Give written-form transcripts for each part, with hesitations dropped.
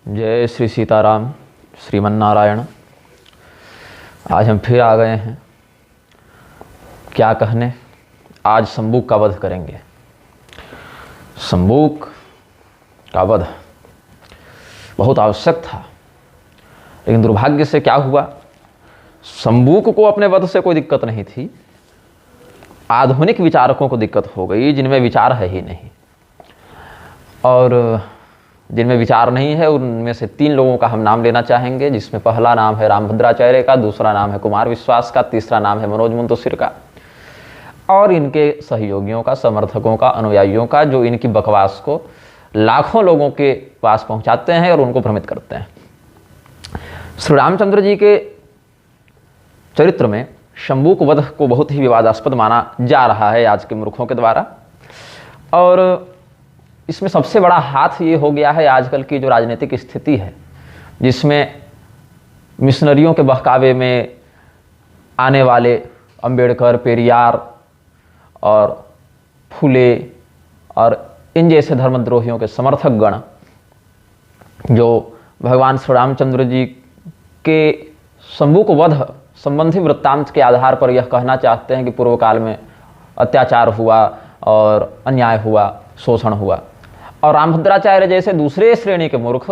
जय श्री सीताराम श्रीमन्नारायण। आज हम फिर आ गए हैं। क्या कहने, आज शंबुक का वध करेंगे। शंबुक का वध बहुत आवश्यक था, लेकिन दुर्भाग्य से क्या हुआ, शंबुक को अपने वध से कोई दिक्कत नहीं थी, आधुनिक विचारकों को दिक्कत हो गई जिनमें विचार है ही नहीं। और जिनमें विचार नहीं है उनमें से 3 लोगों का हम नाम लेना चाहेंगे, जिसमें पहला नाम है रामभद्राचार्य का, दूसरा नाम है कुमार विश्वास का, तीसरा नाम है मनोज मुंतशिर का और इनके सहयोगियों का, समर्थकों का, अनुयायियों का, जो इनकी बकवास को लाखों लोगों के पास पहुंचाते हैं और उनको भ्रमित करते हैं। श्री रामचंद्र जी के चरित्र में शंबुक वध को बहुत ही विवादास्पद माना जा रहा है आज के मूर्खों के द्वारा, और इसमें सबसे बड़ा हाथ ये हो गया है आजकल की जो राजनीतिक स्थिति है, जिसमें मिशनरियों के बहकावे में आने वाले अंबेडकर, पेरियार और फुले और इन जैसे धर्मद्रोहियों के समर्थक गण जो भगवान श्री रामचंद्र जी के शंबुक वध संबंधी वृत्तांत के आधार पर यह कहना चाहते हैं कि पूर्व काल में अत्याचार हुआ और अन्याय हुआ, शोषण हुआ। और रामभद्राचार्य जैसे दूसरे श्रेणी के मूर्ख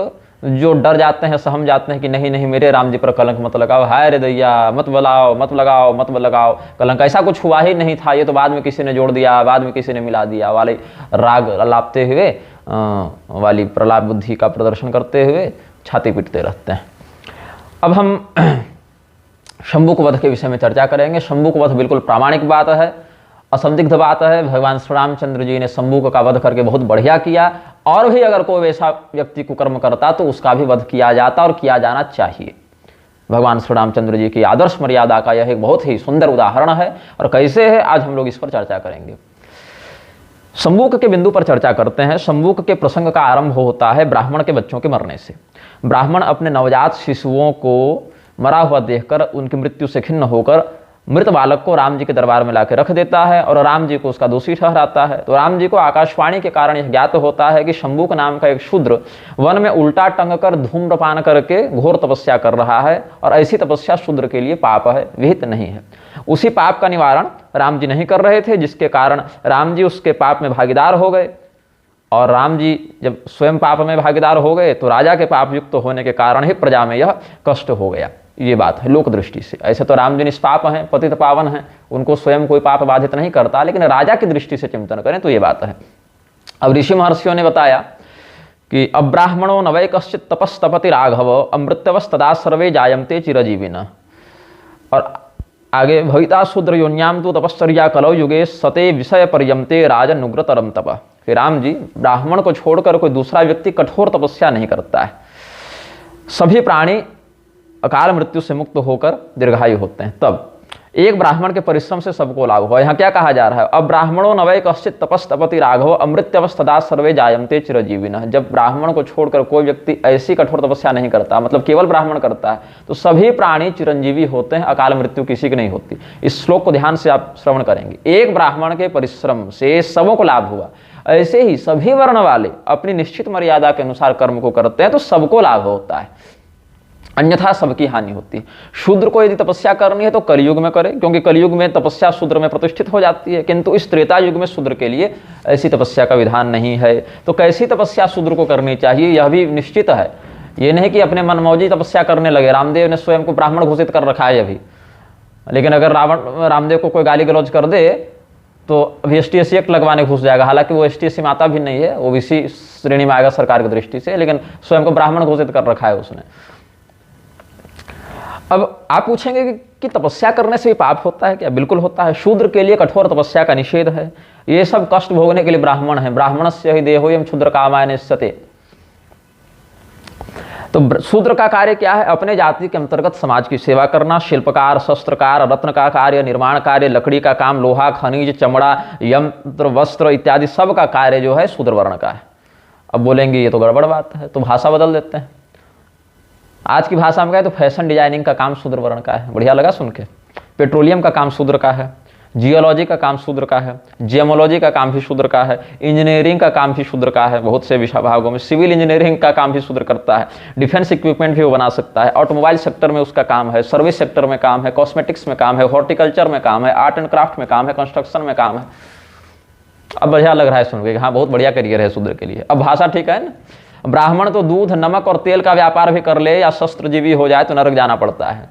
जो डर जाते हैं, सहम जाते हैं कि नहीं नहीं मेरे राम जी पर कलंक मत लगाओ, हाय रे दैया मत बुलाओ, मत लगाओ, मत लगाओ कलंक, ऐसा कुछ हुआ ही नहीं था, ये तो बाद में किसी ने जोड़ दिया, बाद में किसी ने मिला दिया वाले राग अलापते हुए, वाली प्रलाप बुद्धि का प्रदर्शन करते हुए छाती पीटते रहते हैं। अब हम शंबुक वध के विषय में चर्चा करेंगे। शंबुक वध बिल्कुल प्रामाणिक बात है, असंदिग्ध बात है। भगवान श्री रामचंद्र जी ने शंबुक का वध करके बहुत बढ़िया किया, और भी अगर कोई वैसा व्यक्ति कुकर्म करता तो उसका भी वध किया जाता और किया जाना चाहिए। भगवान श्री रामचंद्र जी की आदर्श मर्यादा का यह एक बहुत ही सुंदर उदाहरण है, और कैसे है आज हम लोग इस पर चर्चा करेंगे। शंबुक के बिंदु पर चर्चा करते हैं। शंबुक के प्रसंग का आरंभ होता है ब्राह्मण के बच्चों के मरने से। ब्राह्मण अपने नवजात शिशुओं को मरा हुआ देखकर उनकी मृत्यु से खिन्न होकर मृत बालक को राम जी के दरबार में लाकर रख देता है और राम जी को उसका दोषी ठहराता है। तो राम जी को आकाशवाणी के कारण यह ज्ञात होता है कि शंबुक नाम का एक शूद्र वन में उल्टा टंग कर धूम्रपान करके घोर तपस्या कर रहा है, और ऐसी तपस्या शूद्र के लिए पाप है, विहित नहीं है। उसी पाप का निवारण राम जी नहीं कर रहे थे, जिसके कारण राम जी उसके पाप में भागीदार हो गए। और राम जी जब स्वयं पाप में भागीदार हो गए तो राजा के पाप युक्त होने के कारण ही प्रजा में यह कष्ट हो गया। ये बात है लोक दृष्टि से। ऐसे तो राम जी निष्पाप हैं, पतित पावन हैं, उनको स्वयं कोई पाप बाधित नहीं करता, लेकिन राजा की दृष्टि से चिंतन करें तो ये बात है। अब ऋषि महर्षियों ने बताया कि अब्राह्मणो न वै कश्चित् तपस्तपति राघव अमृतवस्तदा सर्वे जायन्ते चिरजीविनः। और आगे भविता शूद्र योन्याम तु तपश्चर्या कलौ युगे सते विषय पर्यन्ते राजनुग्रतरम तप। कि राम जी ब्राह्मण को छोड़कर कोई दूसरा व्यक्ति कठोर तपस्या नहीं करता है। सभी प्राणी अकाल मृत्यु से मुक्त होकर दीर्घायु होते हैं। तब एक ब्राह्मण के परिश्रम से सबको लाभ हुआ। यहाँ क्या कहा जा रहा है, अब ब्राह्मणों न वै कश्चित् तपस्तपति राघव अमृतवस्तदा सर्वे जायन्ते चिरजीविनः। जब ब्राह्मण को छोड़कर कोई व्यक्ति ऐसी कठोर तपस्या नहीं करता, मतलब केवल ब्राह्मण करता है, तो सभी प्राणी चिरंजीवी होते हैं, अकाल मृत्यु किसी की नहीं होती। इस श्लोक को ध्यान से आप श्रवण करेंगे। एक ब्राह्मण के परिश्रम से सबों को लाभ हुआ, ऐसे ही सभी वर्ण वाले अपनी निश्चित मर्यादा के अनुसार कर्म को करते हैं तो सबको लाभ होता है, अन्यथा सबकी हानि होती है। शूद्र को यदि तपस्या करनी है तो कलयुग में करे, क्योंकि कलयुग में तपस्या शूद्र में प्रतिष्ठित हो जाती है, किंतु इस त्रेता युग में शूद्र के लिए ऐसी तपस्या का विधान नहीं है। तो कैसी तपस्या शूद्र को करनी चाहिए यह भी निश्चित है। ये नहीं कि अपने मनमौजी तपस्या करने लगे। रामदेव ने स्वयं को ब्राह्मण घोषित कर रखा है अभी, लेकिन अगर रामदेव को कोई गाली गलौज कर दे तो अभी ST/SC एक्ट लगवाने घुस जाएगा। हालांकि वो ST/SC में आता भी नहीं है, OBC श्रेणी में आएगा सरकार की दृष्टि से, लेकिन स्वयं को ब्राह्मण घोषित कर रखा है उसने। अब आप पूछेंगे कि तपस्या करने से भी पाप होता है क्या? बिल्कुल होता है। शूद्र के लिए कठोर तपस्या का निषेध है। ये सब कष्ट भोगने के लिए ब्राह्मण है। ब्राह्मणस्य हि देहोयम क्षुद्र कामाय निश्चते। तो शूद्र का कार्य क्या है? अपने जाति के अंतर्गत समाज की सेवा करना, शिल्पकार, शस्त्रकार, रत्न का कार्य, निर्माण कार्य, लकड़ी का काम, लोहा, खनिज, चमड़ा, यंत्र, वस्त्र इत्यादि सब का कार्य जो है शूद्र वर्ण का है। अब बोलेंगे ये तो गड़बड़ बात है, तो भाषा बदल देते हैं। आज की भाषा में कहे तो फैशन डिजाइनिंग का काम शूद्र वर्ण का है। बढ़िया लगा सुन के। पेट्रोलियम का काम शूद्र का है, जियोलॉजी का काम शूद्र का है, जियोमोलॉजी का काम भी शूद्र का है, इंजीनियरिंग का काम भी शूद्र का है बहुत से विभागों में, सिविल इंजीनियरिंग का काम भी शूद्र करता है, डिफेंस इक्विपमेंट भी वो बना सकता है, ऑटोमोबाइल सेक्टर में उसका काम है, सर्विस सेक्टर में काम है, कॉस्मेटिक्स में काम है, हॉर्टिकल्चर में काम है, आर्ट एंड क्राफ्ट में काम है, कंस्ट्रक्शन में काम है। अब बढ़िया लग रहा है सुन के, हाँ बहुत बढ़िया करियर है शूद्र के लिए। अब भाषा ठीक है ना। ब्राह्मण तो दूध, नमक और तेल का व्यापार भी कर ले या शस्त्रजीवी हो जाए तो नरक जाना पड़ता है।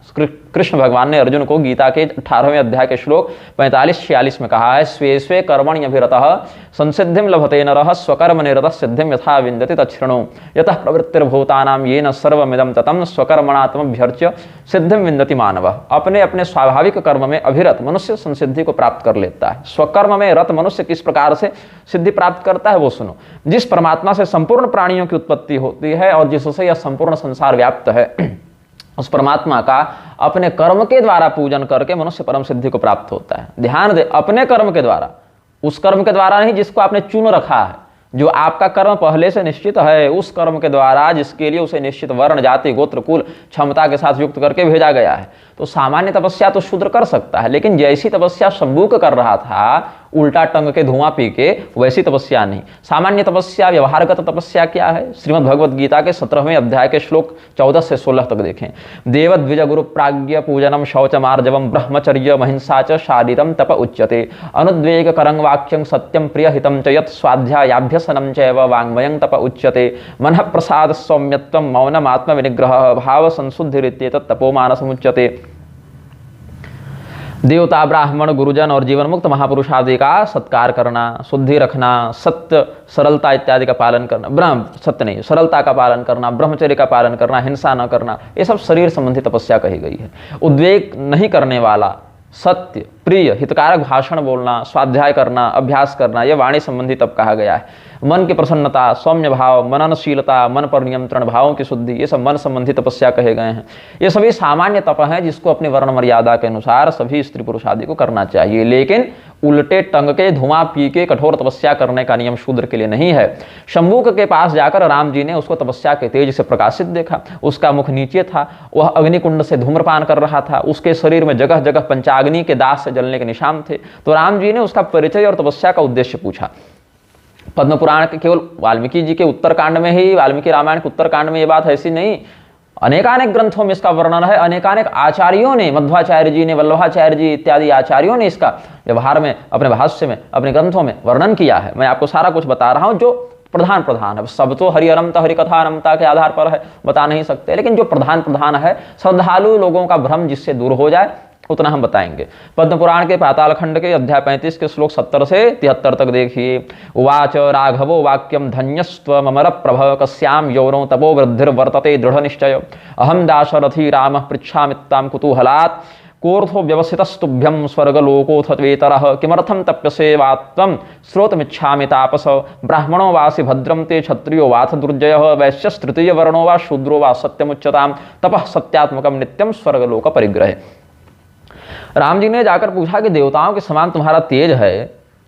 कृष्ण भगवान ने अर्जुन को गीता के 18वें अध्याय के श्लोक 45-46 में कहा है, स्वे स्वे कर्मण्यभिरतः संसिद्धिं लभते नरः स्वकर्म निरतः सिद्धिं यथा विन्दति तच्छृणु यतः प्रवृत्तिर्भूतानां येन सर्वमिदं ततं स्वकर्मणात्मभ्यर्च्य सिद्धिं विन्दति मानवः। अपने अपने स्वाभाविक कर्म में अभिरत मनुष्य संसिद्धि को प्राप्त कर लेता है। स्वकर्म में रत मनुष्य किस प्रकार से सिद्धि प्राप्त करता है वो सुनो। जिस परमात्मा से संपूर्ण प्राणियों की उत्पत्ति होती है और जिससे यह संपूर्ण संसार व्याप्त है, उस परमात्मा का अपने कर्म के द्वारा पूजन करके मनुष्य परम सिद्धि को प्राप्त होता है। ध्यान दे, अपने कर्म के द्वारा, उस कर्म के द्वारा नहीं जिसको आपने चुन रखा है, जो आपका कर्म पहले से निश्चित है, उस कर्म के द्वारा जिसके लिए उसे निश्चित वर्ण, जाति, गोत्र, कुल, क्षमता के साथ युक्त करके भेजा गया है। तो सामान्य तपस्या तो शूद्र कर सकता है, लेकिन जैसी तपस्या शंभूक कर रहा था उल्टा टंग के धुआं पी के, वैसी तपस्या नहीं। सामान्य तपस्या, व्यवहारगत तपस्या क्या है? श्रीमद् भगवद गीता के 17वें अध्याय के श्लोक 14 से 16 तक देखें। देव द्विज गुरु प्राज्ञ पूजनम शौचमार्जवम ब्रह्मचर्य महिंसा च शारीरम तप उच्यते अनुद्वेग करंग वाक्यं सत्यम प्रिय हितम च यत् स्वाध्यायाभ्यसनम चैव वाङ्मयं तप उच्यते मनः प्रसाद सौम्यत्वं मौनम आत्म विनिग्रह भाव संशुद्धिरित्येतत् तपोमानसमुच्यते। देवता, ब्राह्मण, गुरुजन और जीवन मुक्त महापुरुष आदि का सत्कार करना, शुद्धि रखना, सत्य, सरलता इत्यादि का पालन करना, सत्य नहीं, सरलता का पालन करना, ब्रह्मचर्य का पालन करना, हिंसा न करना, ये सब शरीर संबंधी तपस्या कही गई है। उद्वेग नहीं करने वाला, सत्य, प्रिय, हितकारक भाषण बोलना, स्वाध्याय करना, अभ्यास करना, यह वाणी संबंधी तप कहा गया है। मन की प्रसन्नता, सौम्य भाव, मननशीलता, मन पर नियंत्रण, भावों की शुद्धि, ये सब मन संबंधी तपस्या कहे गए हैं। ये सभी सामान्य तप हैं जिसको अपनी वर्ण मर्यादा के अनुसार सभी स्त्री पुरुष आदि को करना चाहिए, लेकिन उल्टे टंग के धुआं पी के कठोर तपस्या करने का नियम शूद्र के लिए नहीं है। शंभूक के पास जाकर राम जी ने उसको तपस्या के तेज से प्रकाशित देखा। उसका मुख नीचे था, वह अग्निकुंड से धूम्रपान कर रहा था, उसके शरीर में जगह जगह पंचाग्नि के दास से जलने के निशान थे। तो राम जी ने उसका परिचय और तपस्या का उद्देश्य पूछा। पद्म पुराण के केवल वाल्मीकि जी के उत्तरकांड में ही, वाल्मीकि रामायण के उत्तरकांड में ये बात ऐसी नहीं, अनेकानेक ग्रंथों में इसका वर्णन है। अनेकानेक आचार्यों ने, मध्वाचार्य जी ने, वल्लभाचार्य जी इत्यादि आचार्यों ने इसका व्यवहार में, अपने भाष्य में, अपने ग्रंथों में वर्णन किया है। मैं आपको सारा कुछ बता रहा हूं जो प्रधान है। सब तो हरिअनंत हरिकथानंता के आधार पर है, बता नहीं सकते, लेकिन जो प्रधान है, श्रद्धालु लोगों का भ्रम जिससे दूर हो जाए उतना हम बताएंगे। पद्म पुराण के पाताल खंड के अध्याय 35 के श्लोक 70 से 73 तक देखिए। उवाच राघवो वाक्यम धन्यस्त्वमर प्रभ कस्याम यौनो तपो वृद्धिर्वर्तते दृढ़ निश्चय अहम दाशरथी राम पृच्छामित्तां कुतूहलात् कोर्थो व्यवसितस्तुभ्यं स्वर्गलोकोऽथ त्वेतरः किमर्थं तप्यसे वात्वं श्रोतमिच्छामि तापस ब्राह्मणो वासि भद्रं ते क्षत्रियो वाथ दुर्जयः वैश्यस्तृतीय वर्णो वा शूद्रो वा सत्यमुच्यतां तपः सत्यात्मकं नित्यं स्वर्गलोक परिग्रहे। राम जी ने जाकर पूछा कि देवताओं के समान तुम्हारा तेज है,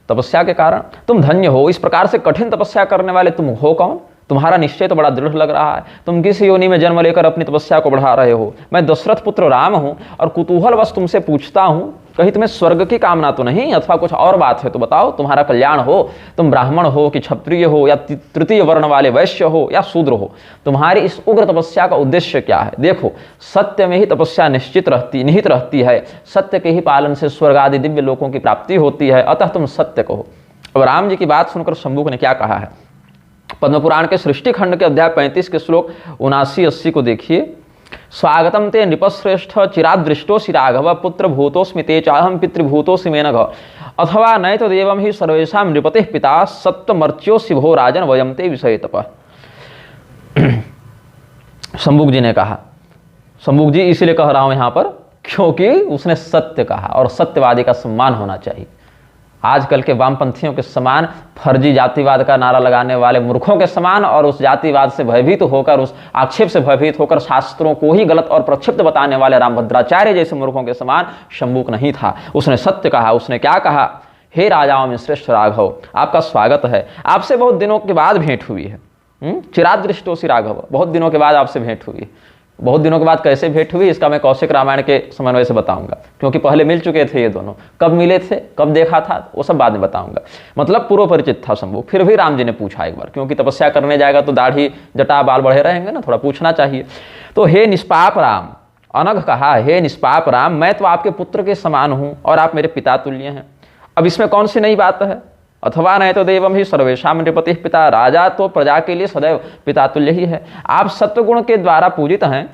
तपस्या के कारण तुम धन्य हो। इस प्रकार से कठिन तपस्या करने वाले तुम हो कौन? तुम्हारा निश्चय तो बड़ा दृढ़ लग रहा है। तुम किस योनि में जन्म लेकर अपनी तपस्या को बढ़ा रहे हो? मैं दशरथ पुत्र राम हूं और कुतूहलवश तुमसे पूछता हूं, कहीं तुम्हें स्वर्ग की कामना तो नहीं, अथवा कुछ और बात है तो बताओ, तुम्हारा कल्याण हो। तुम ब्राह्मण हो कि क्षत्रिय हो या तृतीय वर्ण वाले वैश्य हो या शूद्र हो, तुम्हारी इस उग्र तपस्या का उद्देश्य क्या है? देखो, सत्य में ही तपस्या निहित रहती है। सत्य के ही पालन से स्वर्ग आदि दिव्य लोकों की प्राप्ति होती है, अतः तुम सत्य कहो। अब राम जी की बात सुनकर शंभूक ने क्या कहा है? पद्म पुराण के सृष्टि खंड के अध्याय 35 के श्लोक 79-80 को देखिए। स्वागतम ते नृपश्रेष्ठ चिरादृष्टोसि राघव पुत्र भूतोस्मि ते चाहम पितृभूतोसि मेनघ अथवा नय तो देवम ही सर्वेषां नृपतेः पिता सत्तमर्च्योसि भो राजन वयम ते विषय तप। शंभूक जी ने कहा, शंभूक जी इसलिए कह रहा हूं यहां पर क्योंकि उसने सत्य कहा और सत्यवादी का सम्मान होना चाहिए। आजकल के वामपंथियों के समान, फर्जी जातिवाद का नारा लगाने वाले मूर्खों के समान और उस जातिवाद से भयभीत होकर, उस आक्षेप से भयभीत होकर शास्त्रों को ही गलत और प्रक्षिप्त बताने वाले रामभद्राचार्य जैसे मूर्खों के समान शंभूक नहीं था। उसने सत्य कहा। उसने क्या कहा? हे राजाओं में श्रेष्ठ राघव, आपका स्वागत है। आपसे बहुत दिनों के बाद भेंट हुई है। चिरादृष्टोसि राघव, बहुत दिनों के बाद आपसे भेंट हुई। बहुत दिनों के बाद कैसे भेंट हुई इसका मैं कौशिक रामायण के समन्वय से बताऊंगा, क्योंकि पहले मिल चुके थे ये दोनों। कब मिले थे, कब देखा था, वो सब बाद में बताऊंगा। मतलब पूर्व परिचित था शंभू। फिर भी राम जी ने पूछा एक बार, क्योंकि तपस्या करने जाएगा तो दाढ़ी जटा बाल बढ़े रहेंगे ना, थोड़ा पूछना चाहिए। तो हे निष्पाप राम, अनघ कहा, हे निष्पाप राम, मैं तो आपके पुत्र के समान हूँ और आप मेरे पिता तुल्य हैं। अब इसमें कौन सी नई बात है? अथवा नहीं तो देवम ही सर्वेशाम नृपति पिता, राजा तो प्रजा के लिए सदैव पिता तुल्य ही है। आप सत्वगुण के द्वारा पूजित हैं,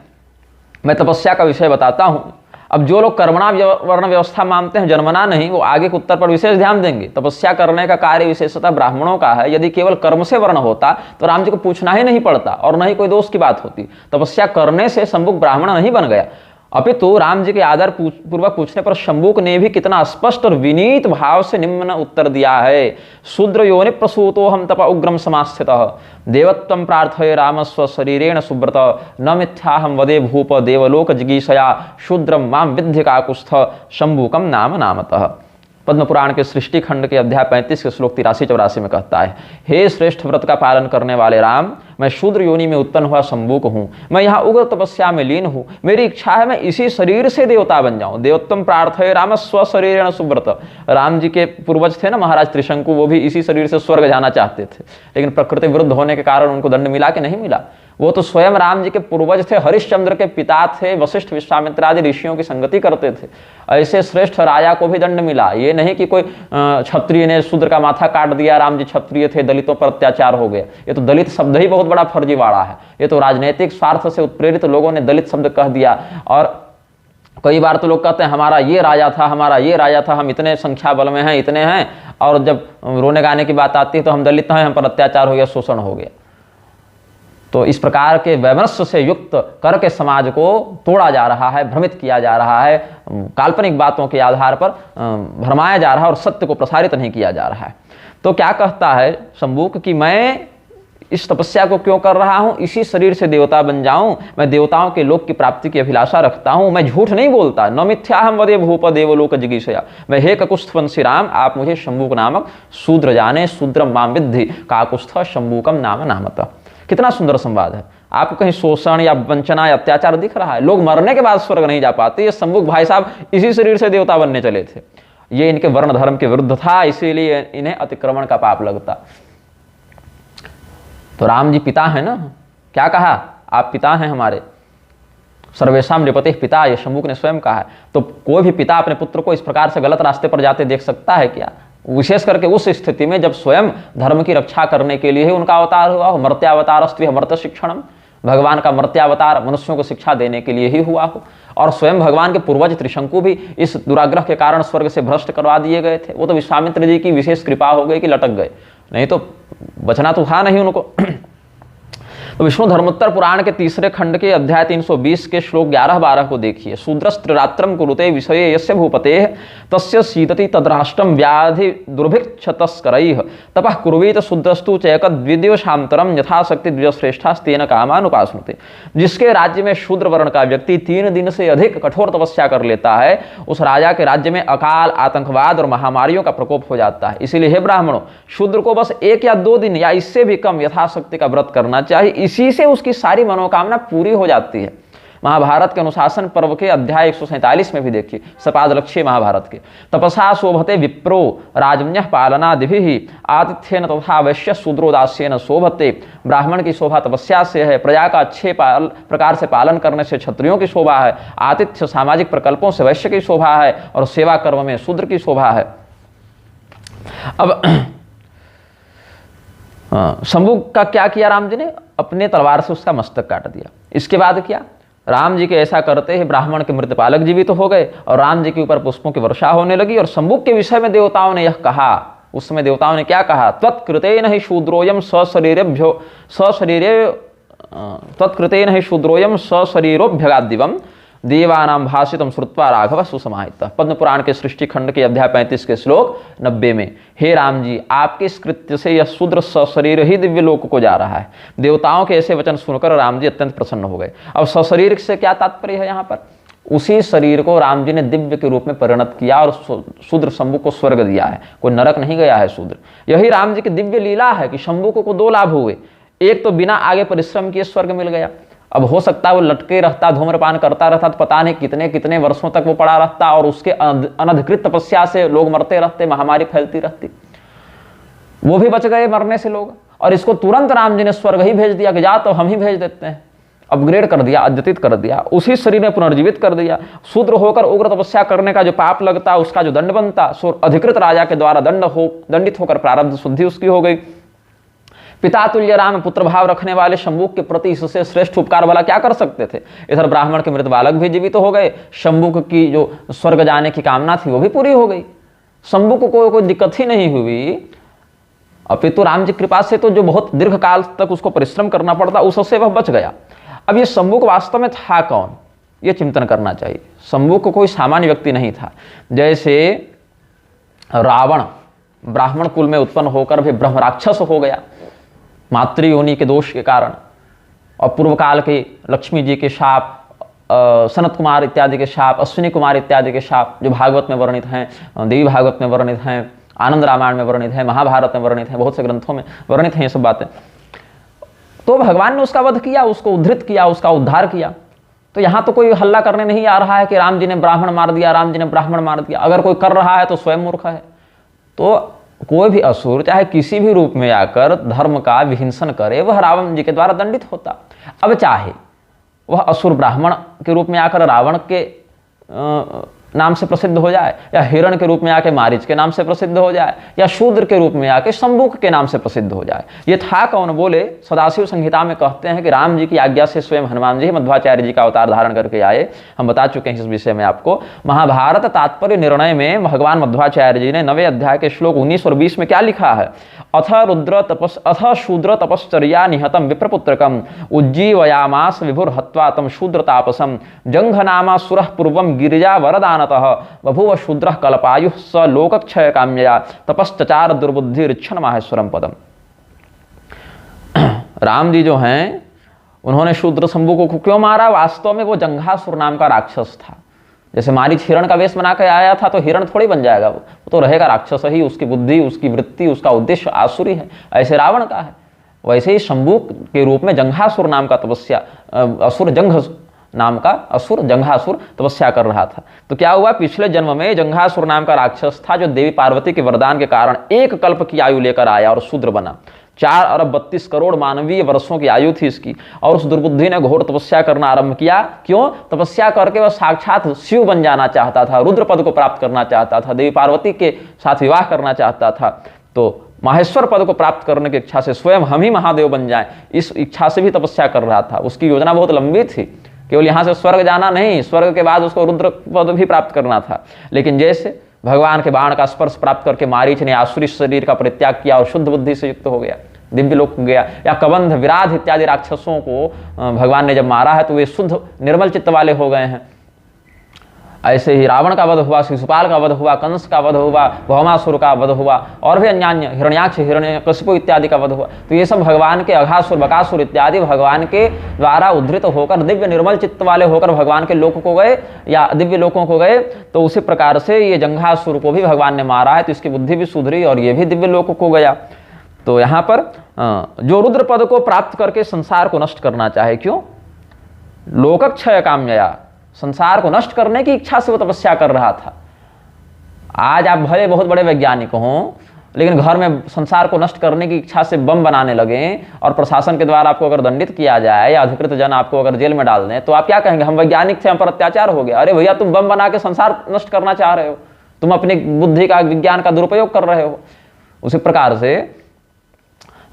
मैं तपस्या का विषय बताता हूँ। अब जो लोग कर्मणा वर्ण व्यवस्था मानते हैं, जन्मना नहीं, वो आगे के उत्तर पर विशेष ध्यान देंगे। तपस्या करने का कार्य विशेषतः ब्राह्मणों का है। यदि केवल कर्म से वर्ण होता तो राम जी को पूछना ही नहीं पड़ता और न ही कोई दोष की बात होती। तपस्या करने से शंभुक ब्राह्मण नहीं बन गया, अपितु राम जी के आदर पूर्वक पूछने पर शंभुक ने भी कितना स्पष्ट और विनीत भाव से निम्न उत्तर दिया है। शूद्र योनि प्रसूतो हम तप उग्रम समास्थित, देवत्वं प्रार्थये राम स्व शरीरेण सुब्रत, न मिथ्या हम वदे भूप देवलोक जिगीषया, शूद्रम माम विद्य काकुस्थ शंभुकम नाम नामतः। पद्म पुराण के सृष्टि खंड के अध्याय 35 के श्लोक 83-84 में कहता है, हे श्रेष्ठ व्रत का पालन करने वाले राम, मैं शूद्र योनि में उत्पन्न हुआ शंभुक हूँ। मैं यहाँ उग्र तपस्या में लीन हूँ। मेरी इच्छा है मैं इसी शरीर से देवता बन जाऊँ। देवत्वम प्रार्थये राम स्व शरीरेण सुब्रत। राम जी के पूर्वज थे ना महाराज त्रिशंकु, वो भी इसी शरीर से स्वर्ग जाना चाहते थे, लेकिन प्रकृति विरुद्ध होने के कारण उनको दंड मिला कि नहीं मिला? वो तो स्वयं राम जी के पूर्वज थे, हरिश्चंद्र के पिता थे, वशिष्ठ विश्वामित्र आदि ऋषियों की संगति करते थे। ऐसे श्रेष्ठ राजा को भी दंड मिला। ये नहीं कि कोई क्षत्रिय ने शूद्र का माथा काट दिया, राम जी क्षत्रिय थे, दलितों पर अत्याचार हो गया। ये तो दलित शब्द ही बहुत बड़ा फर्जीवाड़ा है। ये तो राजनीतिक स्वार्थ से उत्प्रेरित लोगों ने दलित शब्द कह दिया। और कई बार तो लोग कहते हैं हमारा ये राजा था, हमारा ये राजा था, हम इतने संख्या बल में हैं, इतने हैं, और जब रोने गाने की बात आती है तो हम दलित हैं, हम पर अत्याचार हो गया, शोषण हो गया। तो इस प्रकार के वैमनस्य से युक्त करके समाज को तोड़ा जा रहा है, भ्रमित किया जा रहा है, काल्पनिक बातों के आधार पर भरमाया जा रहा है और सत्य को प्रसारित नहीं किया जा रहा है। तो क्या कहता है शंभुक कि मैं इस तपस्या को क्यों कर रहा हूं? इसी शरीर से देवता बन जाऊं। मैं देवताओं के लोक की प्राप्ति की अभिलाषा रखता हूं। मैं झूठ नहीं बोलता। न मिथ्या हम वदे भूप देवलोक जिगीषया। मैं हे ककुस्थवंशी राम, आप मुझे शंभुक नामक शूद्र जाने, शूद्रम माम विद्धि काकुस्थ शंभुकम नाम नामतः। कितना सुंदर संवाद है। आपको कहीं शोषण या वंचना या अत्याचार दिख रहा है? लोग मरने के बाद स्वर्ग नहीं जा पाते। ये शंभुक भाई साहब इसी शरीर से देवता बनने चले थे। ये इनके वर्ण धर्म के विरुद्ध था, इसीलिए इन्हें अतिक्रमण का पाप लगता। तो राम जी पिता है ना, क्या कहा? आप पिता हैं हमारे, सर्वेशाम नृपति पिता, ये शंभुक ने स्वयं कहा है। तो कोई भी पिता अपने पुत्र को इस प्रकार से गलत रास्ते पर जाते देख सकता है क्या? विशेष करके उस स्थिति में जब स्वयं धर्म की रक्षा करने के लिए ही उनका अवतार हुआ हो। मर्त्यावतार अस्त्रि मर्त्य शिक्षणम, भगवान का मर्त्यावतार मनुष्यों को शिक्षा देने के लिए ही हुआ हो। और स्वयं भगवान के पूर्वज त्रिशंकु भी इस दुराग्रह के कारण स्वर्ग से भ्रष्ट करवा दिए गए थे। वो तो विश्वामित्र जी की विशेष कृपा हो गई कि लटक गए, नहीं तो बचना तो था नहीं उनको। तो विष्णु धर्मोत्तर पुराण के तीसरे खंड के अध्याय 320 के श्लोक 11-12 को देखिए। शूद्रस्त्रिरात्रम कुरुते विषये यस्य भूपतेः तस्य सीदति तद्राष्ट्रम व्याधि दुर्भिक्षतस्करैः तपः कुर्वीत शूद्रस्तु चैकद्विद्योषान्तरम यथाशक्ति द्विजश्रेष्ठास्तेन कामानुपास्नुते। जिसके राज्य में शूद्र वर्ण का व्यक्ति 3 दिन से अधिक कठोर तपस्या कर लेता है, उस राजा के राज्य में अकाल, आतंकवाद और महामारियों का प्रकोप हो जाता है। इसीलिए हे ब्राह्मणों, शूद्र को बस 1 या 2 दिन या इससे भी कम यथाशक्ति का व्रत करना चाहिए। इसी से उसकी सारी मनोकामना पूरी हो जाती है। महाभारत के अनुशासन पर्व के अध्याय 147 में भी देखिए, सपादलक्ष्य महाभारत के। तपसा शोभते विप्रो राजन्यः पालनादिभिः आतिथ्येन तथा वैश्य शूद्रोदास्येन शोभते। ब्राह्मण की शोभा तपस्या से है, प्रजा का अच्छे प्रकार से पालन करने से क्षत्रियों की शोभा है, आतिथ्य सामाजिक प्रकल्पों से वैश्य की शोभा है, और सेवा कर्म में शूद्र की शोभा है। अब शंभुक का क्या किया राम जी ने? अपने तलवार से उसका मस्तक काट दिया। इसके बाद क्या? राम जी के ऐसा करते ही ब्राह्मण के मृतपालक जीवित तो हो गए और राम जी के ऊपर पुष्पों की वर्षा होने लगी। और शंभुक के विषय में देवताओं ने यह कहा, उस समय देवताओं ने क्या कहा? त्वत्कृतेन हि शूद्रोयम सशरीरेभ्यो त्वत्कृतेन हि शूद्रोयम सशरीरोभ्यगादिवम देवानां भाषितम श्रुत्वा राघव सुसमाहितः। पद्म पुराण के सृष्टि खंड के अध्याय 35 के श्लोक 90 में, हे राम जी, आपके इस कृत्य से यह शूद्र सशरीर ही दिव्य लोक को जा रहा है। देवताओं के ऐसे वचन सुनकर राम जी अत्यंत प्रसन्न हो गए। अब सशरीर से क्या तात्पर्य है यहाँ पर? उसी शरीर को राम जी ने दिव्य के रूप में परिणत किया और शूद्र शंभुक को स्वर्ग दिया है। कोई नरक नहीं गया है शूद्र। यही राम जी की दिव्य लीला है कि शंभुक को 2 लाभ हुए। एक तो बिना आगे परिश्रम किए स्वर्ग मिल गया, अब हो सकता है वो लटके रहता, धूम्रपान करता रहता, तो पता नहीं कितने कितने वर्षों तक वो पड़ा रहता और उसके अनधिकृत तपस्या से लोग मरते रहते, महामारी फैलती रहती। वो भी बच गए मरने से लोग, और इसको तुरंत राम जी ने स्वर्ग ही भेज दिया कि जा तो हम ही भेज देते हैं, अपग्रेड कर दिया, अद्यतित कर दिया, उसी शरीर में पुनर्जीवित कर दिया। शूद्र होकर उग्र तपस्या करने का जो पाप लगता, उसका जो दंड बनता, सो अधिकृत राजा के द्वारा दंडित होकर प्रारब्ध शुद्धि उसकी हो गई। पिता तुल्य राम पुत्र भाव रखने वाले शंभुक के प्रति इससे श्रेष्ठ उपकार वाला क्या कर सकते थे। इधर ब्राह्मण के मृत बालक भी जीवित हो गए, शंभुक की जो स्वर्ग जाने की कामना थी वो भी पूरी हो गई, शंभुक को कोई दिक्कत ही नहीं हुई। अपितु राम जी कृपा से तो जो बहुत दीर्घ काल तक उसको परिश्रम करना पड़ता, उससे वह बच गया। अब ये शंभुक वास्तव में था कौन, ये चिंतन करना चाहिए। शंभुक कोई सामान्य व्यक्ति नहीं था। जैसे रावण ब्राह्मण कुल में उत्पन्न होकर भी ब्रह्म राक्षस हो गया मातृ योनि के दोष के कारण, और पूर्व काल के लक्ष्मी जी के शाप, सनत कुमार इत्यादि के शाप, अश्विनी कुमार इत्यादि के शाप जो भागवत में वर्णित हैं, देवी भागवत में वर्णित हैं, आनंद रामायण में वर्णित है, महाभारत में वर्णित है, बहुत से ग्रंथों में वर्णित हैं ये सब बातें। तो भगवान ने उसका वध किया, उसको उद्धृत किया, उसका उद्धार किया। तो यहाँ तो कोई हल्ला करने नहीं आ रहा है कि राम जी ने ब्राह्मण मार दिया, राम जी ने ब्राह्मण मार दिया। अगर कोई कर रहा है तो स्वयं मूर्ख है। तो कोई भी असुर चाहे किसी भी रूप में आकर धर्म का विहिंसन करे, वह रावण जी के द्वारा दंडित होता। अब चाहे वह असुर ब्राह्मण के रूप में आकर रावण के नाम से प्रसिद्ध हो जाए, या हिरण के रूप में आके मारीच के नाम से प्रसिद्ध हो जाए, या शूद्र के रूप में आके शंभुक के नाम से प्रसिद्ध हो जाए। ये था कौन बोले, सदाशिव संहिता में कहते हैं कि राम जी की आज्ञा से स्वयं हनुमान जी मध्वाचार्य जी का अवतार धारण करके आए। हम बता चुके हैं इस विषय में आपको। महाभारत तात्पर्य निर्णय में भगवान मध्वाचार्य जी ने 9वें अध्याय के श्लोक 19 और 20 में क्या लिखा है, अथ शूद्र तपश्चर्या निहतम विप्रपुत्रकम उज्जीवयामास विभुर हत्वा तम शूद्र तापसम जंघनामा सुरः पूर्वम गिरिजा वरदानतः बभूव शूद्रः कल्पायुः स लोकक्षय काम्यया तपश्चचार दुर्बुद्धिरिच्छन माहेश्वरम पदम। राम जी जो हैं उन्होंने शूद्र शंभु को क्यों मारा? वास्तव में वो जंघासुर नाम का राक्षस था। जैसे मारीच हिरण का वेश बना के आया था, तो हिरण थोड़ी बन जाएगा, वो तो रहेगा राक्षस ही। उसकी बुद्धि, उसकी वृत्ति, उसका उद्देश्य आसुरी है, ऐसे रावण का है। वैसे ही शंभु के रूप में जंघासुर नाम का तपस्या, असुर जंघ नाम का असुर जंघासुर तपस्या कर रहा था। तो क्या हुआ, पिछले जन्म में जंघासुर नाम का राक्षस था, जो देवी पार्वती के वरदान के कारण 1 कल्प की आयु लेकर आया और शूद्र बना। 4 अरब 32 करोड़ मानवीय वर्षों की आयु थी इसकी, और उस दुर्बुद्धि ने घोर तपस्या करना आरंभ किया। क्यों? तपस्या करके वह साक्षात शिव बन जाना चाहता था, रुद्र पद को प्राप्त करना चाहता था, देवी पार्वती के साथ विवाह करना चाहता था। तो माहेश्वर पद को प्राप्त करने की इच्छा से स्वयं हम ही महादेव बन जाएं, इस इच्छा से भी तपस्या कर रहा था। उसकी योजना बहुत लंबी थी, केवल यहाँ से स्वर्ग जाना नहीं, स्वर्ग के बाद उसको रुद्र पद भी प्राप्त करना था। लेकिन जैसे भगवान के बाण का स्पर्श प्राप्त करके मारीच ने आसुरी शरीर का परित्याग किया और शुद्ध बुद्धि से युक्त हो गया, दिव्य लोक गया। या कबंध, विराध इत्यादि राक्षसों को भगवान ने जब मारा है तो वे शुद्ध निर्मल चित्त वाले हो गए हैं। ऐसे ही रावण का वध हुआ, शिशुपाल का वध हुआ, कंस का वध हुआ, भौमासुर का वध हुआ, और भी अन्य हिरण्याक्ष, हिरण्यकशिपु इत्यादि का वध हुआ। तो ये सब भगवान के, अघासुर, बकासुर इत्यादि भगवान के द्वारा उद्धृत होकर दिव्य निर्मल चित्त वाले होकर भगवान के लोक को गए या दिव्य लोकों को गए। तो उसी प्रकार से ये जंघासुर को भी भगवान ने मारा है, तो इसकी बुद्धि भी सुधरी और ये भी दिव्य लोक को गया। तो यहाँ पर जो रुद्र पद को प्राप्त करके संसार को नष्ट करना चाहे, क्यों? लोकक्षय काम्यया, संसार को नष्ट करने की इच्छा से वो तपस्या कर रहा था। आज आप भले बहुत बड़े वैज्ञानिक हों, लेकिन घर में संसार को नष्ट करने की इच्छा से बम बनाने लगे और प्रशासन के द्वारा आपको अगर दंडित किया जाए या अधिकृत जन आपको अगर जेल में डाल दें, तो आप क्या कहेंगे? हम वैज्ञानिक थे, हम पर अत्याचार हो गया। अरे भैया, तुम बम बना के संसार नष्ट करना चाह रहे हो, तुम अपनी बुद्धि का, विज्ञान का दुरुपयोग कर रहे हो। उसी प्रकार से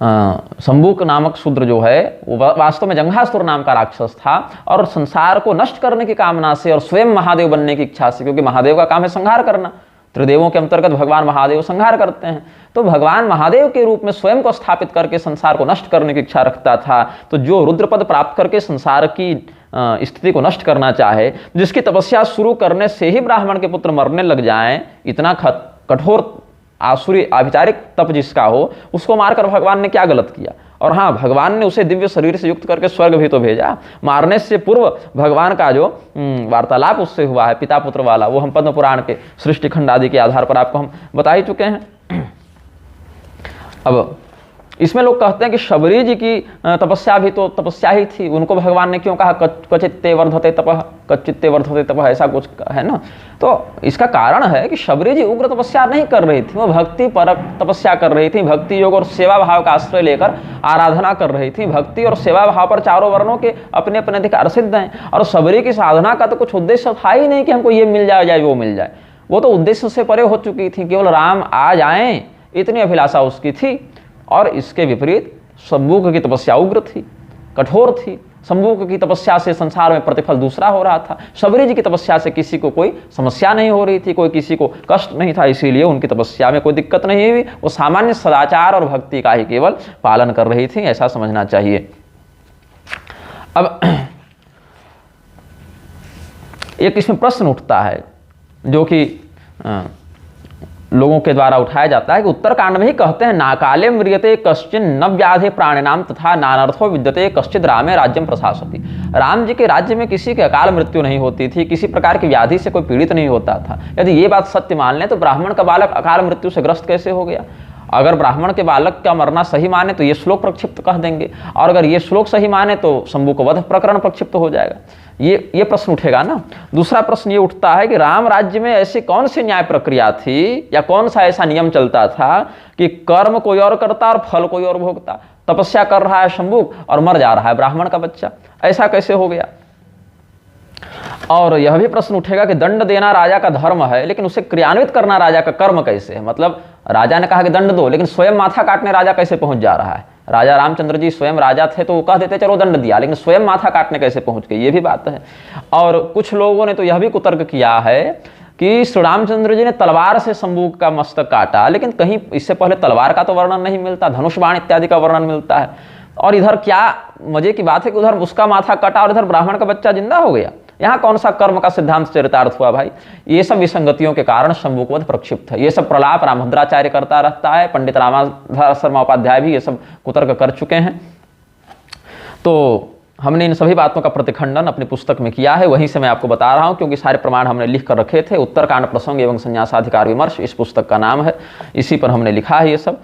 शंभुक नामक शूद्र जो है वो वास्तव में जंघासुर नाम का राक्षस था, और संसार को नष्ट करने की कामना से और स्वयं महादेव बनने की इच्छा से, क्योंकि महादेव का काम है संहार करना, त्रिदेवों के अंतर्गत भगवान महादेव संहार करते हैं। तो भगवान महादेव के रूप में स्वयं को स्थापित करके संसार को नष्ट करने की इच्छा रखता था। तो जो रुद्रपद प्राप्त करके संसार की स्थिति को नष्ट करना चाहे, जिसकी तपस्या शुरू करने से ही ब्राह्मण के पुत्र मरने लग जाएं, इतना कठोर आसुरी आभिचारिक तप जिसका हो, उसको मारकर भगवान ने क्या गलत किया? और हाँ, भगवान ने उसे दिव्य शरीर से युक्त करके स्वर्ग भी तो भेजा। मारने से पूर्व भगवान का जो वार्तालाप उससे हुआ है पिता पुत्र वाला, वो हम पद्म पुराण के सृष्टि खंड आदि के आधार पर आपको हम बता ही चुके हैं। अब इसमें लोग कहते हैं कि शबरी जी की तपस्या भी तो तपस्या ही थी, उनको भगवान ने क्यों कहा क्वचित्ते वर्धते तपः, क्वचित्ते वर्धते तपः, ऐसा कुछ है ना। तो इसका कारण है कि शबरी जी उग्र तपस्या नहीं कर रही थी, वो भक्ति परक तपस्या कर रही थी, भक्ति योग और सेवा भाव का आश्रय लेकर आराधना कर रही थी। भक्ति और सेवा भाव पर चारों वर्णों के अपने अपने अधिकार सिद्ध हैं, और शबरी की साधना का तो कुछ उद्देश्य था ही नहीं कि हमको ये मिल जाए वो मिल जाए, वो तो उद्देश्य से परे हो चुकी थी, केवल राम आ जाएं इतनी अभिलाषा उसकी थी। और इसके विपरीत शंभुक की तपस्या उग्र थी, कठोर थी। शंभुक की तपस्या से संसार में प्रतिफल दूसरा हो रहा था, शबरी जी की तपस्या से किसी को कोई समस्या नहीं हो रही थी, कोई किसी को कष्ट नहीं था, इसीलिए उनकी तपस्या में कोई दिक्कत नहीं हुई। वो सामान्य सदाचार और भक्ति का ही केवल पालन कर रही थी, ऐसा समझना चाहिए। अब एक इसमें प्रश्न उठता है जो कि लोगों के द्वारा उठाया जाता है कि उत्तरकांड में ही कहते हैं, नाकाले म्रियते कश्चिन न व्याधे प्राणिनाम तथा नानर्थो विद्यते कश्चित रामे राज्यम प्रशासति। राम जी के राज्य में किसी की अकाल मृत्यु नहीं होती थी, किसी प्रकार की व्याधि से कोई पीड़ित नहीं होता था। यदि ये बात सत्य मान लें तो ब्राह्मण का बालक अकाल मृत्यु से ग्रस्त कैसे हो गया? अगर ब्राह्मण के बालक का मरना सही माने तो ये श्लोक प्रक्षिप्त कह देंगे, और अगर ये श्लोक सही माने तो शंभु का वध प्रकरण प्रक्षिप्त हो जाएगा। ये प्रश्न उठेगा ना। दूसरा प्रश्न ये उठता है कि राम राज्य में ऐसी कौन सी न्याय प्रक्रिया थी या कौन सा ऐसा नियम चलता था कि कर्म कोई और करता और फल कोई और भोगता? तपस्या कर रहा है शंभु और मर जा रहा है ब्राह्मण का बच्चा, ऐसा कैसे हो गया? और यह भी प्रश्न उठेगा कि दंड देना राजा का धर्म है, लेकिन उसे क्रियान्वित करना राजा का कर्म कैसे है? मतलब राजा ने कहा कि दंड दो, लेकिन स्वयं माथा काटने राजा कैसे पहुंच जा रहा है? राजा रामचंद्र जी स्वयं राजा थे तो वो कह देते चलो दंड दिया, लेकिन स्वयं माथा काटने कैसे पहुंच गए, ये भी बात है। और कुछ लोगों ने तो यह भी कुतर्क किया है कि श्री रामचंद्र जी ने तलवार से शंभु का मस्तक काटा, लेकिन कहीं इससे पहले तलवार का तो वर्णन नहीं मिलता, धनुष बाण इत्यादि का वर्णन मिलता है। और इधर क्या मजे की बात है कि उधर उसका माथा कटा और इधर ब्राह्मण का बच्चा जिंदा हो गया। यहाँ कौन सा कर्म का सिद्धांत चरितार्थ हुआ भाई? ये सब विसंगतियों के कारण शंभु को वध प्रक्षिप्त है। ये सब प्रलाप रामभद्राचार्य करता रहता है, पंडित रामाधर शर्मा उपाध्याय भी ये सब कुतर्क कर चुके हैं। तो हमने इन सभी बातों का प्रतिखंडन अपनी पुस्तक में किया है, वहीं से मैं आपको बता रहा हूँ, क्योंकि सारे प्रमाण हमने लिख कर रखे थे। उत्तरकांड प्रसंग एवं संन्यासाधिकार विमर्श इस पुस्तक का नाम है, इसी पर हमने लिखा है ये सब।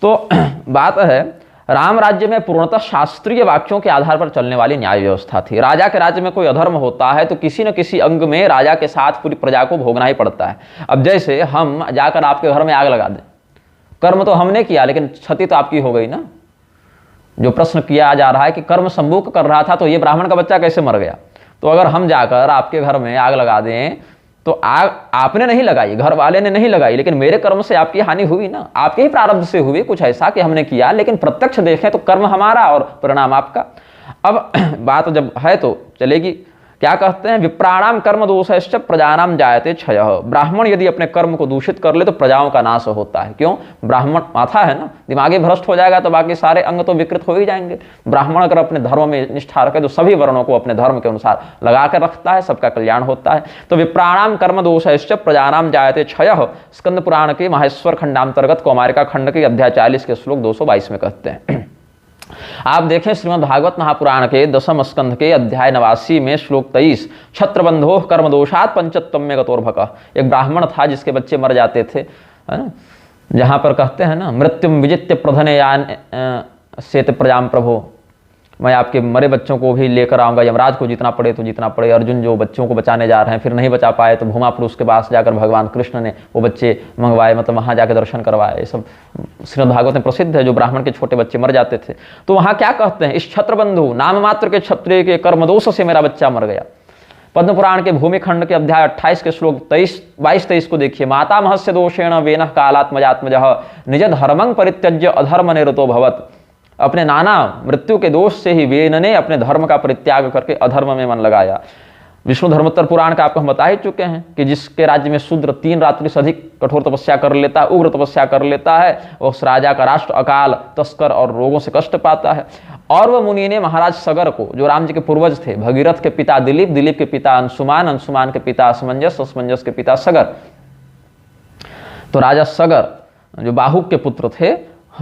तो बात है, राम राज्य में पूर्णतः शास्त्रीय वाक्यों के आधार पर चलने वाली न्याय व्यवस्था थी। राजा के राज्य में कोई अधर्म होता है तो किसी न किसी अंग में राजा के साथ पूरी प्रजा को भोगना ही पड़ता है। अब जैसे हम जाकर आपके घर में आग लगा दें, कर्म तो हमने किया लेकिन क्षति तो आपकी हो गई ना। जो प्रश्न किया जा रहा है कि कर्म शंभु कर रहा था तो ये ब्राह्मण का बच्चा कैसे मर गया, तो अगर हम जाकर आपके घर में आग लगा दें तो आग आपने नहीं लगाई, घर वाले ने नहीं लगाई, लेकिन मेरे कर्म से आपकी हानि हुई ना, आपके ही प्रारब्ध से हुई। कुछ ऐसा कि हमने किया, लेकिन प्रत्यक्ष देखें तो कर्म हमारा और परिणाम आपका। अब बात जब है तो चलेगी। क्या कहते हैं, विप्राणाम कर्म दोषश्च प्रजानाम जायते क्षयः। ब्राह्मण यदि अपने कर्म को दूषित कर ले तो प्रजाओं का नाश होता है। क्यों? ब्राह्मण माथा है ना, दिमागी भ्रष्ट हो जाएगा तो बाकी सारे अंग तो विकृत हो ही जाएंगे। ब्राह्मण अगर अपने धर्म में निष्ठा रखे तो सभी वर्णों को अपने धर्म के अनुसार लगा कर रखता है, सबका कल्याण होता है। तो विप्राणाम कर्म दोषश्च प्रजानाम जायते क्षयः स्कंद पुराण के माहेश्वर खंडांतर्गत कौमारिका खंड के अध्याय 40 के श्लोक 222 में कहते हैं। आप देखें श्रीमद् भागवत महापुराण के 10वें स्कंध के अध्याय 89 में श्लोक 23, क्षत्रबंधो कर्म दोषात पंचत्वम में गतोर्भक। एक ब्राह्मण था जिसके बच्चे मर जाते थे, है ना, जहां पर कहते हैं ना, मृत्युम विजित्य प्रधने यान सेत प्रजाम प्रभो, मैं आपके मरे बच्चों को भी लेकर आऊंगा, यमराज को जितना पड़े तो जितना पड़े। अर्जुन जो बच्चों को बचाने जा रहे हैं, फिर नहीं बचा पाए तो भूमा पुरुष के पास जाकर भगवान कृष्ण ने वो बच्चे मंगवाए, मतलब वहाँ जाकर दर्शन करवाए। ये सब श्रीमद् भागवत में प्रसिद्ध है, जो ब्राह्मण के छोटे बच्चे मर जाते थे। तो वहाँ क्या कहते हैं, इस क्षत्रबंधु नाम मात्र के क्षत्रिय के कर्मदोष से मेरा बच्चा मर गया। पद्म पुराण के भूमि खंड के अध्याय 28 के श्लोक 22-23 को देखिए। माता महस्य दोषेण वेन कालात्मजात्मजः निज धर्मं परित्यज्य अधर्म निरतो भवत्। अपने नाना मृत्यु के दोष से ही वेन ने अपने धर्म का परित्याग करके अधर्म में मन लगाया। विष्णु धर्मोत्तर पुराण का आपको हम बता ही चुके हैं कि जिसके राज्य में शूद्र 3 रात्रि से अधिक कठोर तपस्या कर लेता है, उग्र तपस्या कर लेता है, उस राजा का राष्ट्र अकाल, तस्कर और रोगों से कष्ट पाता है। और वह मुनि ने महाराज सगर को, जो राम जी के पूर्वज थे, भगीरथ के पिता दिलीप, दिलीप के पिता अंशुमान, अंशुमान के पिता असमंजस, असमंजस के पिता सगर, तो राजा सगर जो बाहुक के पुत्र थे,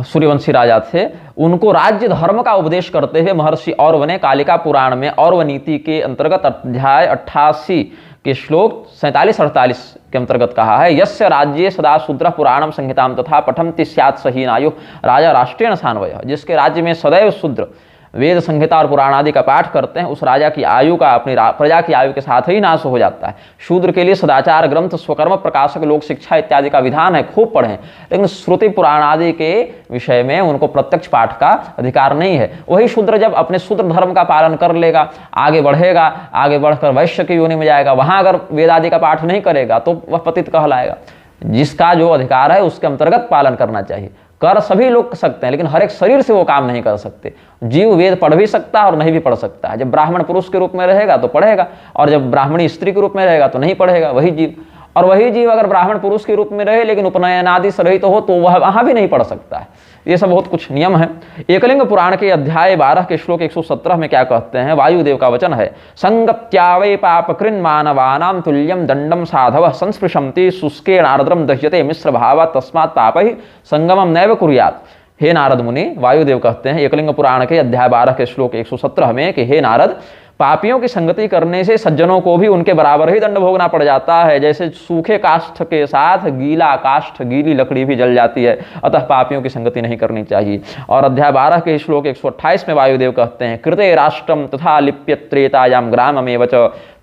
सूर्यवंशी राजा थे, उनको राज्य धर्म का उपदेश करते हुए महर्षि औरव ने कालिका पुराण में औरव नीति के अंतर्गत अध्याय 88 के श्लोक 47-48 के अंतर्गत कहा है, यस्य राज्ये सदा शूद्र पुराणम संहिताम तथा पठन्ति स्यात् सहीनायु राजा राष्ट्रेण सान्वयः, जिसके राज्य में सदैव शूद्र वेद संहिता और पुराण आदि का पाठ करते हैं, उस राजा की आयु का अपनी प्रजा की आयु के साथ ही नाश हो जाता है। शूद्र के लिए सदाचार ग्रंथ, स्वकर्म प्रकाशक, लोक शिक्षा इत्यादि का विधान है, खूब पढ़ें, लेकिन श्रुति पुराण आदि के विषय में उनको प्रत्यक्ष पाठ का अधिकार नहीं है। वही शूद्र जब अपने शूद्र धर्म का पालन कर लेगा, आगे बढ़ेगा, आगे बढ़कर वैश्य की योनि में जाएगा, वहां अगर वेद आदि का पाठ नहीं करेगा तो वह पतित कहलाएगा। जिसका जो अधिकार है उसके अंतर्गत पालन करना चाहिए। कर सभी लोग सकते हैं, लेकिन हर एक शरीर से वो काम नहीं कर सकते। जीव वेद पढ़ भी सकता है और नहीं भी पढ़ सकता है। जब ब्राह्मण पुरुष के रूप में रहेगा तो पढ़ेगा, और जब ब्राह्मणी स्त्री के रूप में रहेगा तो नहीं पढ़ेगा वही जीव। और वही जीव अगर ब्राह्मण पुरुष के रूप में रहे लेकिन उपनयन आदि से रहित हो तो वह वहां भी नहीं पढ़ सकता है। ये सब बहुत कुछ नियम है। एकलिंग पुराण के अध्याय 12 के श्लोक 117 में क्या कहते हैं, वायुदेव का वचन है, संगत्यावै पापकृन् मानवानां तुल्यम दंडम साधव संस्पृशन्ति शुष्केण आर्द्रम दह्यते मिश्र भाव तस्मात् पापैः संगमम नैव कुर्यात्। हे नारद मुनि, वायुदेव कहते हैं एकलिंग पुराण के अध्याय 12 के श्लोक 117 में कि हे नारद, पापियों की संगति करने से सज्जनों को भी उनके बराबर ही दंड भोगना पड़ जाता है। जैसे सूखे काष्ठ के साथ गीला काष्ठ, गीली लकड़ी भी जल जाती है, अतः पापियों की संगति नहीं करनी चाहिए। और अध्याय 12 के श्लोक 128 में वायुदेव कहते हैं, कृते राष्ट्रम तथा लिप्यत्रेतायाम ग्राममेव च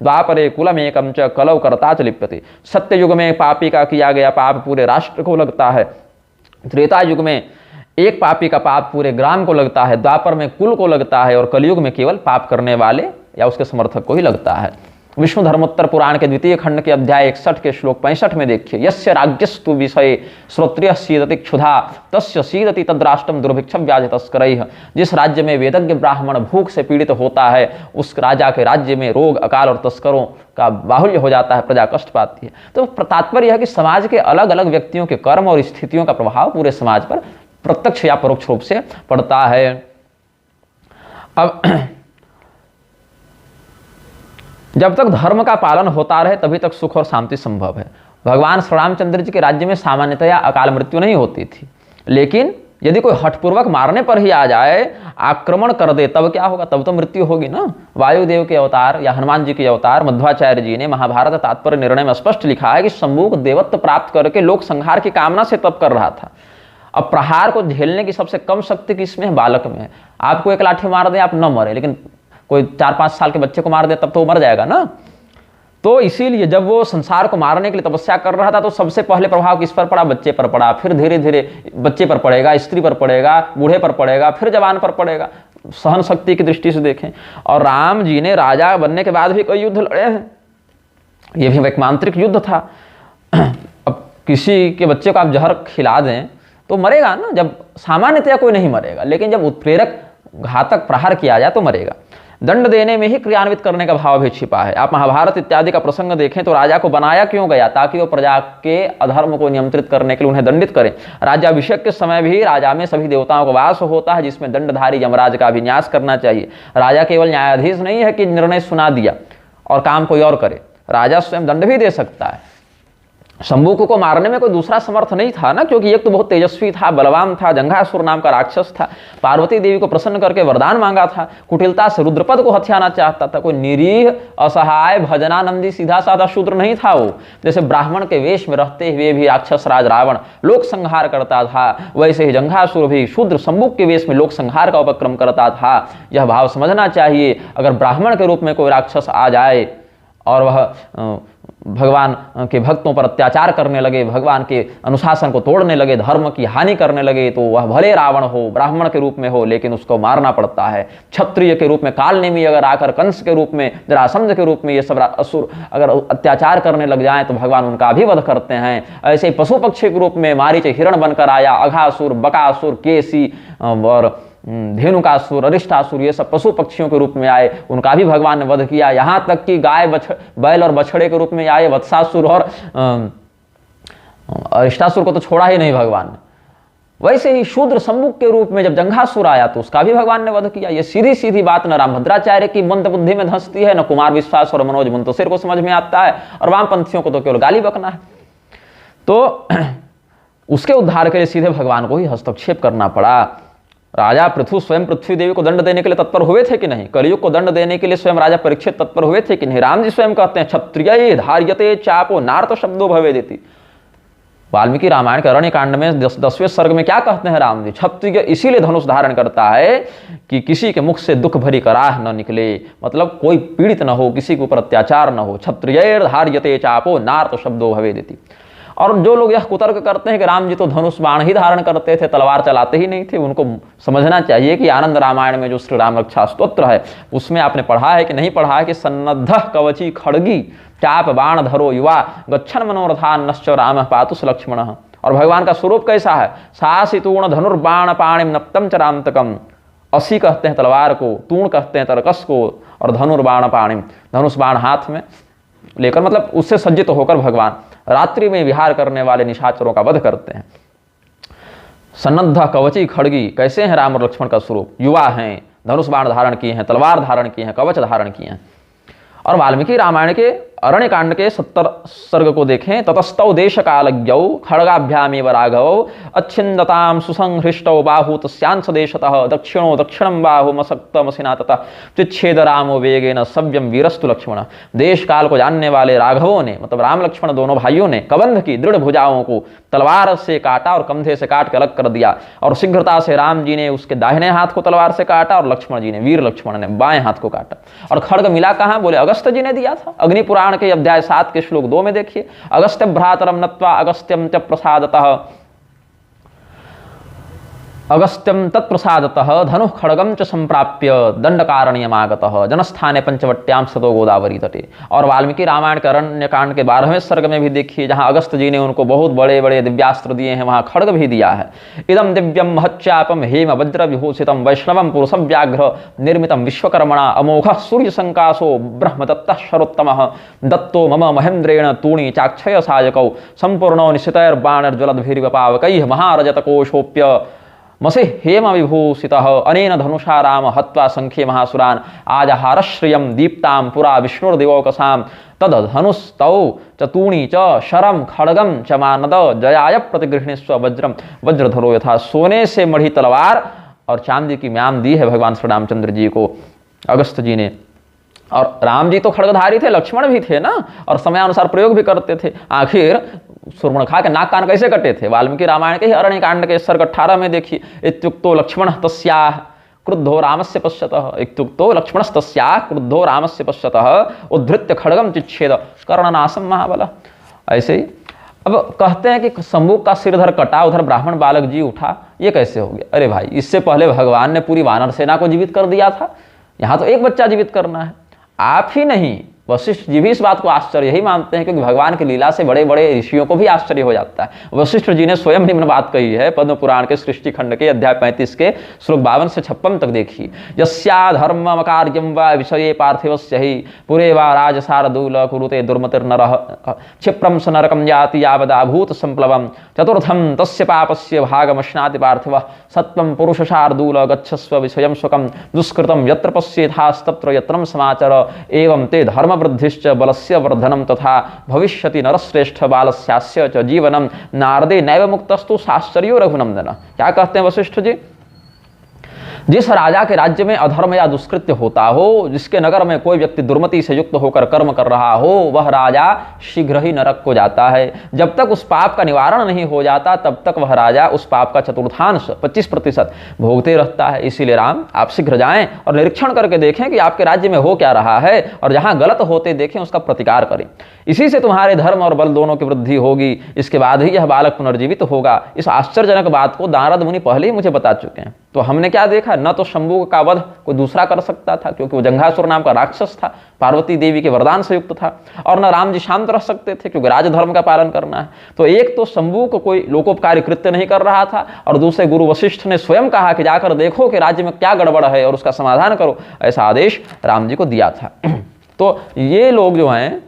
द्वापरे कुलमेकम च कलौ कर्ता च लिप्यते। सत्य युग में पापी का किया गया पाप पूरे राष्ट्र को लगता है, त्रेता युग में एक पापी का पाप पूरे ग्राम को लगता है, द्वापर में कुल को लगता है, और कलयुग में केवल पाप करने वाले या उसके समर्थक को ही लगता है। विष्णु धर्मोत्तर पुराण के द्वितीय खंड के अध्याय 61 के श्लोक 65 में देखिए, यस्य राज्यस्तु विषये श्रोत्रिय सीदति क्षुधा तस्य सीदति तद्राष्ट्रम दुर्भिक्षम व्याज तस्करैः। जिस राज्य में वेदज्ञ ब्राह्मण भूख से पीड़ित होता है, उस राजा के राज्य में रोग, अकाल और तस्करों का बाहुल्य हो जाता है, प्रजा कष्ट पाती है। तो तात्पर्य यह कि समाज के अलग अलग व्यक्तियों के कर्म और स्थितियों का प्रभाव पूरे समाज पर प्रत्यक्ष या परोक्ष रूप से पड़ता है। अब जब तक धर्म का पालन होता रहे तभी तक सुख और शांति संभव है। भगवान श्री रामचंद्र जी के राज्य में सामान्यतया अकाल मृत्यु नहीं होती थी, लेकिन यदि कोई हठपूर्वक मारने पर ही आ जाए, आक्रमण कर दे, तब क्या होगा? तब तो मृत्यु होगी ना। वायुदेव के अवतार या हनुमान जी के अवतार मध्वाचार्य जी ने महाभारत तात्पर्य निर्णय में स्पष्ट लिखा है कि शंभू को देवत्व प्राप्त करके लोक संहार की कामना से तप कर रहा था। अब प्रहार को झेलने की सबसे कम शक्ति किसमें है? बालक में है। आपको एक लाठी मार दे, आप न मरे, लेकिन कोई 4-5 साल के बच्चे को मार दे तब तो वो मर जाएगा ना। तो इसीलिए जब वो संसार को मारने के लिए तपस्या कर रहा था तो सबसे पहले प्रभाव किस पर पड़ा? बच्चे पर पड़ा। फिर धीरे धीरे बच्चे पर पड़ेगा, स्त्री पर पड़ेगा, बूढ़े पर पड़ेगा, फिर जवान पर पड़ेगा। सहन शक्ति की दृष्टि से देखें। और राम जी ने राजा बनने के बाद भी कई युद्ध लड़े हैं। ये भी वैक्मांत्रिक युद्ध था। अब किसी के बच्चे को आप जहर खिला दें तो मरेगा ना। जब सामान्यतया कोई नहीं मरेगा, लेकिन जब उत्प्रेरक घातक प्रहार किया जाए तो मरेगा। दंड देने में ही क्रियान्वित करने का भाव भी छिपा है। आप महाभारत इत्यादि का प्रसंग देखें तो राजा को बनाया क्यों गया? ताकि वो प्रजा के अधर्म को नियंत्रित करने के लिए उन्हें दंडित करें। राज्याभिषेक के समय भी राजा में सभी देवताओं का वास होता है, जिसमें दंडधारी यमराज का भी न्यास करना चाहिए। राजा केवल न्यायाधीश नहीं है कि निर्णय सुना दिया और काम कोई और करे, राजा स्वयं दंड भी दे सकता है। शंभू को मारने में कोई दूसरा समर्थ नहीं था ना, क्योंकि एक तो बहुत तेजस्वी था, बलवान था, जंघासुर नाम का राक्षस था, पार्वती देवी को प्रसन्न करके वरदान मांगा था, कुटिलता से रुद्रपद को हथियाना चाहता था। कोई निरीह, असहाय, भजनानंदी, सीधा साधा शूद्र नहीं था वो। जैसे ब्राह्मण के वेश में रहते हुए भी राक्षस राज रावण लोक संहार करता था, वैसे ही जंघासुर भी शूद्र शंभू के वेश में लोक संहार का उपक्रम करता था। यह भाव समझना चाहिए। अगर ब्राह्मण के रूप में कोई राक्षस आ जाए और वह भगवान के भक्तों पर अत्याचार करने लगे, भगवान के अनुशासन को तोड़ने लगे, धर्म की हानि करने लगे, तो वह भले रावण हो, ब्राह्मण के रूप में हो, लेकिन उसको मारना पड़ता है। क्षत्रिय के रूप में कालनेमी अगर आकर कंस के रूप में, जरासंध के रूप में ये सब असुर अगर अत्याचार करने लग जाएं तो भगवान उनका भी वध करते हैं। ऐसे ही पशु पक्षी के रूप में मारीच हिरण बनकर आया, अघासुर, बकासुर, केसी और धेनुकासुर, अरिष्टासुर, ये सब पशु पक्षियों के रूप में आए, उनका भी भगवान ने वध किया। यहाँ तक कि गाय, बैल और बछड़े के रूप में आए वत्सासुर, और अरिष्टासुर को तो छोड़ा ही नहीं भगवान ने। वैसे ही शूद्र सम्मुख के रूप में जब जंघासुर आया तो उसका भी भगवान ने वध किया। ये सीधी सीधी बात न रामभद्राचार्य की मंद बुद्धि में धंसती है, न कुमार विश्वास और मनोज मुंतशिर को समझ में आता है, और वामपंथियों को तो केवल गाली बकना है। तो उसके उद्धार के लिए सीधे भगवान को ही हस्तक्षेप करना पड़ा। राजा पृथु स्वयं पृथ्वी देवी को दंड देने के लिए तत्पर हुए थे कि नहीं? कलयुग को दंड देने के लिए स्वयं राजा परीक्षित तत्पर हुए थे कि नहीं? राम जी स्वयं कहते हैं क्षत्रिय धार्यते चापो नार्त शब्दों भवे देती। वाल्मीकि रामायण के अरण्य कांड में 10वें सर्ग में क्या कहते हैं राम जी? क्षत्रिय इसीलिए धनुष धारण करता है कि किसी के मुख से दुख भरी कराह न निकले, मतलब कोई पीड़ित न हो, किसी के ऊपर अत्याचार न हो। क्षत्रिय धार्यते चापो नार्त शब्दो भवे देती। और जो लोग यह कुतर्क करते हैं कि राम जी तो धनुष बाण ही धारण करते थे, तलवार चलाते ही नहीं थे, उनको समझना चाहिए कि आनंद रामायण में जो श्री राम रक्षा स्तोत्र है उसमें आपने पढ़ा है कि नहीं पढ़ा है कि सन्नद्ध कवची खड़गी चाप बाण धरो युवा गच्छन मनोरथान नश्च राम पातुस लक्ष्मण। और भगवान का स्वरूप कैसा है? सासितूण धनुर्बाण पाणिम नप्तम च रामतकम। असी कहते हैं तलवार को, तूण कहते हैं तरकस को, और धनुर्बाण पाणिम धनुष बाण हाथ में लेकर, मतलब उससे सज्जित होकर भगवान रात्रि में विहार करने वाले निशाचरों का वध करते हैं। सन्नद्ध कवची खड़गी, कैसे हैं राम और लक्ष्मण का स्वरूप? युवा हैं, धनुष बाण धारण किए हैं, तलवार धारण किए हैं, कवच धारण किए हैं। और वाल्मीकि रामायण के अरण्य कांड के 70 सर्ग को देखें। ततस्तौ देश कालज्ञौ खड़गाभ्यामेव राघवौ अच्छिन्दतां सुसंहृष्टौ बाहु तस्यांश देशतः दक्षिणो दक्षिणं बाहुमसक्तमसिना ततः चिच्छेद रामो वेगेन सव्यम वीरस्तु लक्ष्मण। देश काल को जानने वाले राघवों ने, मतलब राम लक्ष्मण दोनों भाइयों ने कबंध की दृढ़ भुजाओं को तलवार से काटा और कंधे से काट के अलग कर दिया। और शीघ्रता से राम जी ने उसके दाहिने हाथ को तलवार से काटा और लक्ष्मण जी ने, वीर लक्ष्मण ने बाएं हाथ को काटा। और खड्ग मिला कहाँ? बोले अगस्त्य जी ने दिया था। अग्नि पुराण के अध्याय 7 के श्लोक 2 में देखिए, अगस्त्य भ्रातरम नत्वा अगस्त्यम च प्रसादतः अगस्त्यम तत्प्रसादतः धनुः खड्गम च संप्राप्य दंडकारण्यमागतः जनस्थाने पंचवट्याम सतो गोदावरी तटे। और वाल्मीकि रामायण के अरण्य कांड के 12वें सर्ग में भी देखिए, जहां अगस्त्य जी ने उनको बहुत बड़े बड़े दिव्यास्त्र दिए हैं, वहां खड्ग भी दिया है। इदम दिव्यम महच्चापम हेम वज्र विभूषितम वैष्णवम पुरुषम व्याघ्र निर्मितम विश्वकर्मणा अमोघ सूर्य संकाशो ब्रह्मदत्तः शरोत्तमः दत्तो मम महेन्द्रेण तूणी चाक्षय सायकौ संपूर्णो निशितैर्बाणर्ज्वलद्भिर्वपावकैः महारजतकोशोप्य मसे हेम विभूषितः अनेन धनुषा राम हत्वा संख्ये महासुरान आजहारश्रियम दीप्तां पुरा विष्णुर्दिवौकसां तद धनुस्तौ चतूणी च शरम खड्गम च मानद जयाय प्रतिगृहणीस्व वज्रम वज्रधरो यथा। सोने से मढ़ी तलवार और चांदी की म्याम दी है भगवान श्री रामचंद्र जी को अगस्त्य जी ने। और राम जी तो खड्गधारी थे, लक्ष्मण भी थे ना, और समयानुसार प्रयोग भी करते थे। आखिर सूर्पणखा के नाक कान कैसे कटे थे? वाल्मीकि रामायण के ही अरण्य कांड के सर्ग 18 में देखिए, इत्युक्तो लक्ष्मण तस्याः क्रुद्धो रामस्य पश्यतः इत्युक्तो लक्ष्मणस्तस्याः क्रुद्धो रामस्य पश्यतः उद्धृत्य खड्गम चिच्छेद कर्णनाशम महाबल। ऐसे ही अब कहते हैं कि शंभू का सिर धर कटा, उधर ब्राह्मण बालक जी उठा, ये कैसे हो गया? अरे भाई, इससे पहले भगवान ने पूरी वानर सेना को जीवित कर दिया था, यहाँ तो एक बच्चा जीवित करना है। आप ही नहीं, वशिष्ठ जी भी इस बात को आश्चर्य ही मानते हैं, क्योंकि भगवान की लीला से बड़े बड़े ऋषियों को भी आश्चर्य हो जाता है। वशिष्ठ जी ने स्वयं निम्न बात कही है पद्म पुराण के सृष्टि खंड के अध्याय 35 के श्लोक 52 से 56 तक देखिए। यस्या धर्मम कार्यम वा विषये पार्थिवस्य हि पुरे वा राजसारदूल कुरुते दुर्मतिर्नरः क्षिप्रं स नरकं याति यावदाभूत संप्लवम् चतुर्थं तस्य पापस्य भागमश्नाति पार्थिवः सत्वं पुरुषशार्दूल गच्छस्व विषयं स्वकं दुष्कृतं यत्र पश्येथास्तत्र यत्रं समाचर एवं ते धर्म वृद्धिश्च बलस्य वर्धनम तथा भविष्यति नरश्रेष्ठ बालस्यास्य च जीवनम नारदे नैव मुक्तस्तु साश्चर्यो रघुनंदन। क्या कहते हैं वशिष्ठ जी? जिस राजा के राज्य में अधर्म या दुष्कृत्य होता हो, जिसके नगर में कोई व्यक्ति दुर्मति से युक्त होकर कर्म कर रहा हो, वह राजा शीघ्र ही नरक को जाता है। जब तक उस पाप का निवारण नहीं हो जाता तब तक वह राजा उस पाप का चतुर्थांश 25% भोगते रहता है। इसीलिए राम, आप शीघ्र जाएं और निरीक्षण करके देखें कि आपके राज्य में हो क्या रहा है, और जहां गलत होते देखें उसका प्रतिकार करें। इसी से तुम्हारे धर्म और बल दोनों की वृद्धि होगी। इसके बाद ही यह बालक पुनर्जीवित होगा। इस आश्चर्यजनक बात को नारद मुनि पहले ही मुझे बता चुके हैं। तो हमने क्या देखा? न तो शंभू का वध कोई दूसरा कर सकता था, क्योंकि वो जंघासुर नाम का राक्षस था, पार्वती देवी के वरदान से युक्त था, और न राम जी शांत रह सकते थे, क्योंकि राजधर्म का पालन करना है। तो एक तो शंभू को कोई लोकोपकारी कृत्य नहीं कर रहा था, और दूसरे गुरु वशिष्ठ ने स्वयं कहा कि जाकर देखो कि राज्य में क्या गड़बड़ है और उसका समाधान करो, ऐसा आदेश राम जी को दिया था। तो ये लोग जो हैं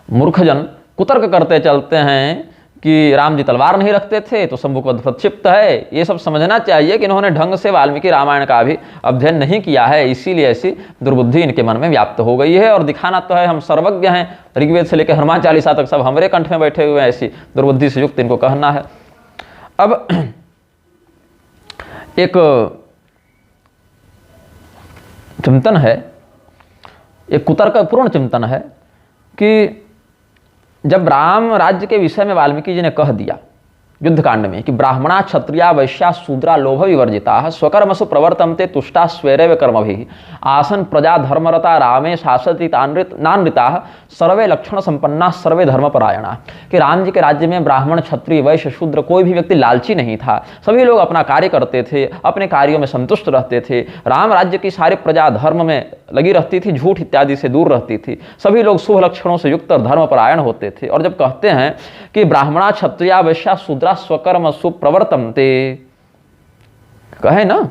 मूर्खजन कुतर्क करते चलते हैं कि राम जी तलवार नहीं रखते थे तो शंभू का वध प्रक्षिप्त है। ये सब समझना चाहिए कि इन्होंने ढंग से वाल्मीकि रामायण का भी अध्ययन नहीं किया है, इसीलिए ऐसी दुर्बुद्धि इनके मन में व्याप्त हो गई है। और दिखाना तो है हम सर्वज्ञ हैं, ऋग्वेद से लेकर हनुमान चालीसा तक सब हमारे कंठ में बैठे हुए हैं, ऐसी दुर्बुद्धि से युक्त इनको कहना है। अब एक चिंतन है, एक कुतर्कपूर्ण चिंतन है कि जब राम राज्य के विषय में वाल्मीकि जी ने कह दिया युद्धकांड में कि ब्राह्मणा क्षत्रिया वैश्या शूद्रा लोभ विवर्जिता स्वकर्मसु प्रवर्तन्ते तुष्टा स्वेरैव कर्मभिः आसन प्रजा धर्मरता रामे शासति नानृता सर्वे लक्षण संपन्ना सर्वे धर्मपरायणा। कि राम जी के राज्य में ब्राह्मण क्षत्रिय वैश्य शूद्र कोई भी व्यक्ति लालची नहीं था, सभी लोग अपना कार्य करते थे, अपने कार्यों में संतुष्ट रहते थे। राम राज्य की सारी प्रजा धर्म में लगी रहती थी, झूठ इत्यादि से दूर रहती थी, सभी लोग शुभ लक्षणों से युक्त धर्मपरायण होते थे। और जब कहते हैं कि ब्राह्मणा क्षत्रिया वैश्या शूद्रा स्वकर्म सुप्रवर्तन्ते, कहे ना,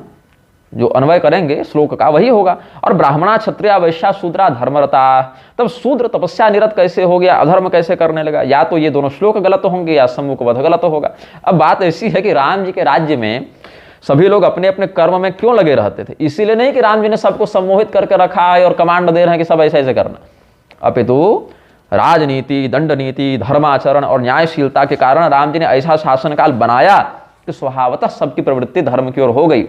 जो अन्वय करेंगे श्लोक का वही होगा। और ब्राह्मणा क्षत्रिया वैश्या शूद्रा धर्मरता, तब शूद्र तपस्या निरत कैसे हो गया, अधर्म कैसे करने लगा? या तो ये दोनों श्लोक गलत होंगे या सम्मुख वध गलत होगा। अब बात ऐसी है कि राम जी के राज्य में सभी लोग अपने अपने कर्म में क्यों लगे रहते थे? इसीलिए नहीं कि राम जी ने सबको सम्मोहित करके रखा है और कमांड दे रहे हैं कि सब ऐसे ऐसे करना, अपितु राजनीति, दंड नीति, धर्माचरण और न्यायशीलता के कारण राम जी ने ऐसा शासनकाल बनाया कि स्वभावतः सबकी प्रवृत्ति धर्म की ओर हो गई।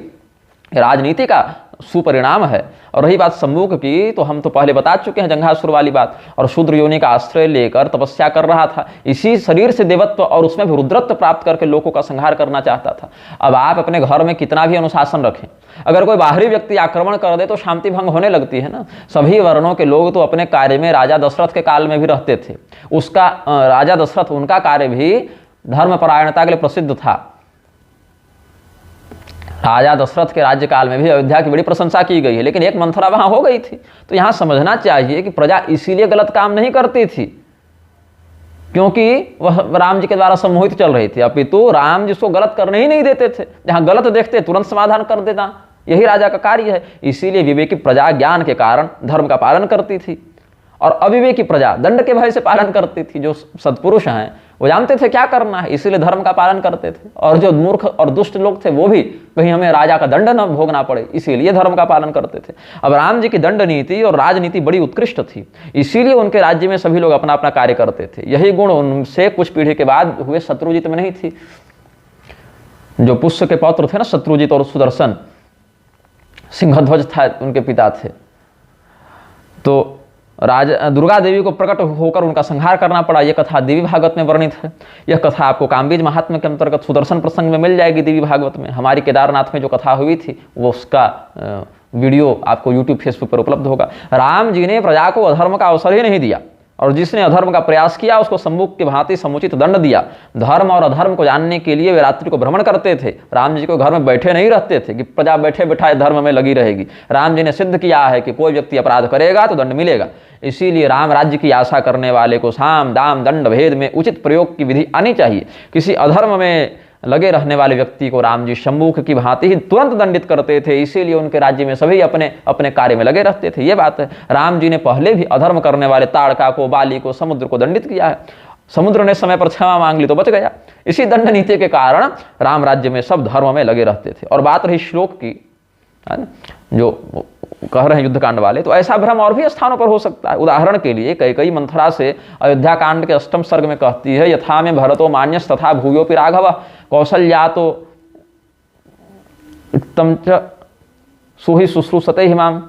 राजनीति का सुपरिणाम है। और रही बात सम्मुख की, तो हम तो पहले बता चुके हैं जंघासुर वाली बात। और शूद्र योनि का आश्रय लेकर तपस्या कर रहा था, इसी शरीर से देवत्व और उसमें भी रुद्रत्व प्राप्त करके लोगों का संहार करना चाहता था। अब आप अपने घर में कितना भी अनुशासन रखें, अगर कोई बाहरी व्यक्ति आक्रमण कर दे तो शांति भंग होने लगती है ना। सभी वर्णों के लोग तो अपने कार्य में राजा दशरथ के काल में भी रहते थे। उसका राजा दशरथ, उनका कार्य भी धर्मपरायणता के लिए प्रसिद्ध था। राजा दशरथ के राज्यकाल में भी अयोध्या की बड़ी प्रशंसा की गई है, लेकिन एक मंथरा वहां हो गई थी। तो यहां समझना चाहिए कि प्रजा इसीलिए गलत काम नहीं करती थी क्योंकि वह राम जी के द्वारा सम्मोहित चल रही थी, अपितु राम जिसको गलत करने ही नहीं देते थे। जहां गलत देखते तुरंत समाधान कर देना, यही राजा का कार्य है। इसीलिए विवेकी प्रजा ज्ञान के कारण धर्म का पालन करती थी और अविवेकी प्रजा दंड के भय से पालन करती थी। जो सत्पुरुष हैं वो जानते थे क्या करना है, इसीलिए धर्म का पालन करते थे। और जो मूर्ख और दुष्ट लोग थे वो भी कहीं हमें राजा का दंड न भोगना पड़े, इसीलिए धर्म का पालन करते थे। अब राम जी की दंड नीति और राजनीति बड़ी उत्कृष्ट थी, इसीलिए उनके राज्य में सभी लोग अपना अपना कार्य करते थे। यही गुण उनसे कुछ पीढ़ी के बाद हुए शत्रुजित में नहीं थी। जो पुष्य के पौत्र थे ना, शत्रुजित और सुदर्शन, सिंहध्वज था उनके पिता थे। तो दुर्गा देवी को प्रकट होकर उनका संहार करना पड़ा। यह कथा देवी भागवत में वर्णित है। यह कथा आपको कामबीज महात्म्य के अंतर्गत सुदर्शन प्रसंग में मिल जाएगी देवी भागवत में। हमारी केदारनाथ में जो कथा हुई थी वो उसका वीडियो आपको यूट्यूब फेसबुक पर उपलब्ध होगा। राम जी ने प्रजा को अधर्म का अवसर ही नहीं दिया, और जिसने अधर्म का प्रयास किया उसको सम्मुख की भांति समुचित दंड दिया। धर्म और अधर्म को जानने के लिए वे रात्रि को भ्रमण करते थे। राम जी को घर में बैठे नहीं रहते थे कि प्रजा बैठे बैठाए धर्म में लगी रहेगी। राम जी ने सिद्ध किया है कि कोई व्यक्ति अपराध करेगा तो दंड मिलेगा। इसीलिए राम राज्य की आशा करने वाले को साम दाम दंड भेद में उचित प्रयोग की विधि आनी चाहिए। किसी अधर्म में लगे रहने वाले व्यक्ति को राम जी सम्मुख की भांति ही तुरंत दंडित करते थे। इसीलिए उनके राज्य में सभी अपने अपने कार्य में लगे रहते थे। ये बात है। राम जी ने पहले भी अधर्म करने वाले ताड़का को, बाली को, समुद्र को दंडित किया है। समुद्र ने समय पर क्षमा मांग ली तो बच गया। इसी दंड नीति के कारण राम राज्य में सब धर्म में लगे रहते थे। और बात रही श्लोक की, है ना, जो कह रहे हैं युद्धकांड वाले, तो ऐसा भ्रम और भी स्थानों पर हो सकता है। उदाहरण के लिए कैकेयी मंथरा से अयोध्या कांड के 8वें सर्ग में कहती है, यथा में भरतो मान्यस तथा भूयोपि राघव कौशल्या तो उत्तम च सुहि शुश्रूषते हिमाम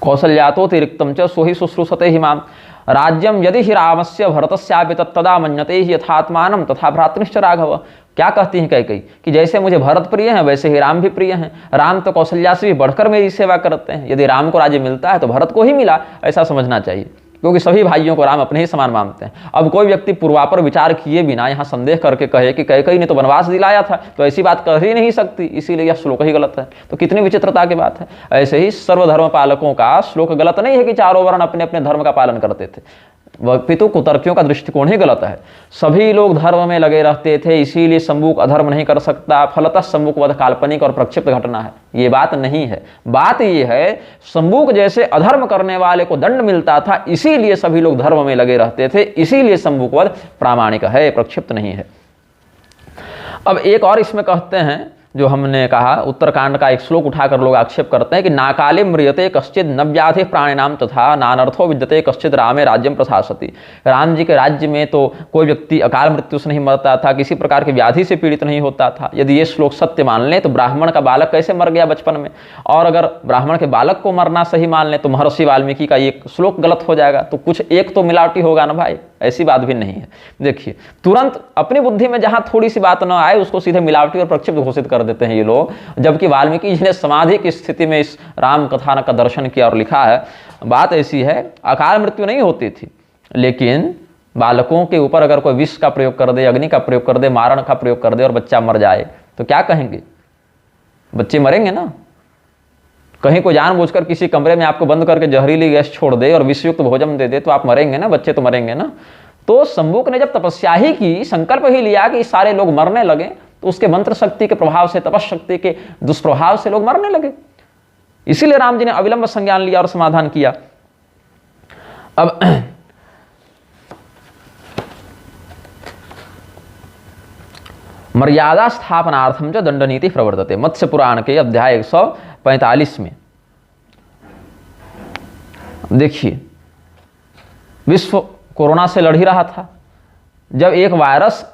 कौशल्या तो तिरिक्तम च सुहि शुश्रूषते हिमाम राज्यम यदि ही रामस्य भरतस्यापि तत्तदा मन्यते ही यथात्मानं तथा भ्रातृश्च राघव। क्या कहती हैं कैकेयी कि जैसे मुझे भरत प्रिय हैं वैसे ही राम भी प्रिय हैं। राम तो कौशल्या से भी बढ़कर मेरी सेवा करते हैं। यदि राम को राज्य मिलता है तो भरत को ही मिला, ऐसा समझना चाहिए, क्योंकि सभी भाइयों को राम अपने ही समान मानते हैं। अब कोई व्यक्ति पूर्वापर विचार किए बिना यहाँ संदेह करके कहे कि कैकेयी ने तो वनवास दिलाया था, तो ऐसी बात कर ही नहीं सकती, इसीलिए यह श्लोक ही गलत है। तो कितनी विचित्रता की बात है। ऐसे ही सर्वधर्म पालकों का श्लोक गलत नहीं है कि चारों वर्ण अपने अपने धर्म का पालन करते थे, पितु कुतर्कियों का दृष्टिकोण ही गलत है। सभी लोग धर्म में लगे रहते थे, इसीलिए सम्मुख अधर्म नहीं कर सकता। फलतः सम्मुख वध काल्पनिक और प्रक्षिप्त घटना है, ये बात नहीं है। बात ये है सम्मुख जैसे अधर्म करने वाले को दंड मिलता था, इसीलिए सभी लोग धर्म में लगे रहते थे, इसीलिए सम्मुख वध प्रामाणिक है, प्रक्षिप्त नहीं है। अब एक और इसमें कहते हैं जो हमने कहा उत्तरकांड का एक श्लोक उठाकर लोग आक्षेप करते हैं कि नाकाले म्रियते कश्चित न व्याधि प्राणिनाम तथा नानर्थो विद्यते कश्चित रामे राज्यम प्रशासति। राम जी के राज्य में तो कोई व्यक्ति अकाल मृत्यु से नहीं मरता था, किसी प्रकार की व्याधि से पीड़ित नहीं होता था। यदि ये श्लोक सत्य मान लें तो ब्राह्मण का बालक कैसे मर गया बचपन में, और अगर ब्राह्मण के बालक को मरना सही मान लें तो महर्षि वाल्मीकि का ये श्लोक गलत हो जाएगा। तो कुछ एक तो मिलावटी होगा ना भाई, ऐसी बात भी नहीं है। देखिए तुरंत अपनी बुद्धि में जहां थोड़ी सी बात न आए उसको सीधे मिलावटी और प्रक्षिप्त घोषित कर देते हैं ये लोग, जबकि वाल्मीकि जी ने समाधि की स्थिति में इस राम कथानक का दर्शन किया और लिखा है। बात ऐसी है, अकाल मृत्यु नहीं होती थी, लेकिन बालकों के ऊपर अगर कोई विष का प्रयोग कर दे, अग्नि का प्रयोग कर दे, मारण का प्रयोग कर दे और बच्चा मर जाए तो क्या कहेंगे? बच्चे मरेंगे ना। कहीं को जानबूझकर किसी कमरे में आपको बंद करके जहरीली गैस छोड़ दे और विषयुक्त भोजन दे दे तो आप मरेंगे ना, बच्चे तो मरेंगे ना। तो शंभुक ने जब तपस्या ही की, संकल्प ही लिया कि सारे लोग मरने लगे, तो उसके मंत्र शक्ति के प्रभाव से, तपशक्ति के दुष्प्रभाव से लोग मरने लगे। इसीलिए राम जी ने अविलंब संज्ञान लिया और समाधान किया। अब मर्यादा स्थापनार्थम च दंड नीति प्रवर्तते, मत्स्य पुराण के अध्याय 145 में। देखिए विश्व कोरोना से लड़ ही रहा था। जब एक वायरस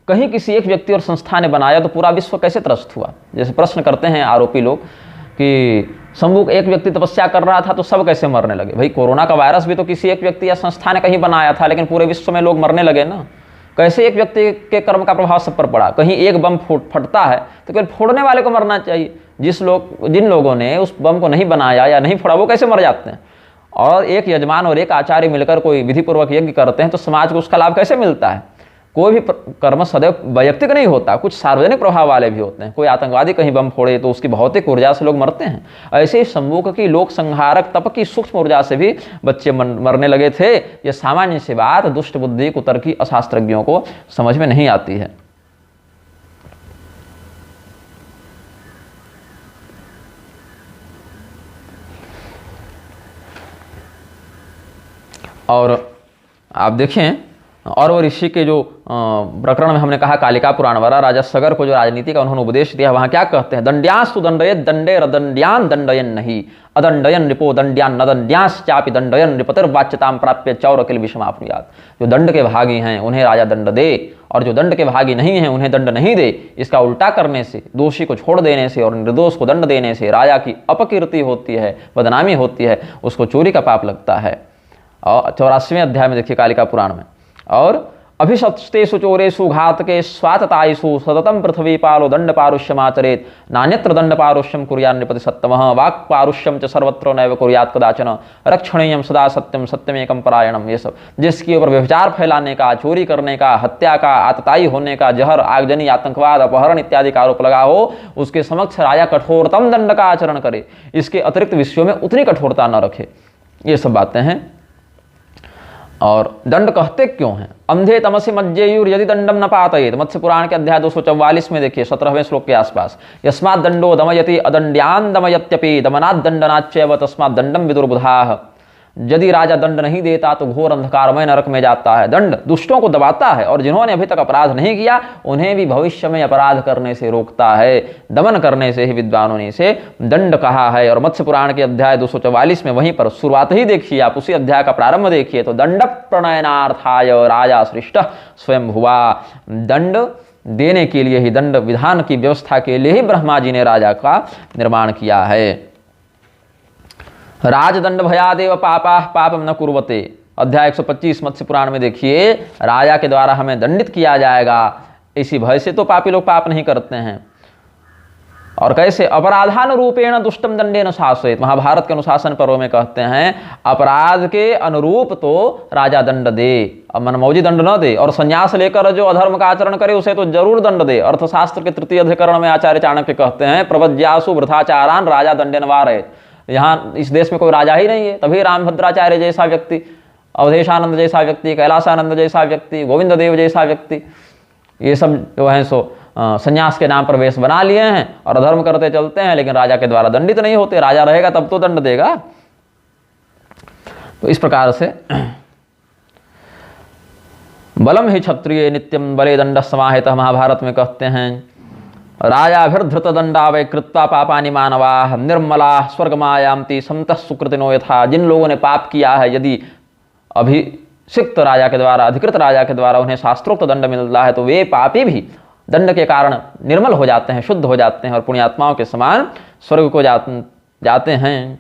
कहीं किसी एक व्यक्ति और संस्था ने बनाया तो पूरा विश्व कैसे त्रस्त हुआ। जैसे प्रश्न करते हैं आरोपी लोग कि शंभुक एक व्यक्ति तपस्या कर रहा था तो सब कैसे मरने लगे। भाई कोरोना का वायरस भी तो किसी एक व्यक्ति या संस्था ने कहीं बनाया था, लेकिन पूरे विश्व में लोग मरने लगे ना। कैसे एक व्यक्ति के कर्म का प्रभाव सब पर पड़ा। कहीं एक बम फटता है तो केवल फोड़ने वाले को मरना चाहिए, जिन लोगों ने उस बम को नहीं बनाया या नहीं फोड़ा वो कैसे मर जाते हैं। और एक यजमान और एक आचार्य मिलकर कोई विधिपूर्वक यज्ञ करते हैं तो समाज को उसका लाभ कैसे मिलता है। कोई भी कर्म सदैव वैयक्तिक नहीं होता, कुछ सार्वजनिक प्रभाव वाले भी होते हैं। कोई आतंकवादी कहीं बम फोड़े तो उसकी भौतिक ऊर्जा से लोग मरते हैं। ऐसे ही शंभुक की लोक संहारक तप की सूक्ष्म ऊर्जा से भी बच्चे मरने लगे थे। यह सामान्य सी बात दुष्ट बुद्धि कुतर्की अशास्त्रज्ञों को समझ में नहीं आती है। और आप देखें, और वो ऋषि के जो प्रकरण में हमने कहा कालिका पुराण वाला, राजा सगर को जो राजनीति का उन्होंने उपदेश दिया, वहां क्या कहते हैं, दंड्यांस्तु दंडयेत् दंडे रदंड्यान दंडयन नहीं अदंडयन रिपो दंड्यान न दंड्यांस चापि दंडयन रिपतिर्वाच्यताम प्राप्य चौर किल विषमाप्नुयात्। जो दंड के भागी हैं उन्हें राजा दंड दे, और जो दंड के भागी नहीं हैं उन्हें दंड नहीं दे। इसका उल्टा करने से, दोषी को छोड़ देने से और निर्दोष को दंड देने से राजा की अपकीर्ति होती है, बदनामी होती है, उसको चोरी का पाप लगता है। और 84वें अध्याय में देखिए कालिका पुराण में, और अभिशस्तेषु चोरेषु घातके स्वाततायिषु सततम पृथ्वी पालो दंड पारुष्यमाचरेत् नान्यत्र दंड पारुष्यम कुर्यात् नृपति सत्तमः वाक् पारुष्यम च सर्वत्र नैव कुर्यात् कदाचन रक्षणीयम सदा सत्यम सत्यमेकम परायणम। ये सब जिसके ऊपर व्यभिचार फैलाने का, चोरी करने का, हत्या का, आतताई होने का, जहर, आगजनी, आतंकवाद, अपहरण इत्यादि का आरोप लगा हो, उसके समक्ष राजा कठोरतम दंड का आचरण करे। इसके अतिरिक्त विषयों में उतनी कठोरता न रखे। ये सब बातें हैं। और दंड कहते क्यों हैं, अंधे तमसि मज्जेयुर यदि दंडम न पातयेत, मत्स्य पुराण के अध्याय 244 में देखिए 17वें श्लोक के आसपास, यस्मात् दंडो दमयति अदंड्यान दमयत्यपि दमनात् दंडनाच्चैव तस्मात् दंडम विदुर्बुधाः। यदि राजा दंड नहीं देता तो घोर अंधकारमय नरक में जाता है। दंड दुष्टों को दबाता है और जिन्होंने अभी तक अपराध नहीं किया उन्हें भी भविष्य में अपराध करने से रोकता है। दमन करने से ही विद्वानों ने इसे दंड कहा है। और मत्स्य पुराण के अध्याय 244 में वहीं पर शुरुआत ही देखिए आप, उसी अध्याय का प्रारंभ देखिए तो दंड प्रणयनार्थाय राजा सृष्ट स्वयं भुवा। दंड देने के लिए ही, दंड विधान की व्यवस्था के लिए ही ब्रह्मा जी ने राजा का निर्माण किया है। राजदंड भयादेव पापा पापम न कुर्वते, अध्याय 125 मत्स्य पुराण में देखिए, राजा के द्वारा हमें दंडित किया जाएगा, इसी भय से तो पापी लोग पाप नहीं करते हैं। और कैसे, अपराधानुरूपेण दुष्टम दंडेन शासयेत्। महाभारत के अनुशासन पर्व में कहते हैं अपराध के अनुरूप तो राजा दंड दे, मनमौजी दंड न दे। और संन्यास लेकर जो अधर्म का आचरण करे उसे तो जरूर दंड दे। अर्थशास्त्र के तृतीय अधिकरण में आचार्य चाणक्य कहते हैं प्रवज्यासु वृथाचारान राजा दंडेन वारयेत्। यहाँ इस देश में कोई राजा ही नहीं है, तभी रामभद्राचार्य जैसा व्यक्ति, अवधेशानंद जैसा व्यक्ति, कैलासानंद जैसा व्यक्ति, गोविंद देव जैसा व्यक्ति, ये सब जो है सो संन्यास के नाम पर वेश बना लिए हैं और अधर्म करते चलते हैं, लेकिन राजा के द्वारा दंडित नहीं होते। राजा रहेगा तब तो दंड देगा। तो इस प्रकार से बलम ही क्षत्रिय नित्यम बले दंड समाहितः, महाभारत में कहते हैं। राजाभिर्धृत दंडा वै कृत्वा पापानि मानवाः निर्मला स्वर्गमायान्ति समतः सुकृतिनो यथा। जिन लोगों ने पाप किया है, यदि अभिषिक्त राजा के द्वारा, अधिकृत राजा के द्वारा उन्हें शास्त्रोक्त दंड मिलता है, तो वे पापी भी दंड के कारण निर्मल हो जाते हैं, शुद्ध हो जाते हैं और पुण्यात्माओं के समान स्वर्ग को जाते हैं।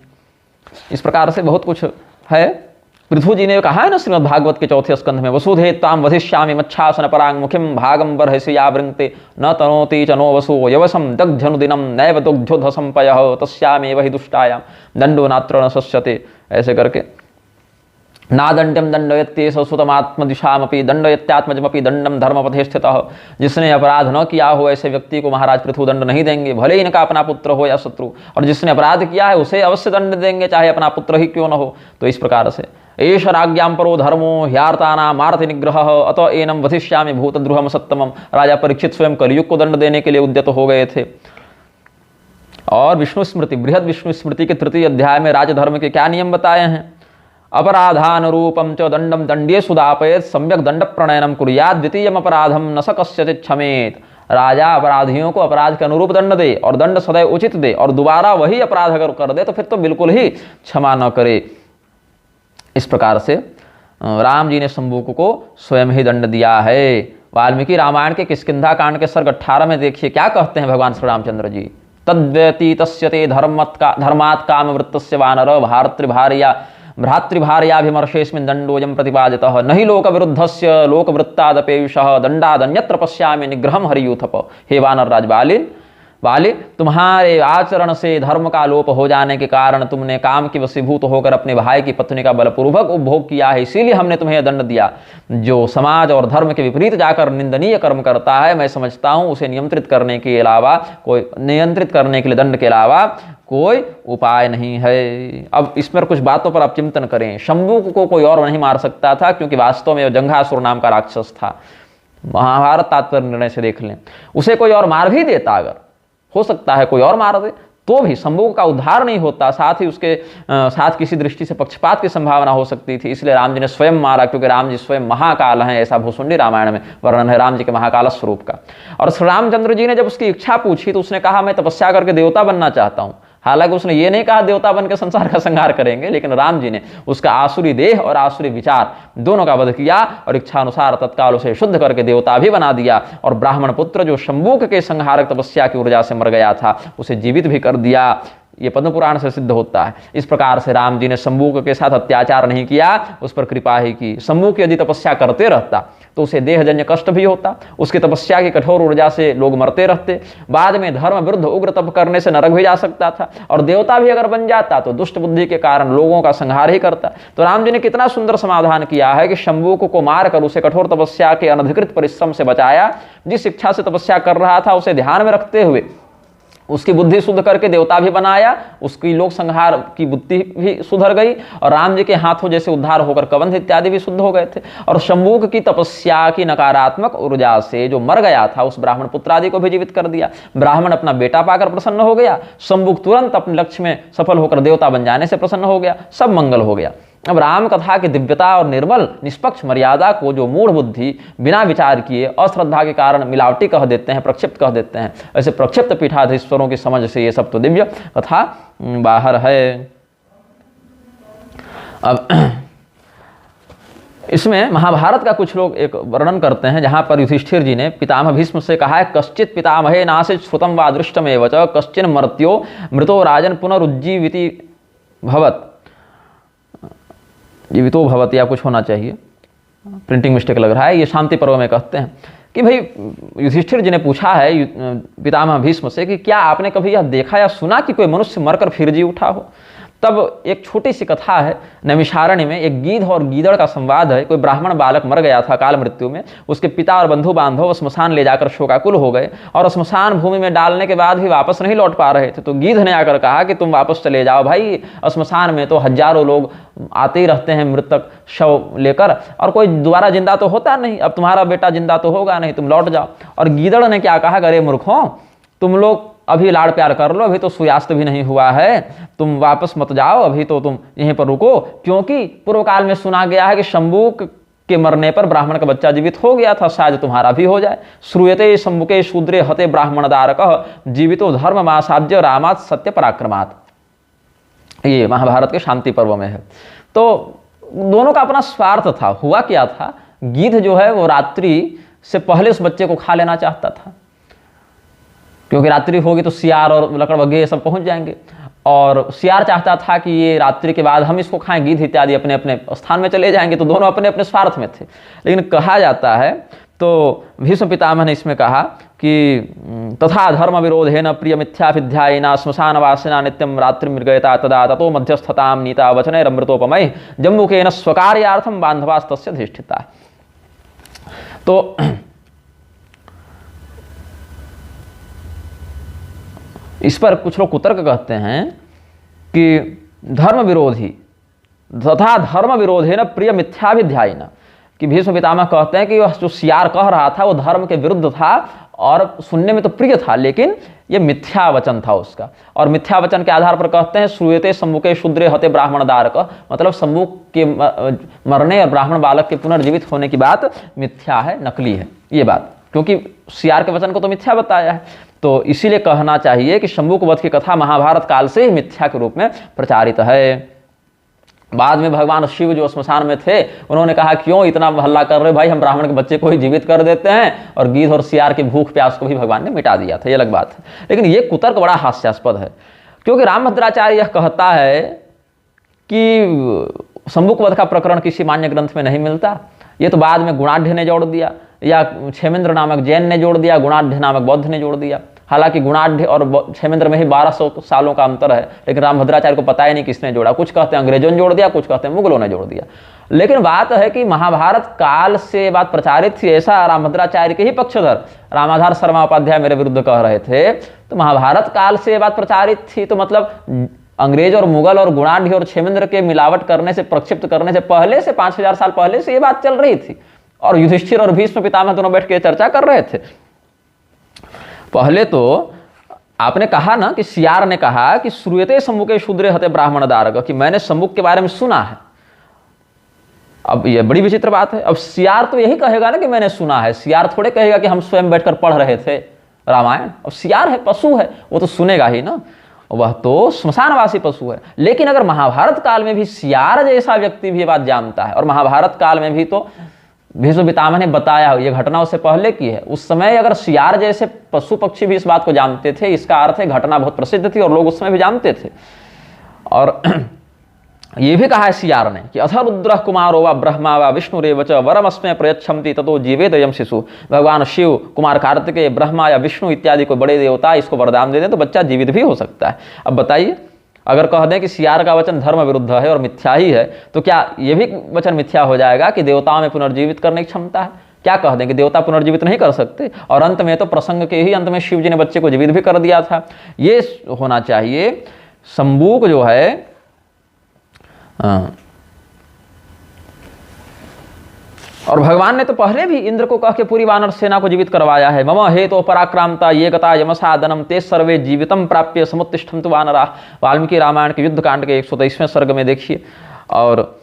इस प्रकार से बहुत कुछ है। पृथु जी ने कहा है ना श्रीमद् भागवत के 4 स्कंध में, वसुधे ताम वधिष्यामि मच्छासन परांग मुखिम भागम बर्हसि या वृंक्ते न तनोति च नो वसु यवसम दग्ध्यनुदिनम नैव दुग्धोधसंपयः तस्यामेव हि दुष्टायाम दंडो नात्र न शस्यते। ऐसे करके नादंड्यम दंडयत्येष सुतमात्मदिशामपि दंडयत्यात्मजमपि दंडम धर्मपथे स्थितः। जिसने अपराध न किया हो ऐसे व्यक्ति को महाराज पृथु दंड नहीं देंगे, भले ही इनका अपना पुत्र हो या शत्रु, और जिसने अपराध किया है उसे अवश्य दंड देंगे, चाहे अपना पुत्र ही क्यों न हो। तो इस प्रकार से एष राज्ञां परो धर्मो ह्यार्तानामार्ति निग्रह अत एनम वधिष्यामि भूतद्रुहम सत्तमम। राजा परीक्षित स्वयं कलियुग को दंड देने के लिए उद्यत हो गए थे। और विष्णु स्मृति, बृहद विष्णु स्मृति के 3 अध्याय में राजधर्म के क्या नियम बताए हैं। अपराधान रूपम च दंडम दंडे सुदापयेत सम्यक दंड प्रणयनम कुर्यात् द्वितीयम अपराधम न स कस्यचित् क्षमेत। राजा अपराधियों को अपराध के अनुरूप दंड दे और दंड सदैव उचित दे, और दोबारा वही अपराध अगर कर दे तो फिर तो बिल्कुल ही क्षमा न करे। इस प्रकार से राम जी ने शंबुक को स्वयं ही दंड दिया है। वाल्मीकि रामायण के किष्किंधा कांड के सर्ग 18 में देखिए क्या कहते हैं भगवान श्री रामचंद्र जी। तद्व्यतीतस्य ते धर्मात् कामवृत्तस्य वानर भ्रातृभार्याभिमर्शेऽस्मिन् दण्डोऽयं प्रतिपादितः न हि लोकविरुद्धस्य लोकवृत्तादपेयुषः दण्डादन्यत्र पश्यामि निग्रहं हरियूथप। हे वानर राज वाली, तुम्हारे आचरण से धर्म का लोप हो जाने के कारण तुमने काम की वशीभूत होकर अपने भाई की पत्नी का बलपूर्वक उपभोग किया है, इसीलिए हमने तुम्हें यह दंड दिया। जो समाज और धर्म के विपरीत जाकर निंदनीय कर्म करता है, मैं समझता हूँ उसे नियंत्रित करने के लिए दंड के अलावा कोई उपाय नहीं है। अब इस पर कुछ बातों पर आप चिंतन करें। शंबुक को कोई और नहीं मार सकता था, क्योंकि वास्तव में जंघासुर नाम का राक्षस था। महाभारत तात्पर्य निर्णय से देख लें, उसे कोई और मार भी देता, अगर हो सकता है कोई और मार दे, तो भी शंबुक का उद्धार नहीं होता, साथ ही उसके साथ किसी दृष्टि से पक्षपात की संभावना हो सकती थी। इसलिए राम जी ने स्वयं मारा, क्योंकि राम जी स्वयं महाकाल हैं, ऐसा भूसुंडी रामायण में वर्णन है राम जी के महाकाल स्वरूप का। और श्री रामचंद्र जी ने जब उसकी इच्छा पूछी तो उसने कहा मैं तपस्या करके देवता बनना चाहता हूँ। हालांकि उसने ये नहीं कहा देवता बन के संसार का संहार करेंगे, लेकिन राम जी ने उसका आसुरी देह और आसुरी विचार दोनों का वध किया और इच्छा अनुसार तत्काल उसे शुद्ध करके देवता भी बना दिया। और ब्राह्मण पुत्र जो शंबुक के संहारक तपस्या की ऊर्जा से मर गया था, उसे जीवित भी कर दिया। ये पद्म पुराण से सिद्ध होता है। इस प्रकार से राम जी ने शंबुक के साथ अत्याचार नहीं किया, उस पर कृपा ही की। शंबुक यदि तपस्या करते रहता तो उसे देहजन्य कष्ट भी होता, उसकी तपस्या की कठोर ऊर्जा से लोग मरते रहते, बाद में धर्म विरुद्ध उग्र तप करने से नरक भी जा सकता था, और देवता भी अगर बन जाता तो दुष्ट बुद्धि के कारण लोगों का संहार ही करता। तो राम जी ने कितना सुंदर समाधान किया है कि शंबुक को मारकर उसे कठोर तपस्या के अनधिकृत परिश्रम से बचाया। जिस इच्छा से तपस्या कर रहा था उसे ध्यान में रखते हुए उसकी बुद्धि शुद्ध करके देवता भी बनाया, उसकी लोक संहार की बुद्धि भी सुधर गई, और राम जी के हाथों जैसे उद्धार होकर कबंध इत्यादि भी शुद्ध हो गए थे। और शंबुक की तपस्या की नकारात्मक ऊर्जा से जो मर गया था उस ब्राह्मण पुत्र आदि को भी जीवित कर दिया। ब्राह्मण अपना बेटा पाकर प्रसन्न हो गया, शंबुक तुरंत अपने लक्ष्य में सफल होकर देवता बन जाने से प्रसन्न हो गया, सब मंगल हो गया। अब राम कथा की दिव्यता और निर्मल निष्पक्ष मर्यादा को जो मूढ़ बुद्धि बिना विचार किए अश्रद्धा के कारण मिलावटी कह देते हैं, प्रक्षिप्त कह देते हैं, ऐसे प्रक्षिप्त पीठाधीश्वरों की समझ से ये सब तो दिव्य कथा बाहर है। अब इसमें महाभारत का कुछ लोग एक वर्णन करते हैं, जहां पर युधिष्ठिर जी ने पितामह भीष्म से कहा है, कश्चित पितामहे नासित श्रुतम वा दृष्टमेव च कश्चिन मर्त्यो मृतो राजन पुनरुज्जीविति भवत, जीवितो भवत या कुछ होना चाहिए, प्रिंटिंग मिस्टेक लग रहा है। ये शांति पर्व में कहते हैं कि भाई युधिष्ठिर जी ने पूछा है पितामह भीष्म से कि क्या आपने कभी यह देखा या सुना कि कोई मनुष्य मरकर फिर जी उठा हो। तब एक छोटी सी कथा है, नैमिषारण्य में एक गीध और गीदड़ का संवाद है। कोई ब्राह्मण बालक मर गया था काल मृत्यु में, उसके पिता और बंधु बांधव स्मशान ले जाकर शोकाकुल हो गए, और स्मशान भूमि में डालने के बाद भी वापस नहीं लौट पा रहे थे। तो गीध ने आकर कहा कि तुम वापस चले जाओ भाई, स्मशान में तो हजारों लोग आते ही रहते हैं मृतक शव लेकर, और कोई दोबारा जिंदा तो होता नहीं, अब तुम्हारा बेटा जिंदा तो होगा नहीं, तुम लौट जाओ। और गीदड़ ने क्या कहा, अरे मूर्खों, तुम लोग अभी लाड़ प्यार कर लो, अभी तो सूर्यास्त भी नहीं हुआ है, तुम वापस मत जाओ, अभी तो तुम यहीं पर रुको, क्योंकि पूर्व काल में सुना गया है कि शंबुक के मरने पर ब्राह्मण का बच्चा जीवित हो गया था, शायद तुम्हारा भी हो जाए। श्रूयते शंभुके शूद्रे हते ब्राह्मण दारकः जीवितो धर्म मासाद्य रामात सत्य पराक्रमात्। ये महाभारत के शांति पर्व में है। तो दोनों का अपना स्वार्थ था। हुआ क्या था, गिद्ध जो है वो रात्रि से पहले उस बच्चे को खा लेना चाहता था, क्योंकि रात्रि होगी तो सियार और लकड़ वगैरह सब पहुंच जाएंगे, और सियार चाहता था कि ये रात्रि के बाद हम इसको खाएं, गिद्ध इत्यादि अपने अपने स्थान में चले जाएंगे। तो दोनों अपने अपने स्वार्थ में थे। लेकिन कहा जाता है, तो भीष्म पितामह ने इसमें कहा कि तथा धर्म विरोधेन प्रिय मिथ्याभिध्यायिना श्मशान वासिना नित्यम रात्रि मृगयता तदा ततो मध्यस्थताम नीता वचनैरमृतोपमय जम्बुकेन स्वकार्यार्थम बांधवास्तस्य धिष्ठिता। तो इस पर कुछ लोग कुतर्क कहते हैं कि धर्म विरोधी तथा धर्म विरोधेन प्रिय मिथ्याभिध्यायिना, कि भीष्म पितामह कहते हैं कि वह जो सियार कह रहा था वो धर्म के विरुद्ध था और सुनने में तो प्रिय था, लेकिन ये मिथ्या वचन था उसका। और मिथ्या वचन के आधार पर कहते हैं श्रूयते शंभुके शूद्रे हते ब्राह्मण दारक, मतलब शंभु के मरने और ब्राह्मण बालक के पुनर्जीवित होने की बात मिथ्या है, नकली है ये बात, क्योंकि सियार के वचन को तो मिथ्या बताया है। तो इसीलिए कहना चाहिए कि शंभु वध की कथा महाभारत काल से ही मिथ्या के रूप में प्रचारित है। बाद में भगवान शिव जो श्मशान में थे उन्होंने कहा क्यों इतना हल्ला कर रहे भाई, हम ब्राह्मण के बच्चे को ही जीवित कर देते हैं, और गिद्ध और सियार की भूख प्यास को भी भगवान ने मिटा दिया था। ये अलग बात है, लेकिन ये कुतर्क बड़ा हास्यास्पद है, क्योंकि रामभद्राचार्य यह कहता है कि शंभु वध का प्रकरण किसी मान्य ग्रंथ में नहीं मिलता, ये तो बाद में गुणाढ़ ने जोड़ दिया, या क्षेमेंद्र नामक जैन ने जोड़ दिया, गुणाढ़ नामक बौद्ध ने जोड़ दिया। हालांकि गुणाढ़ और क्षेमेंद्र में ही 1200 सालों का अंतर है, लेकिन रामभद्राचार्य को पता ही नहीं किसने जोड़ा। कुछ कहते हैं अंग्रेजों ने जोड़ दिया, कुछ कहते हैं मुगलों ने जोड़ दिया। लेकिन बात है कि महाभारत काल से बात प्रचारित थी, ऐसा रामभद्राचार्य के ही पक्षधर रामाधार शर्मा उपाध्याय मेरे विरुद्ध कह रहे थे। तो महाभारत काल से बात प्रचारित थी, तो मतलब अंग्रेज और मुगल और गुणाढ़ और क्षेमेंद्र के मिलावट करने से, प्रक्षिप्त करने से पहले से 5000 साल पहले से ये बात चल रही थी, और युधिष्ठिर और भीष्म पितामह दोनों बैठ के चर्चा कर रहे थे। पहले तो आपने कहा ना कि सियार ने कहा कि श्रूयते शंभुके शूद्रे हते ब्राह्मण दारक, कि मैंने शंभु के बारे में सुना है। अब ये बड़ी विचित्र बात है। अब सियार तो यही कहेगा ना कि मैंने सुना है, सियार थोड़े कहेगा कि हम स्वयं बैठकर पढ़ रहे थे रामायण। अब सियार है, पशु है, वो तो सुनेगा ही ना, वह तो श्मशानवासी पशु है। लेकिन अगर महाभारत काल में भी सियार जैसा व्यक्ति भी ये बात जानता है, और महाभारत काल में भी तो भीष्म पितामह ने बताया ये घटना उससे पहले की है, उस समय अगर सियार जैसे पशु पक्षी भी इस बात को जानते थे, इसका अर्थ है घटना बहुत प्रसिद्ध थी और लोग उस समय भी जानते थे। और ये भी कहा है सियार ने कि अथ रुद्र कुमारो व ब्रह्मा व विष्णुरेव च वरमस्मै प्रयच्छन्ति ततो जीवेदयं शिशु। भगवान शिव, कुमार कार्तिकेय, ब्रह्मा या विष्णु इत्यादि कोई बड़े देवता इसको वरदान दे दें तो बच्चा जीवित भी हो सकता है। अब बताइए, अगर कह दें कि सियार का वचन धर्म विरुद्ध है और मिथ्या ही है, तो क्या यह भी वचन मिथ्या हो जाएगा कि देवताओं में पुनर्जीवित करने की क्षमता है? क्या कह दें कि देवता पुनर्जीवित नहीं कर सकते? और अंत में तो प्रसंग के ही अंत में शिव जी ने बच्चे को जीवित भी कर दिया था। ये होना चाहिए। शंभु जो है और भगवान ने तो पहले भी इंद्र को कह के पूरी वानर सेना को जीवित करवाया है। मम हे तो पराक्रांता ये गता यमसादनम ते सर्वे जीवितम प्राप्य समुत्तिष्ठन्तु वानरा। वाल्मीकि रामायण के युद्ध कांड के 123वें सर्ग में देखिए। और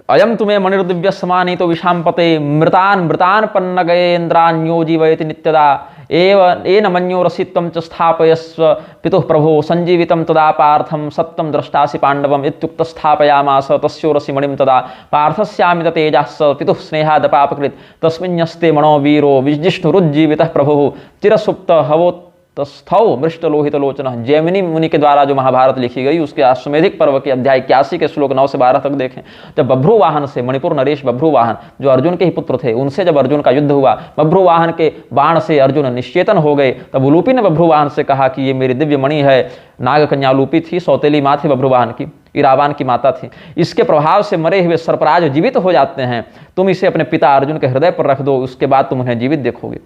अयम तुम्हें मणिर्दिव्य समानी तो विषांपते मृतान मृतान पन्नगेन्द्रान्यो जीवयति नित्यदा एन मन्यो रसित्वं च स्थापयस्व पितुः प्रभो संजीवितं तदा पार्थं सत्तं द्रष्टासि पांडवम् इत्युक्त स्थापयामास तस्यो रसि मणिं तदा पार्थस्यामित तेजः पितुः स्नेहादपापकृत् तस्मिन्यस्ते मणो वीरो विजिष्णुरुज्जीवितः प्रभुः चिरसुप्त हवोत् तस्थौ मृष्ट लोहित लोचन। जैमिनी मुनि के द्वारा जो महाभारत लिखी गई उसके अश्वमेधिक पर्व के अध्याय 81 के श्लोक 9 से 12 तक देखें। जब बभ्रुवाहन से, मणिपुर नरेश बभ्रुवाहन जो अर्जुन के ही पुत्र थे, उनसे जब अर्जुन का युद्ध हुआ, बभ्रुवाहन के बाण से अर्जुन निश्चेतन हो गए, तब उलूपी ने बभ्रुवाहन से कहा कि ये मेरी दिव्य मणि है। नाग कन्या उलूपी थी, सौतेली माँ थी बभ्रुवाहन की, इरावान की माता थी। इसके प्रभाव से मरे हुए सर्पराज जीवित हो जाते हैं। तुम इसे अपने पिता अर्जुन के हृदय पर रख दो, उसके बाद तुम उन्हें जीवित देखोगे।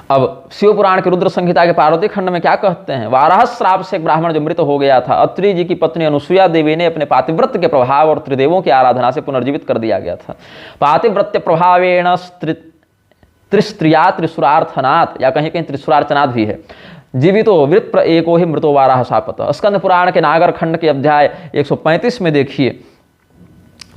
अब शिव पुराण के रुद्र संहिता के पार्वती खंड में क्या कहते हैं? वाराह श्राप से एक ब्राह्मण जो मृत हो गया था, अत्रि जी की पत्नी अनुसुईया देवी ने अपने पातिव्रत्य के प्रभाव और त्रिदेवों की आराधना से पुनर्जीवित कर दिया गया था। पातिव्रत्य प्रभावेण त्रिस्त्रिया त्रिसुरार्थनाथ, या कहीं कहीं त्रिसुरार्चनाथ भी है। जीवितो वृत्र एको ही मृतो वाराह शापत। स्कंद पुराण के नागर खंड के अध्याय 135 में देखिए,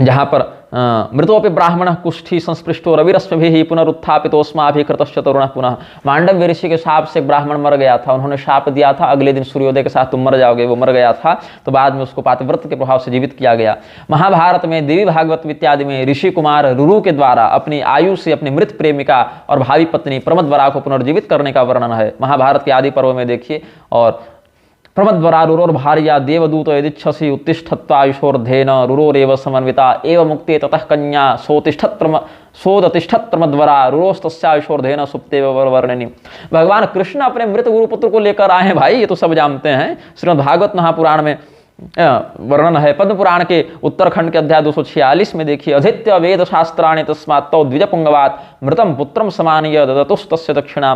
जहां पर मृतोपि ब्राह्मण कुष्ठी संस्पृष्टो रविरश्मिभिः पुनरुत्थापितोस्माभिः तरुणः पुनः। मांडव्य ऋषि के शाप से ब्राह्मण मर गया था, उन्होंने शाप दिया था अगले दिन सूर्योदय के साथ तुम मर जाओगे, वो मर गया था, तो बाद में उसको पातिव्रत के प्रभाव से जीवित किया गया। महाभारत में देवी भागवत इत्यादि में ऋषि कुमार रुरु के द्वारा अपनी आयु से अपनी मृत प्रेमिका और भावी पत्नी प्रमदवरा को पुनर्जीवित करने का वर्णन है। महाभारत के आदि पर्व में देखिए। और प्रमदवरा रुरोर भार्या देवदूत यदिच्छसि उत्तिष्ठत्वायुषोर्धेन रुरोरेव समन्विता एव मुक्ते ततः कन्या सोदतिष्ठत् प्रमदवरा रुरोस्तस्यायुषोर्धेन सुप्तेव वर्णनि। भगवान कृष्ण अपने मृत गुरुपुत्र को लेकर आए हैं भाई, ये तो सब जानते हैं। श्रीमद् भागवत महापुराण में वर्णन है। पद्म पुराण के उत्तरखंड के अध्याय 246 में देखिए, अधीत्य वेद शास्त्राणि तस्मात् तौ द्विजपुंगवात् मृतम पुत्रम समानीय ददतुस्तस्य दक्षिणा।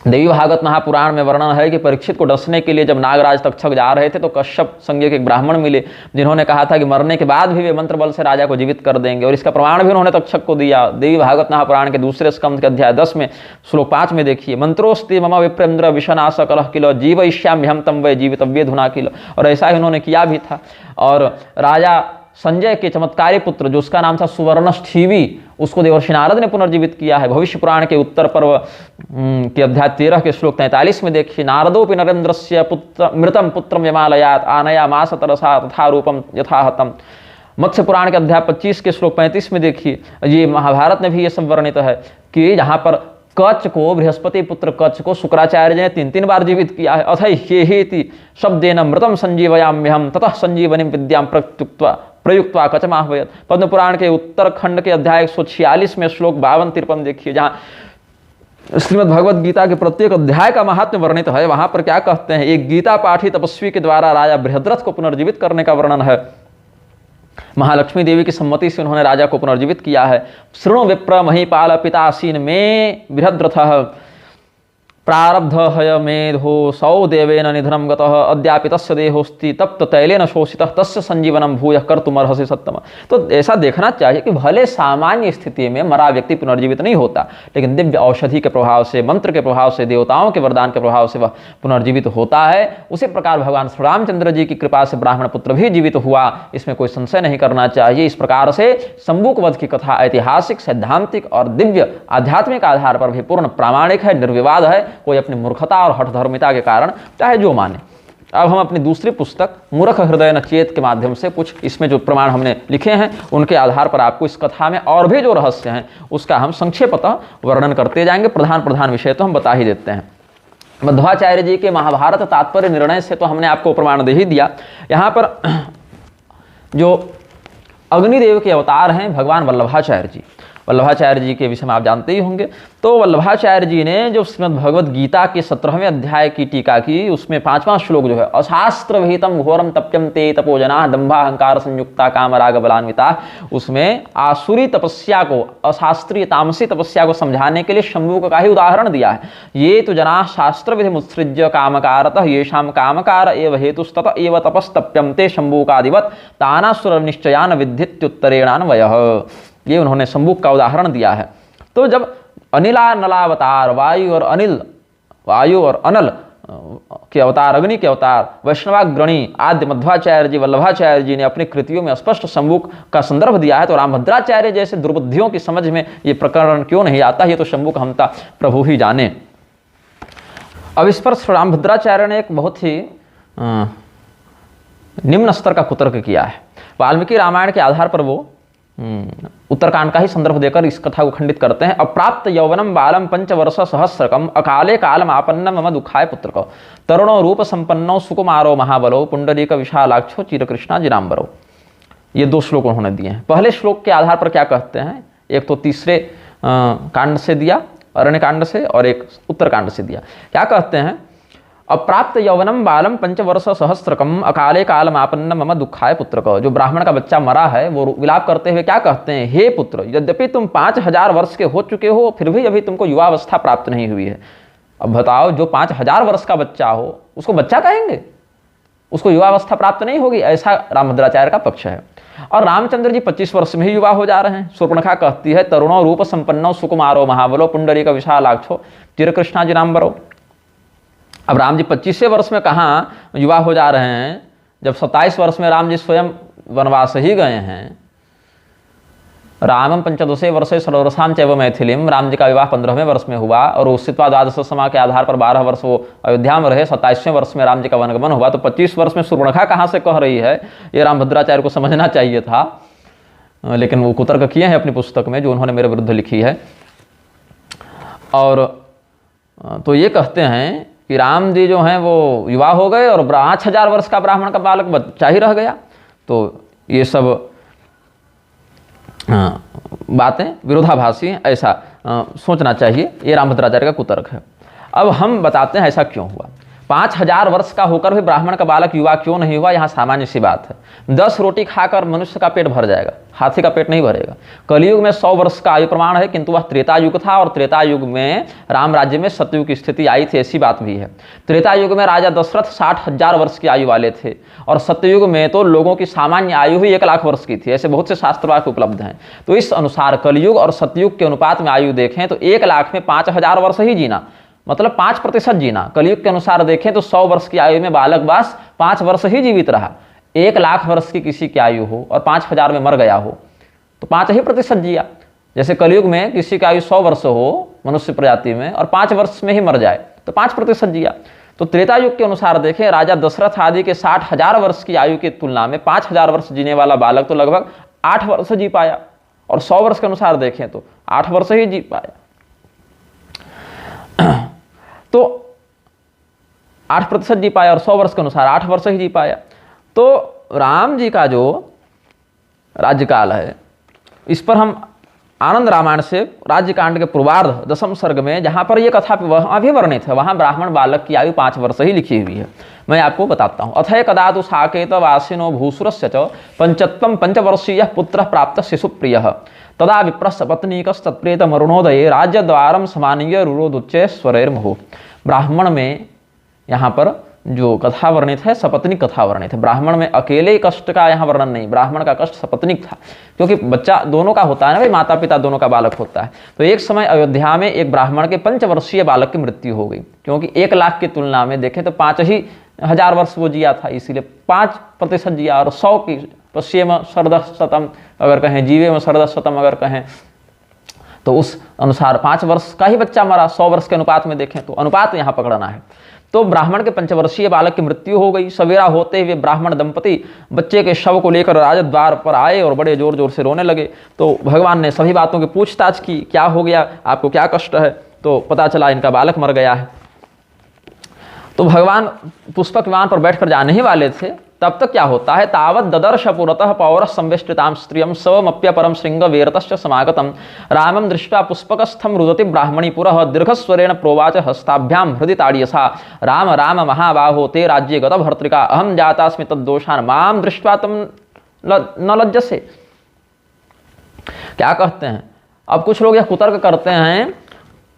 देवी भागवत महापुराण में वर्णन है कि परीक्षित को डसने के लिए जब नागराज तक्षक जा रहे थे तो कश्यप संज्ञ के एक ब्राह्मण मिले, जिन्होंने कहा था कि मरने के बाद भी वे मंत्र बल से राजा को जीवित कर देंगे, और इसका प्रमाण भी उन्होंने तक्षक को दिया। देवी भागवत महापुराण के दूसरे स्कंद के अध्याय 10 में श्लोक 5 में देखिए, मंत्रोस्ति मम विप्रेन्द्र विषनाश कलह किलो जीवयिष्याम्यहं तम वै जीवितव्ये धुना किलो। और ऐसा ही उन्होंने किया भी था। और राजा संजय के चमत्कारी पुत्र जो उसका नाम था सुवर्णष्ठीवी, उसको देवर्षि नारद ने पुनर्जीवित किया है। भविष्य पुराण के उत्तर पर्व के अध्याय 13 के श्लोक 43 में देखिए, नारदोपि नरेन्द्रस्य पुत्र मृतम पुत्रम यमालयात् आनयामास तरसा तथा रूपम यथाहतम। मत्स्य पुराण के अध्याय 25 के श्लोक 35 में देखिए, ये महाभारत में भी ये सब वर्णित है कि जहाँ पर कच्छ को, बृहस्पति पुत्र कच्छ को शुक्राचार्य ने 3 बार जीवित किया है। अथ हेति शब्देन मृतम संजीवयाम्यहम ततः संजीवनी विद्याम प्रयुक्त्वा कचमाह्वयत्। पद्म पुराण के उत्तरखंड के अध्याय 146 में श्लोक 52-53 देखिए, जहाँ श्रीमद् भगवद गीता के प्रत्येक अध्याय का महात्म्य वर्णित है। वहां पर क्या कहते हैं, एक गीता पाठी तपस्वी के द्वारा राजा बृहद्रथ को पुनर्जीवित करने का वर्णन है। महालक्ष्मी देवी की सम्मति से उन्होंने राजा को पुनर्जीवित किया है। शृणु विप्र महीपाल पितासीन में बृहद्रथः प्रारब्ध हय मेधो सौ देवेन निधनम गतः अद्यापि तस्य देहोस्ति तप्त तैलेन शोषितः तस्य संजीवनम भूयः कर्तुमर्हसि सत्तम। तो ऐसा देखना चाहिए कि भले सामान्य स्थिति में मरा व्यक्ति पुनर्जीवित नहीं होता, लेकिन दिव्य औषधि के प्रभाव से, मंत्र के प्रभाव से, देवताओं के वरदान के प्रभाव से वह पुनर्जीवित होता है। उसी प्रकार भगवान श्री रामचंद्र जी की कृपा से ब्राह्मण पुत्र भी जीवित हुआ, इसमें कोई संशय नहीं करना चाहिए। इस प्रकार से शंबुक वध की कथा ऐतिहासिक, सैद्धांतिक और दिव्य आध्यात्मिक आधार पर भी पूर्ण प्रामाणिक है, निर्विवाद है। कोई अपनी मूर्खता और हठधर्मिता के कारण चाहे जो माने। अब हम अपनी दूसरी पुस्तक मूर्ख हृदय नचेत के माध्यम से कुछ इसमें जो प्रमाण हमने लिखे हैं उनके आधार पर आपको इस कथा में और भी जो रहस्य हैं उसका हम संक्षेपतः वर्णन करते जाएंगे। प्रधान विषय तो हम बता ही देते हैं। मध्वाचार्य जी के महाभारत तात्पर्य निर्णय से तो हमने आपको प्रमाण दे ही दिया। यहाँ पर जो अग्निदेव के अवतार हैं भगवान वल्लभाचार्य जी, वल्लभाचार्य जी के विषय में आप जानते ही होंगे। तो वल्लभाचार्य जी ने जो श्रीमद् भगवद गीता के 17वें अध्याय की टीका की, उसमें 5वां श्लोक जो है, अशास्त्र विहितम घोरम तप्यम ते तपोजना दंभा अहंकार संयुक्ता काम राग बलान्विता, उसमें आसुरी तपस्या को, अशास्त्रीय तामसी तपस्या को समझाने के लिए शंभुक का ही उदाहरण दिया है। ये तो जना शास्त्र विधि मुत्सृज्य कामकारतः येषाम कामकार एव हेतुस्तत एव तपस्तप्यम ते शंभुकादिवत तानासुर निश्चयान विद्युत्तरेणान्वयः। ये उन्होंने शंभुक का उदाहरण दिया है। तो जब अनिला नलावतार, वायु और अनल के अवतार, अग्नि के अवतार, वैष्णवाग्रणी आद्य मध्वाचार्य जी, वल्लभाचार्य जी ने अपनी कृतियों में स्पष्ट शंभुक का संदर्भ दिया है, तो रामभद्राचार्य जैसे दुर्बुद्धियों की समझ में ये प्रकरण क्यों नहीं आता, ये तो शंभुक हमता प्रभु ही जाने। अब इस पर रामभद्राचार्य ने एक बहुत ही निम्न स्तर का कुतर्क किया है। वाल्मीकि रामायण के आधार पर वो उत्तरकांड का ही संदर्भ देकर इस कथा को खंडित करते हैं। अप्राप्त यौवनम बालम 5 वर्ष सहस्रकम अकाले कालम आपन्न मम दुखाय पुत्रको तरुणो रूप संपन्नो सुकुमारो महाबलो पुंडरीक विशालाक्षो चिरकृष्णा जिनांबरो। ये 2 श्लोक उन्होंने दिए हैं। पहले श्लोक के आधार पर क्या कहते हैं, एक तो तीसरे कांड से दिया, अरण्य कांड से, और एक उत्तरकांड से दिया। क्या कहते हैं, अप्राप्त यौवनम बालम 5 वर्ष सहस्रकम अकाले कालम आपन्न मम दुखाय पुत्रको। जो ब्राह्मण का बच्चा मरा है वो विलाप करते हुए क्या कहते हैं, हे पुत्र, यद्यपि तुम 5000 वर्ष के हो चुके हो फिर भी अभी तुमको युवावस्था प्राप्त नहीं हुई है। अब बताओ, जो 5000 वर्ष का बच्चा हो उसको बच्चा कहेंगे, उसको युवावस्था प्राप्त नहीं होगी, ऐसा रामभद्राचार्य का पक्ष है। और रामचंद्र जी 25 वर्ष में ही युवा हो जा रहे हैं। शूर्पणखा कहती है, तरुणो रूप संपन्नो सुकुमारो महाबलो पुंडरीक विशालाक्षो चिरकृष्णा जिनांबरो। अब राम जी 25वें वर्ष में कहाँ युवा हो जा रहे हैं, जब 27 वर्ष में राम जी स्वयं वनवास ही गए हैं। रामम पंचदशे वर्षे षोडशां चैव मैथिलीम, राम जी का विवाह 15वें वर्ष में हुआ और उषित्वा द्वादश समा के आधार पर 12 वर्ष वो अयोध्या में रहे। 27वें वर्ष में राम जी का वनगमन हुआ। तो 25 वर्ष में शूर्पणखा कहाँ से कह रही है, ये रामभद्राचार्य को समझना चाहिए था, लेकिन वो कुतर्क किए हैं अपनी पुस्तक में जो उन्होंने मेरे विरुद्ध लिखी है। और तो ये कहते हैं कि राम जी जो हैं वो विवाह हो गए और 5000 वर्ष का ब्राह्मण का बालक बच्चा ही रह गया। तो ये सब बातें विरोधाभासी हैं, ऐसा सोचना चाहिए। ये रामभद्राचार्य का कुतर्क है। अब हम बताते हैं ऐसा क्यों हुआ। 5000 वर्ष का होकर भी ब्राह्मण का बालक युवा क्यों नहीं हुआ, यहाँ सामान्य सी बात है। 10 रोटी खाकर मनुष्य का पेट भर जाएगा, हाथी का पेट नहीं भरेगा। कलयुग में 100 वर्ष का आयु प्रमाण है, किंतु वह त्रेता युग था और त्रेता युग में राम राज्य में सतयुग की स्थिति आई थी, ऐसी बात भी है। त्रेता युग में राजा दशरथ 60,000 वर्ष की आयु वाले थे और सतयुग में तो लोगों की सामान्य आयु ही 1 लाख वर्ष की थी। ऐसे बहुत से शास्त्रवाक्य उपलब्ध हैं। तो इस अनुसार कलयुग और सतयुग के अनुपात में आयु देखें तो 1 लाख में 5000 वर्ष ही जीना, मतलब 5% जीना। कलयुग के अनुसार देखें तो 100 वर्ष की आयु में बालक बस 5 वर्ष ही जीवित रहा। 1 लाख वर्ष की किसी की आयु हो और 5000 में मर गया हो तो 5% ही जिया। जैसे कलयुग में किसी की आयु 100 वर्ष हो मनुष्य प्रजाति में और 5 वर्ष में ही मर जाए तो 5% जिया। तो त्रेता युग के अनुसार देखें राजा दशरथ आदि के 60,000 वर्ष की आयु की तुलना में 5000 वर्ष जीने वाला बालक तो लगभग 8 वर्ष जी पाया, और 100 वर्ष के अनुसार देखें तो 8 वर्ष ही जी पाया। तो 8% जी पाया और 100 वर्ष के अनुसार 8 वर्ष ही जी पाया। तो राम जी का जो राज्यकाल है, इस पर हम आनंद रामायण से राज्यकांड के पूर्वार्ध 10वें सर्ग में जहाँ पर ये कथा वहाँ भी वर्णित है, वहाँ ब्राह्मण बालक की आयु 5 वर्ष ही लिखी हुई है। मैं आपको बताता हूँ। अथय कदा तु साकेत वासिनो भूसुरस्य च पंचत्वं 5 वर्षीय पुत्र प्राप्त शिशुप्रिय तदा विप्रस्य पत्नीकस्तत्प्रेत मरुणोदये राज्यद्वारम समानीय रुरोदुच्चे स्वरैर्मुहुः। ब्राह्मण में यहाँ पर जो कथा वर्णित है सपत्निक कथा वर्णित है। ब्राह्मण में अकेले कष्ट का यहाँ वर्णन नहीं, ब्राह्मण का कष्ट सपत्निक था, क्योंकि बच्चा दोनों का होता है ना भाई, माता पिता दोनों का बालक होता है। तो एक समय अयोध्या में एक ब्राह्मण के 5 वर्षीय बालक की मृत्यु हो गई, क्योंकि 1 लाख की तुलना में देखें तो 5000 वर्ष वो जिया था, इसीलिए 5% जिया। और 100 की पश्चिम शरदशतम अगर कहें, जीवे में शरदशतम अगर कहें, तो उस अनुसार 5 वर्ष का ही बच्चा मरा। 100 वर्ष के अनुपात में देखें तो अनुपात यहाँ पकड़ना है। तो ब्राह्मण के 5 वर्षीय बालक की मृत्यु हो गई। सवेरा होते हुए ब्राह्मण दंपति बच्चे के शव को लेकर राजद्वार पर आए और बड़े जोर जोर से रोने लगे। तो भगवान ने सभी बातों की पूछताछ की, क्या हो गया, आपको क्या कष्ट है। तो पता चला इनका बालक मर गया है। तो भगवान पुष्पक विमान पर बैठकर जाने ही वाले थे, तब तक क्या होता है, तावत ददर्श पुरतः पौर संवेष्टितां स्त्रियं स्वमप्य परम श्रृंग वीरतश्च समागतम रामं दृष्ट्वा पुष्पकस्थं रुदति ब्राह्मणी पुरः दीर्घस्वरेण प्रोवाच हस्ताभ्यां हृदि ताड़यसा राम राम महाबाहो ते राज्ये गत भर्तृका अहम जातास्मि तद्दोषान् मां दृष्ट्वा तुम न लज्जसे। क्या कहते हैं, अब कुछ लोग यह कुतर्क करते हैं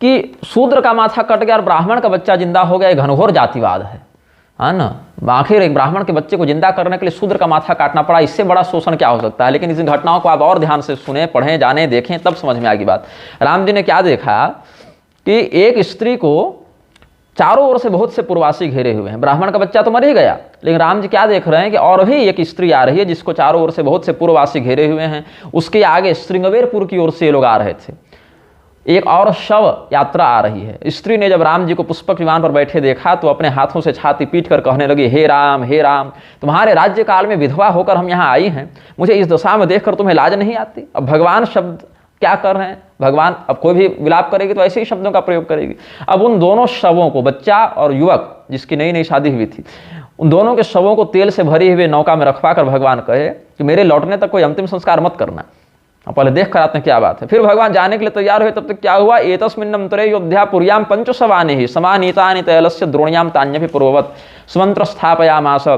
कि शूद्र का माथा कट गया और ब्राह्मण का बच्चा जिंदा हो गया, घनघोर जातिवाद है ना। आखिर एक ब्राह्मण के बच्चे को जिंदा करने के लिए शूद्र का माथा काटना पड़ा, इससे बड़ा शोषण क्या हो सकता है। लेकिन इस घटनाओं को आप और ध्यान से सुने, पढ़ें, जाने, देखें, तब समझ में आएगी बात। राम जी ने क्या देखा कि एक स्त्री को चारों ओर से बहुत से पूर्ववासी घेरे हुए हैं। ब्राह्मण का बच्चा तो मर ही गया, लेकिन राम जी क्या देख रहे हैं कि और भी एक स्त्री आ रही है जिसको चारों ओर से बहुत से पूर्ववासी घेरे हुए हैं। उसके आगे श्रृंगवेरपुर की ओर से ये लोग आ रहे थे। एक और शव यात्रा आ रही है। स्त्री ने जब राम जी को पुष्पक विमान पर बैठे देखा तो अपने हाथों से छाती पीट कर कहने लगी, हे राम तुम्हारे राज्य काल में विधवा होकर हम यहाँ आई हैं, मुझे इस दशा में देखकर तुम्हें लाज नहीं आती। अब भगवान शब्द क्या कर रहे हैं, भगवान अब कोई भी विलाप करेगी तो ऐसे ही शब्दों का प्रयोग करेगी। अब उन दोनों शवों को, बच्चा और युवक जिसकी नई नई शादी हुई थी, उन दोनों के शवों को तेल से भरी हुई नौका में रखवा कर भगवान कहे कि मेरे लौटने तक कोई अंतिम संस्कार मत करना, पहले देख कर आते हैं क्या बात है। फिर भगवान जाने के लिए तैयार हुए, तब तक क्या हुआ, एतस्मिन्नंतरे योध्या पुर्याम 5 शवानि ही समानीतानि तैलस्य द्रोण्याम तान्यपि पूर्ववत् सुमंत्र स्थापयामास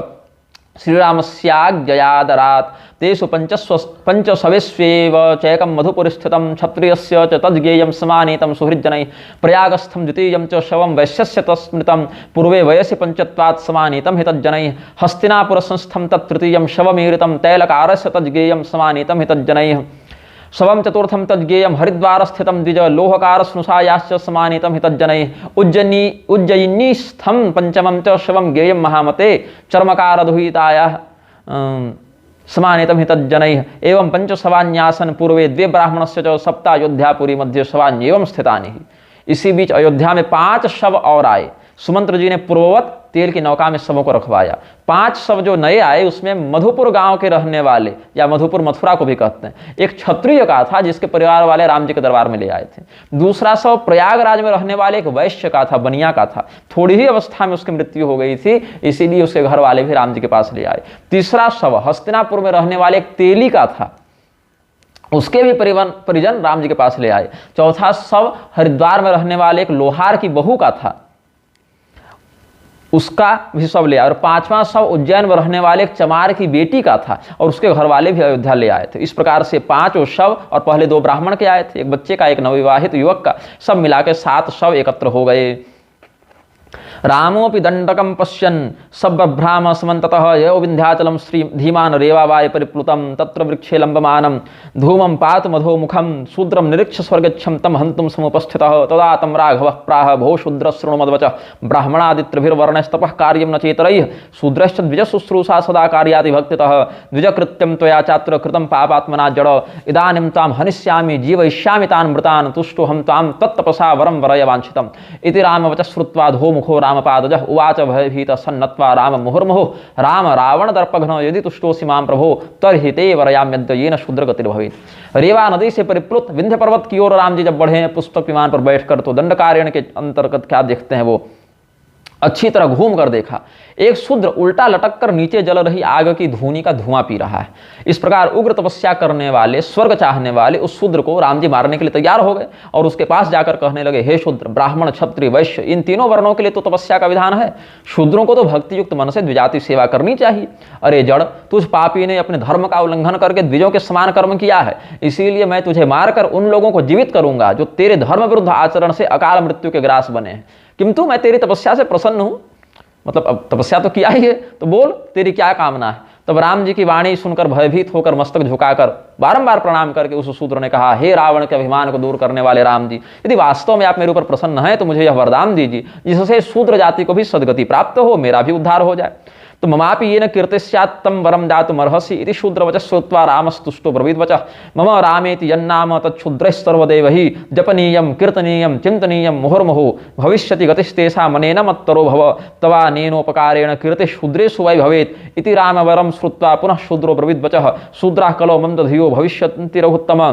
श्रीरामस्याज्ञयादरात् तेषु 5 शवेष्वेव चैकं मधुपुर स्थितं क्षत्रियस्य च तद्गेयं समानीतं सुहृज्जनैः प्रयागस्थं द्वितीयं च शवं वैश्यस्य तस्मृतं पूर्वे वयसि 5त्वात् समानीतं हि तज्जनैः हस्तिनापुरसंस्थं तत्तृतीयं शवमीरितं तैलकारस्य तद्गेयं समानीतं हि तज्जनैः शवं चतुर्थं तद्गेयं हरिद्वार स्थितं द्विज लोहकार स्नुषायाश्च समानीतं हि तज्जनैः उज्जयिनीस्थं 5मं च शवं गेयं महामते चर्मकार दुहितायाः समानेतम हितज्जनैः एवं पंचसवान्यासन पूर्वे द्वे ब्राह्मणस्य च सप्त अयोध्यापुरी मध्ये सवान्येवं स्थितानि। इसी बीच अयोध्या में 5 शव और आए। सुमंत्र जी ने पूर्ववत तेल की नौका में शवों को रखवाया। 5 शव जो नए आए उसमें मधुपुर गांव के रहने वाले, या मधुपुर मथुरा को भी कहते हैं, एक क्षत्रिय का था जिसके परिवार वाले राम जी के दरबार में ले आए थे। दूसरा शव प्रयागराज में रहने वाले एक वैश्य का था, बनिया का था। थोड़ी ही अवस्था में उसकी मृत्यु हो गई थी, इसीलिए उसके घर वाले भी राम जी के पास ले आए। तीसरा शव हस्तिनापुर में रहने वाले एक तेली का था, उसके भी परिजन राम जी के पास ले आए। चौथा शव हरिद्वार में रहने वाले एक लोहार की बहू का था, उसका भी शव ले आए। और 5वां शव उज्जैन में रहने वाले एक चमार की बेटी का था और उसके घर वाले भी अयोध्या ले आए थे। इस प्रकार से 5 शव और पहले 2 ब्राह्मण के आए थे, एक बच्चे का, एक नवविवाहित युवक का, सब मिला के 7 शव एकत्र हो गए। रामोपि दंडकम पश्यन् सब्रभ्राम समन्ततः यो विंध्याचलम श्री धीमान रेवावाय परिप्लुतम तत्र वृक्षे लंबमानं धूमं पात मधो मुखम शूद्रम निरीक्ष स्वर्गच्छं तम हन्तुं समुपस्थितः तदा तं राघवः प्राह भो शूद्र शृणु मद्वचः ब्राह्मणादित्रभिर्वर्णस्तपः कार्यं न चेतरैः शूद्रश्च द्विजशुश्रूषा सदा कार्याति भक्तितः द्विजकृत्यं त्वया चात्र कृतं पापात्मना जड इदानीं तां हनिष्यामि जीवयिष्यामि तान् मृतान् तुष्टोऽहं तां तत्तपसा वरं वरय वाञ्छितम् इति रामवचः श्रुत्वा धूमुखो रामपादजः उवाच भयभीतः सन्नत्वा राम मुहुर्मुहुः राम रावण दर्पघ्नो यदि तुष्टोऽसि मां प्रभो तर्हि ते वरयाम्यद्य येन शूद्रगतिर्भवेत्। रेवा नदी से परिप्लुत विंध्य पर्वत की ओर राम जी जब बढ़े हैं पुष्पक विमान पर बैठकर, तो दंडकारण्य के अंतर्गत क्या देखते हैं, वो अच्छी तरह घूम कर देखा। एक शूद्र उल्टा लटक कर नीचे जल रही आग की धूनी का धुआं पी रहा है। इस प्रकार उग्र तपस्या करने वाले, स्वर्ग चाहने वाले उस शूद्र को राम जी मारने के लिए तैयार हो गए और उसके पास जाकर कहने लगे, हे शूद्र, ब्राह्मण, क्षत्रिय, वैश्य, इन तीनों वर्णों के लिए तो तपस्या का विधान है। शूद्रों को तो भक्ति युक्त मन से द्विजाति सेवा करनी चाहिए। अरे जड़, तुझ पापी ने अपने धर्म का उल्लंघन करके द्विजों के समान कर्म किया है, इसीलिए मैं तुझे मारकर उन लोगों को जीवित करूंगा जो तेरे धर्म विरुद्ध आचरण से अकाल मृत्यु के ग्रास बने हैं। किंतु मैं तेरी तपस्या से प्रसन्न हूं, मतलब अब तपस्या तो किया ही है, तो बोल तेरी क्या कामना है। तब राम जी की वाणी सुनकर भयभीत होकर मस्तक झुकाकर बारंबार प्रणाम करके उस शूद्र ने कहा, हे रावण के अभिमान को दूर करने वाले राम जी, यदि वास्तव में आप मेरे ऊपर प्रसन्न हैं तो मुझे यह वरदान दीजिए जिससे शूद्र जाति को भी सद्गति प्राप्त हो, मेरा भी उद्धार हो जाए। तो ममापि येन कीर्तिस्यात्तं वरम दातुमर्हसि इति शूद्रवचः श्रुत्वा रामस्तुष्टो ब्रवीद्वचः मम रामेति यन्नाम तच्छूद्रैस्सर्वदेवहि जपनीयं कीर्तनीयं चिन्तनीयं मुहुर्मुहुः भविष्यति गतिस्तेषां मनेन मत्तरो भव तवानेनोपकारेण कीर्तिः शूद्रेषु वै भवेत् इति रामवरं श्रुत्वा पुनः शूद्रो ब्रवीद्वचः शूद्राः कलौ मन्दधियो भविष्यन्ति रघुत्तम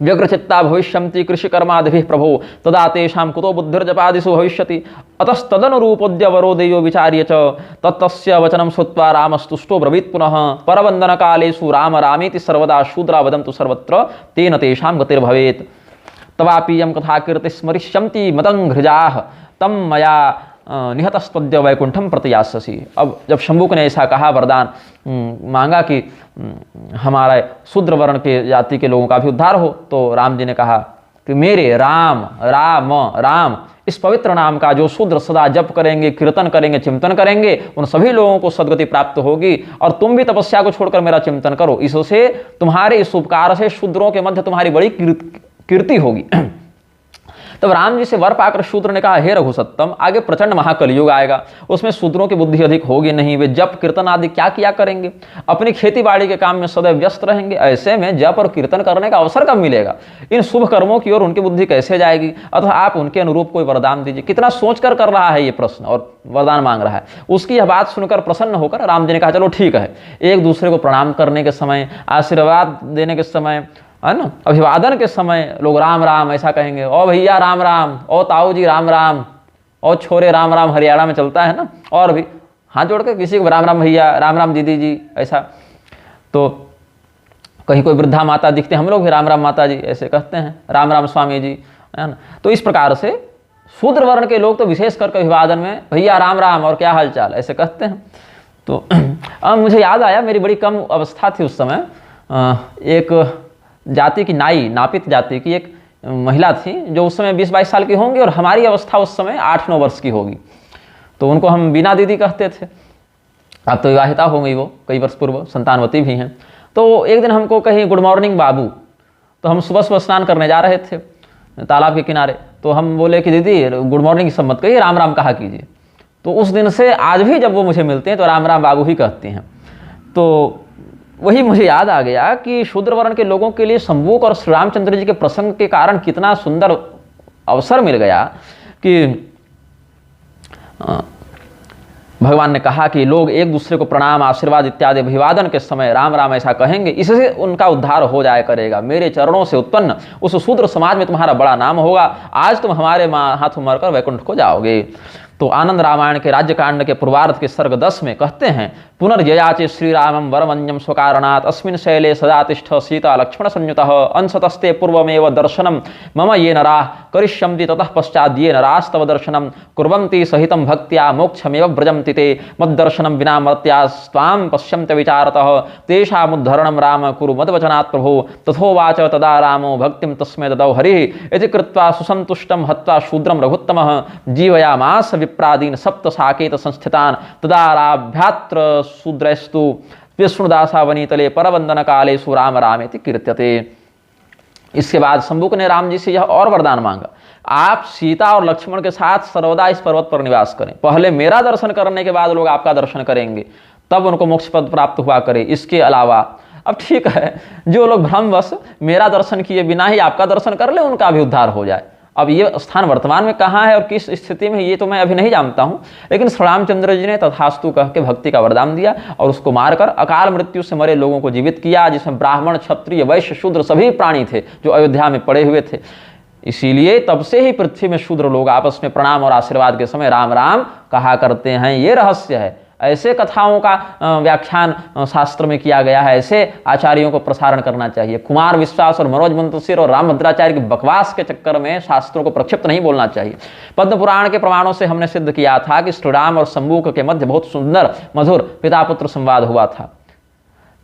व्यग्रचित्ता भविष्यन्ति कृषिकर्मादिभिः प्रभो तदा तेषां कुतो बुद्धिर्जपादिषु भविष्यति अतस्तदनुरूपोऽद्य वरो देयो विचार्य च तत्तस्य वचनं श्रुत्वा रामस्तुष्टो ब्रवीत् पुनः परवन्दनकालेषु राम रामेति सर्वदा शूद्रा वदन्तु सर्वत्र तेन तेषां गतिर्भवेत्। तवापि यं कथा कीर्ति स्मरिष्यन्ति मतंघ्रिजाः तं मया निहतस्तद्य वैकुंठम प्रतियास्यसि। अब जब शंभुक ने ऐसा कहा, वरदान मांगा कि हमारा शूद्र वर्ण के जाति के लोगों का भी उद्धार हो, तो राम जी ने कहा कि मेरे राम राम राम इस पवित्र नाम का जो शूद्र सदा जप करेंगे, कीर्तन करेंगे, चिंतन करेंगे, उन सभी लोगों को सद्गति प्राप्त होगी। और तुम भी तपस्या को छोड़कर मेरा चिंतन करो, इससे तुम्हारे इस उपकार से शूद्रों के मध्य तुम्हारी बड़ी कीर्ति होगी। तब राम जी से वर पाकर शूद्र ने कहा, हे रघुसत्तम, आगे प्रचंड महाकलयुग आएगा, उसमें शूद्रों की बुद्धि अधिक होगी नहीं, वे जप कीर्तन आदि क्या किया करेंगे, अपनी खेती बाड़ी के काम में सदैव व्यस्त रहेंगे। ऐसे में जप और कीर्तन करने का अवसर कब मिलेगा? इन शुभ कर्मों की ओर उनकी बुद्धि कैसे जाएगी? अतः आप उनके अनुरूप कोई वरदान दीजिए। कितना सोचकर कर रहा है ये प्रश्न और वरदान मांग रहा है। उसकी यह बात सुनकर प्रसन्न होकर राम जी ने कहा, चलो ठीक है। एक दूसरे को प्रणाम करने के समय, आशीर्वाद देने के समय, है ना, अभिवादन के समय लोग राम राम ऐसा कहेंगे, ओ भैया राम राम, ओ ताऊ जी राम राम, ओ छोरे राम राम, हरियाणा में चलता है ना। और भी हाथ जोड़ के किसी को राम राम भैया, राम राम दीदी जी, ऐसा। तो कहीं कोई वृद्धा माता दिखते, हम लोग भी राम राम माता जी ऐसे कहते हैं, राम राम स्वामी जी, है ना। तो इस प्रकार से शूद्र वर्ण के लोग तो विशेष करके अभिवादन में भैया राम राम और क्या हाल चाल ऐसे कहते हैं। तो अब मुझे याद आया, मेरी बड़ी कम अवस्था थी उस समय, एक जाति की नाई, नापित जाति की एक महिला थी जो उस समय 20-22 साल की होंगी और हमारी अवस्था उस समय 8-9 वर्ष की होगी। तो उनको हम बीना दीदी कहते थे। अब तो विवाहिता हो गई वो कई वर्ष पूर्व, संतानवती भी हैं। तो एक दिन हमको कही गुड मॉर्निंग बाबू। तो हम सुबह सुबह स्नान करने जा रहे थे तालाब के किनारे। तो हम बोले कि दीदी गुड मॉर्निंग सब मत कहिए, राम राम कहा कीजिए। तो उस दिन से आज भी जब वो मुझे मिलते हैं तो राम राम बाबू ही कहते हैं। तो वही मुझे याद आ गया कि शूद्र वर्ण के लोगों के लिए शंबुक और श्री रामचंद्र जी के प्रसंग के कारण कितना सुंदर अवसर मिल गया कि भगवान ने कहा कि लोग एक दूसरे को प्रणाम, आशीर्वाद इत्यादि अभिवादन के समय राम राम ऐसा कहेंगे, इससे उनका उद्धार हो जाया करेगा। मेरे चरणों से उत्पन्न उस शूद्र समाज में तुम्हारा बड़ा नाम होगा, आज तुम हमारे हाथों मरकर वैकुंठ को जाओगे। तो आनंद रामायण के राज्यकांड के पूर्वार्ध के सर्ग 10 में कहते हैं, पुनर्ययाचे श्रीरामं वरमन्यम स्वकारणात् अस्मिन् शैले सदा तिष्ठ सीता लक्ष्मण संयुतः अंशतस्ते पूर्वमेव दर्शनम मम ये नराः करिष्यन्ति ततः पश्चात् ये नरास्तव दर्शनम कुर्वन्ति सहितं भक्त्या मोक्षमेव व्रजन्ति ते मद्दर्शनं विना मर्त्यास्त्वां पश्यन्त्य विचारतः तेषामुद्धरणं राम कुरु मद्वचनात् प्रभो तथोवाच तदा रामो भक्तिं तस्मै ददौ हरिः इति कृत्वा सुसन्तुष्टं हत्वा शूद्रं रघुत्तमः जीवयामास विप्रादीन सप्त साकेत संस्थितान तदाराभ्यात्र शूद्रस्तु विष्णुदासा वनीतले परवंदन कालेषु राम रामेति कीर्त्यते। इसके बाद शंबुक ने राम जी से यह और वरदान मांगा, आप सीता और लक्ष्मण के साथ सर्वदा इस पर्वत पर निवास करें, पहले मेरा दर्शन करने के बाद लोग आपका दर्शन करेंगे, तब उनको मोक्ष पद प्राप्त हुआ करे। इसके अलावा अब ठीक है, जो लोग भ्रमवश मेरा दर्शन किए बिना ही आपका दर्शन कर ले, उनका भी उद्धार हो जाए। अब ये स्थान वर्तमान में कहाँ है और किस स्थिति में, ये तो मैं अभी नहीं जानता हूँ, लेकिन श्री रामचंद्र जी ने तथास्तु कह के भक्ति का वरदान दिया और उसको मारकर अकाल मृत्यु से मरे लोगों को जीवित किया, जिसमें ब्राह्मण, क्षत्रिय, वैश्य, शूद्र सभी प्राणी थे जो अयोध्या में पड़े हुए थे। इसीलिए तब से ही पृथ्वी में शूद्र लोग आपस में प्रणाम और आशीर्वाद के समय राम राम कहा करते हैं। ये रहस्य है, ऐसे कथाओं का व्याख्यान शास्त्र में किया गया है, ऐसे आचार्यों को प्रसारण करना चाहिए। कुमार विश्वास और मनोज मुंतशिर और रामभद्राचार्य की बकवास के चक्कर में शास्त्रों को प्रक्षिप्त नहीं बोलना चाहिए। पद्म पुराण के प्रमाणों से हमने सिद्ध किया था कि श्री राम और शंबुक के मध्य बहुत सुंदर मधुर पिता पुत्र संवाद हुआ था,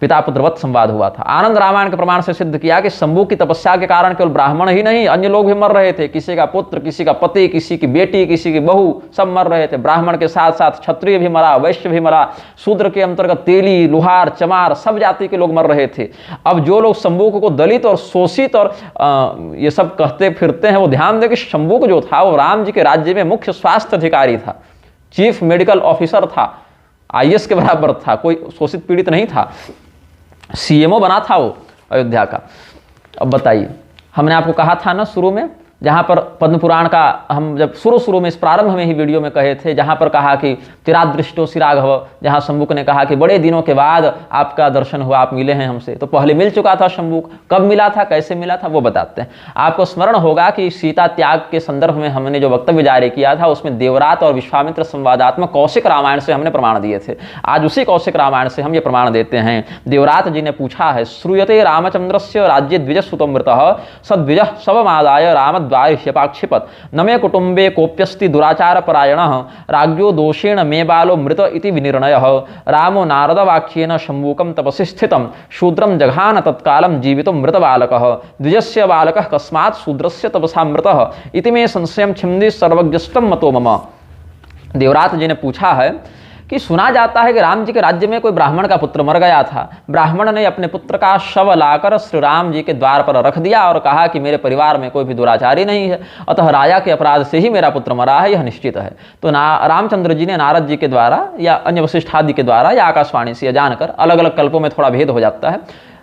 पिता पुत्रवत संवाद हुआ था। आनंद रामायण के प्रमाण से सिद्ध किया कि शंबुक की तपस्या के कारण केवल ब्राह्मण ही नहीं, अन्य लोग भी मर रहे थे। किसी का पुत्र, किसी का पति, किसी की बेटी, किसी की बहू, सब मर रहे थे। ब्राह्मण के साथ साथ क्षत्रिय भी मरा, वैश्य भी मरा, शूद्र के अंतर्गत तेली, लुहार, चमार, सब जाति के लोग मर रहे थे। अब जो लोग शंबुक को दलित और शोषित और ये सब कहते फिरते हैं, वो ध्यान दें कि शंबुक जो था वो राम जी के राज्य में मुख्य स्वास्थ्य अधिकारी था, चीफ मेडिकल ऑफिसर था, IAS के बराबर था, कोई शोषित पीड़ित नहीं था, CMO बना था वो अयोध्या का। अब बताइए, हमने आपको कहा था ना शुरू में, जहाँ पर पद्म पुराण का हम जब शुरू में इस प्रारंभ में ही वीडियो में कहे थे, जहाँ पर कहा कि तिरादृष्टो सिराघव, जहाँ शंबुक ने कहा कि बड़े दिनों के बाद आपका दर्शन हुआ, आप मिले हैं हमसे। तो पहले मिल चुका था शंबुक, कब मिला था, कैसे मिला था, वो बताते हैं। आपको स्मरण होगा कि सीता त्याग के संदर्भ में हमने जो वक्तव्य जारी किया था, उसमें देवरात और विश्वामित्र संवादात्मक कौशिक रामायण से हमने प्रमाण दिए थे। आज उसी कौशिक रामायण से हम ये प्रमाण देते हैं। देवरात जी ने पूछा है, श्रूयते रामचंद्रस्य राज्य द्विजसुतमृतः सद्विज शवमादाय राम द्वारिह्यपाक्षिपत न मे कुटुंबे कोप्यस्ति दुराचार परायणः राज्ञो दोषेण मे बालो मृत इति विनिर्णयः रामो नारद वाक्येन शंबुकं तपसि स्थितं शूद्रं जघान तत्कालं जीवितुं मृत बालकः द्विजस्य बालकः कस्मात् शूद्रस्य तपसा मृतः इति मे संशयं छिन्दी सर्वज्ञष्टं मतो मम। देवरात जी ने पूछा है कि सुना जाता है कि राम जी के राज्य में कोई ब्राह्मण का पुत्र मर गया था। ब्राह्मण ने अपने पुत्र का शव लाकर श्री राम जी के द्वार पर रख दिया और कहा कि मेरे परिवार में कोई भी दुराचारी नहीं है, अतः राजा के अपराध से ही मेरा पुत्र मरा है, यह निश्चित है। तो रामचंद्र जी ने नारद जी के द्वारा या अन्य वशिष्ठ आदि के द्वारा या आकाशवाणी से जानकर, अलग अलग कल्पों में थोड़ा भेद हो जाता है,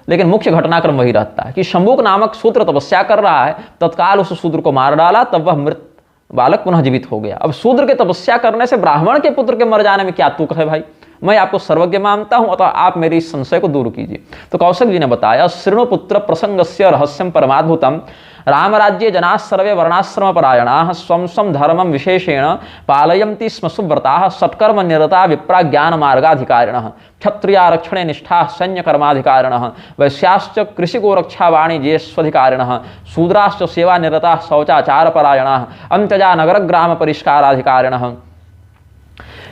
लेकिन मुख्य घटनाक्रम वही रहता है कि शंबुक नामक शूद्र तपस्या कर रहा है, तत्काल उस शूद्र को मार डाला, तब वह मृत बालक पुनः जीवित हो गया। अब शूद्र के तपस्या करने से ब्राह्मण के पुत्र के मर जाने में क्या तुक है भाई? मैं आपको सर्वज्ञ मानता हूं, अतः आप मेरे इस संशय को दूर कीजिए। तो कौशिक जी ने बताया, शृणु पुत्र प्रसंगस्य रहस्यम परमाद्भुतम राम राज्ये जना सर्वे वर्णाश्रम परायणाः स्वं स्वं धर्मं विशेषेण पालयन्ति स्म सुव्रताः सत्कर्म निरता विप्रा ज्ञान मार्गाधिकारिणः क्षत्रियारक्षणे निष्ठाः सैन्यकर्माधिकारिणः वैश्याश्च कृषिगोरक्षा वाणिज्येष्वधिकारिणः शूद्राश्च सेवा निरताः शौचाचार परायणाः अंत्यजा नगर ग्राम परिष्काराधिकारिणः।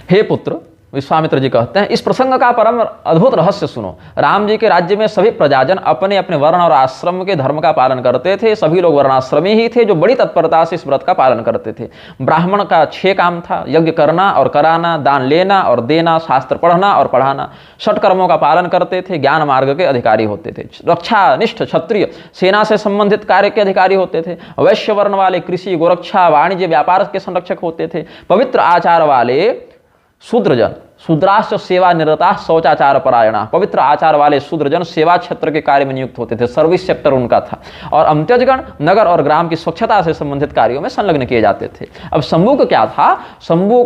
हे पुत्र, विश्वामित्र जी कहते हैं, इस प्रसंग का परम अद्भुत रहस्य सुनो। राम जी के राज्य में सभी प्रजाजन अपने अपने वर्ण और आश्रम के धर्म का पालन करते थे। सभी लोग वर्णाश्रमी ही थे जो बड़ी तत्परता से इस व्रत का पालन करते थे। ब्राह्मण का 6 काम था, यज्ञ करना और कराना, दान लेना और देना, शास्त्र पढ़ना और पढ़ाना। षटकर्मों का पालन करते थे, ज्ञान मार्ग के अधिकारी होते थे। रक्षा निष्ठ क्षत्रिय सेना से संबंधित कार्य के अधिकारी होते थे। वैश्य वर्ण वाले कृषि गोरक्षा वाणिज्य व्यापार के संरक्षक होते थे। पवित्र आचार वाले शूद्रजन, शूद्राश्च सेवा निरता शौचाचार परायणा, पवित्र आचार वाले शूद्रजन सेवा क्षेत्र के कार्य में नियुक्त होते थे, सर्विस सेक्टर उनका था। और अमत्यजगण नगर और ग्राम की स्वच्छता से संबंधित कार्यों में संलग्न किए जाते थे। अब शंभू को क्या था? शंभू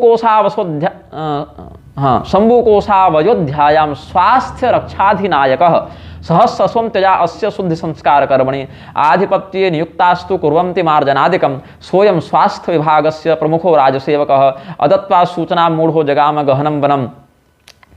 कोशावयोध्यायाम स्वास्थ्य रक्षाधिनायकः सहस्रस्वं त्यजा अस्य शुद्धि संस्कार कर्मणि आधिपत्ये नियुक्तास्तु कुर्वन्ति मार्जनादिकं सोऽयं स्वास्थ्य विभागस्य प्रमुखो राजसेवकः अदत्त्वा सूचनां मूढो जगाम गहनं वनं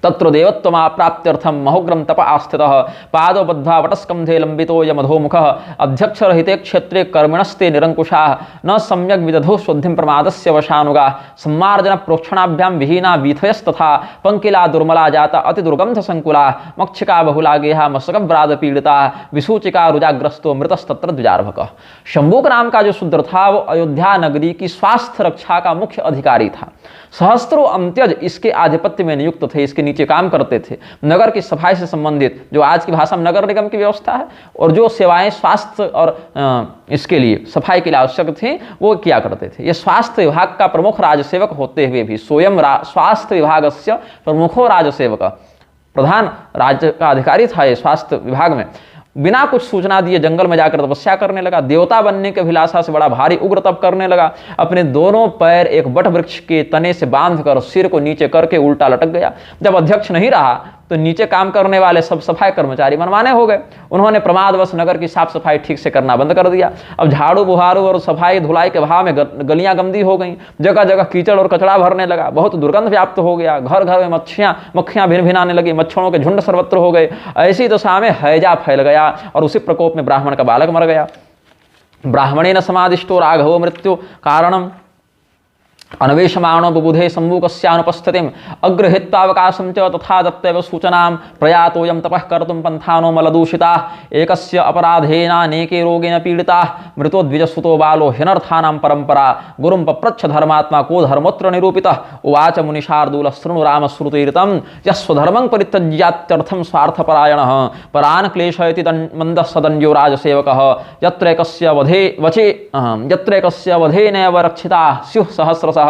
तत्र देवत्वमाप्राप्त्यर्थं महोग्रं तप आस्थितः पादो बद्ध्वा वटस्कन्धे लम्बितो यमधोमुखः अध्यक्षरहिते क्षेत्रे कर्मिणस्ते निरङ्कुशाः न सम्यग् विदधुः शुद्धिं प्रमादस्य वशानुगाः सम्मार्जन प्रोक्षणाभ्यां विहीना वीथयस्तथा पंकिला दुर्मला जाता अतिदुर्गन्धसङ्कुलाः मक्षिका बहुला गेहा मशकव्रादपीडिताः विसूचिका रुजाग्रस्तो मृतस्तत्र द्विजार्भकः। शंभूक नाम का जो शूद्र था वो अयोध्या नगरी की स्वास्थ्य रक्षा का मुख्य अधिकारी था। सहस्त्रों अमत्यज इसके आधिपत्य में नियुक्त थे, इसके नीचे काम करते थे। नगर की सफाई से संबंधित जो आज की भाषा में नगर निगम की व्यवस्था है और जो सेवाएं स्वास्थ्य और इसके लिए सफाई के लिए आवश्यक थी वो किया करते थे। ये स्वास्थ्य विभाग का प्रमुख राजसेवक होते हुए भी स्वयं स्वास्थ्य विभाग से प्रमुखो राजसेवक, प्रधान राज्य का अधिकारी था ये स्वास्थ्य विभाग में। बिना कुछ सूचना दिए जंगल में जाकर तपस्या करने लगा। देवता बनने के अभिलाषा से बड़ा भारी उग्र तप करने लगा। अपने दोनों पैर एक वट वृक्ष के तने से बांधकर सिर को नीचे करके उल्टा लटक गया। जब अध्यक्ष नहीं रहा तो नीचे काम करने वाले सब सफाई कर्मचारी मनमाने हो गए। उन्होंने प्रमादवश नगर की साफ सफाई ठीक से करना बंद कर दिया। अब झाड़ू बुहारू और सफाई धुलाई के भाव में गलियां गंदी हो गई, जगह जगह कीचड़ और कचड़ा भरने लगा, बहुत दुर्गंध व्याप्त हो गया। घर घर में मक्खियां भिन भिनाने लगी, मच्छरों के झुंड सर्वत्र हो गए। ऐसी दशा में हैजा फैल गया और उसी प्रकोप में ब्राह्मण का बालक मर गया। ब्राह्मणेन समादिष्टो राघवो मृत्यु कारणम अन्वेषमाणो बुबुधे शंभूकस्यानुपस्थितिम् अग्रहित्वावकाशं च तथा दत्तैव सूचनां प्रयातोऽयं तपः कर्तुं पन्थानो मलदूषिताः एकस्य अपराधेनानेके रोगेण पीडिताः मृतो द्विजसुतो बालो ह्यनर्थानां परम्परा गुरुं पप्रच्छ धर्मात्मा को धर्मोऽत्र निरूपितः उवाच मुनिशार्दूलः शृणु रामश्रुतिरितं यस्वधर्मं परित्यज्यात्यर्थं स्वार्थपरायणः परान् क्लेशयति मन्दः सदन्यो राजसेवकः यत्रैकस्य वधेनैव रक्षिताः स्युः सहस्रशः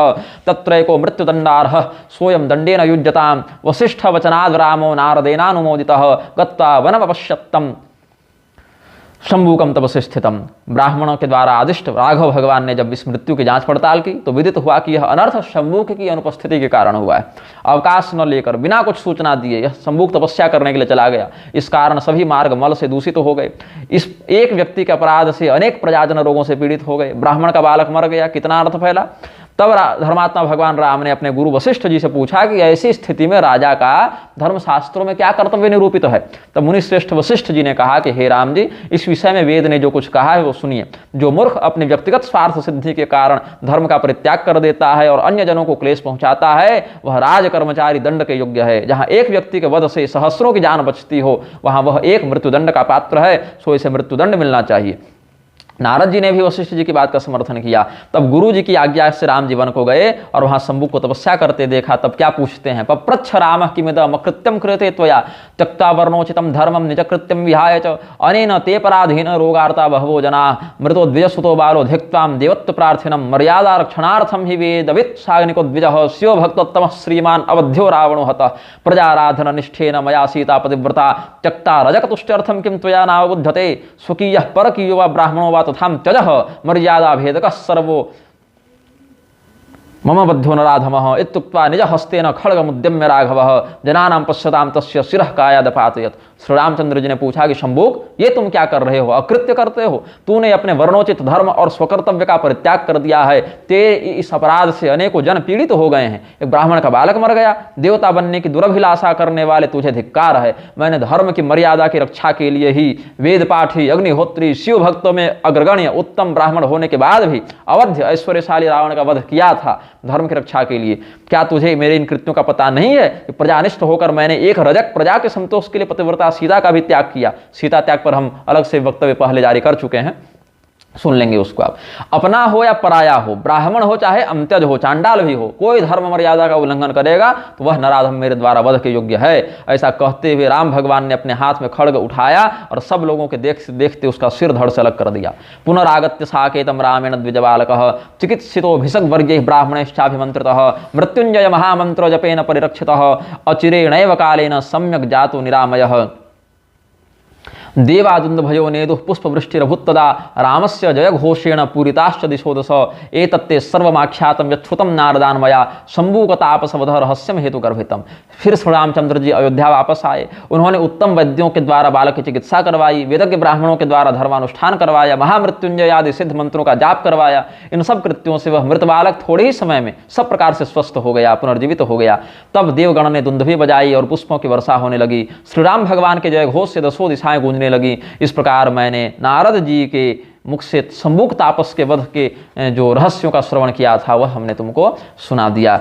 तत्रैको मृत्युदंडार्ह सोयं दंडेन युज्यतां वसिष्ठ वचनाद् रामो नारदेनानुमोदितः गत्वा वनमपश्यत्तम् शंभूकम तपसे स्थितम। ब्राह्मणों के द्वारा आदिष्ट राघव भगवान ने जब इस मृत्यु की जांच पड़ताल की तो विदित हुआ कि यह अनर्थ शंभूक की अनुपस्थिति के कारण हुआ है। अवकाश न लेकर बिना कुछ सूचना दिए यह शंभूक तपस्या करने के लिए चला गया। इस कारण सभी मार्ग मल से दूषित हो गए। इस एक व्यक्ति के अपराध से अनेक प्रजाजन रोगों से पीड़ित हो गए। ब्राह्मण का बालक मर गया, कितना अर्थ फैला। तब धर्मात्मा भगवान राम ने अपने गुरु वशिष्ठ जी से पूछा कि ऐसी स्थिति में राजा का धर्मशास्त्रों में क्या कर्तव्य निरूपित है। तब मुनिश्रेष्ठ वशिष्ठ जी ने कहा कि हे राम जी, इस विषय में वेद ने जो कुछ कहा है वो सुनिए। जो मूर्ख अपनी व्यक्तिगत स्वार्थ सिद्धि के कारण धर्म का परित्याग कर देता है और अन्य जनों को क्लेश पहुंचाता है वह राज कर्मचारी दंड के योग्य है। जहां एक व्यक्ति के वध से सहस्रों की जान बचती हो वहां वह एक मृत्युदंड का पात्र है, सो इसे मृत्युदंड मिलना चाहिए। नारद जी ने भी वशिष्ठ जी की बात का समर्थन किया। तब गुरु जी की आज्ञा से राम जी वन को गए और वहां शंभू को तपस्या करते देखा। तब क्या पूछते हैं, पप्रच्छ रामः किमिदम् अकृत्यं कृते त्वया त्यक्त्वा वर्णोचितं धर्मं निजकृत्यं विहाय च अनेन ते पराधीन रोगार्ता बहवो जनाः मृतो द्विजसुतो बालो धिक्त्वां देवत्व प्रार्थिनं मर्यादा रक्षणार्थं हि वेदवित् साग्निको द्विजः स्यो भक्तोत्तमः श्रीमान् अवध्यो रावणो हतः प्रजाराधन निष्ठेन मया सीता पतिव्रता त्यक्ता रजकतुष्ट्यर्थं किं त्वया नावबुध्यते स्वकीयः परकीयो वा ब्राह्मणो वा तथाम त्यजः मर्यादा भेदकः सर्वो मम बद्धो नराधमः इत्युक्त्वा निज हस्तेन खड्गमुद्यम्य राघवः जनानां पश्यतां तस्य शिरः कायादपातयत्। श्री रामचंद्र जी ने पूछा कि शंभूक ये तुम क्या कर रहे हो, अकृत्य करते हो। तूने अपने वर्णोचित धर्म और स्वकर्तव्य का परित्याग कर दिया है। तेरे इस अपराध से अनेकों जन पीड़ित हो गए हैं। एक ब्राह्मण का बालक मर गया। देवता बनने की दुरभिलाषा करने वाले तुझे धिक्कार है। मैंने धर्म की मर्यादा की रक्षा के लिए ही वेद पाठी अग्निहोत्री शिव भक्तों में अग्रगण्य उत्तम ब्राह्मण होने के बाद भी अवध्य ऐश्वर्यशाली रावण का वध किया था धर्म की रक्षा के लिए। क्या तुझे मेरे इन कृत्यों का पता नहीं है कि प्रजानिष्ठ होकर मैंने एक रजक प्रजा के संतोष के लिए पतिव्रता सीता का भी त्याग किया। सीता त्याग पर हम अलग से वक्तव्य पहले जारी कर चुके हैं। सुन लेंगे उसको आप। अपना हो या पराया हो, ब्राह्मण हो चाहे अमत्यज हो, चांडाल भी हो, कोई धर्म मर्यादा का उल्लंघन करेगा तो वह नराधम मेरे द्वारा वध के योग्य है। ऐसा कहते हुए राम भगवान ने अपने हाथ में खड्ग उठाया और सब लोगों के देखते उसका सिर धड़ से अलग कर दिया। पुनरागत्य साकेतम रामेण द्विजबालकः चिकित्सितो भिषग् वर्गैः ब्राह्मणैश्चाभिमन्त्रितः मृत्युंजय महामंत्र जपेन परिरक्षितः अचिरेणैव कालेन सम्यक् जातो निरामयः देवादुंद भयो नेदुः पुष्पवृष्टिरभूत्तदा रामस्य जयघोषेण पूरिताश्च दिशो दश एतत्ते सर्वमाख्यातं यच्छ्रुतं नारदान् मया शंभूकतापसवध रहस्यम हेतु गर्भितम। फिर श्री रामचंद्र जी अयोध्या वापस आए। उन्होंने उत्तम वैद्यों के द्वारा बालक की चिकित्सा करवाई, वेदज्ञ ब्राह्मणों के द्वारा धर्मानुष्ठान करवाया, महामृत्युंजय आदि सिद्ध मंत्रों का जाप करवाया। इन सब कृत्यों से वह मृत बालक थोड़े ही समय में सब प्रकार से स्वस्थ हो गया, पुनर्जीवित हो गया। तब देवगण ने दुंदुभी बजाई और पुष्पों की वर्षा होने लगी। श्री राम भगवान के जय घोष से दसों दिशाएं गूंजने लगी। इस प्रकार मैंने नारद जी के मुख से शंभूक तापस के वध के जो रहस्यों का श्रवण किया था वह हमने तुमको सुना दिया।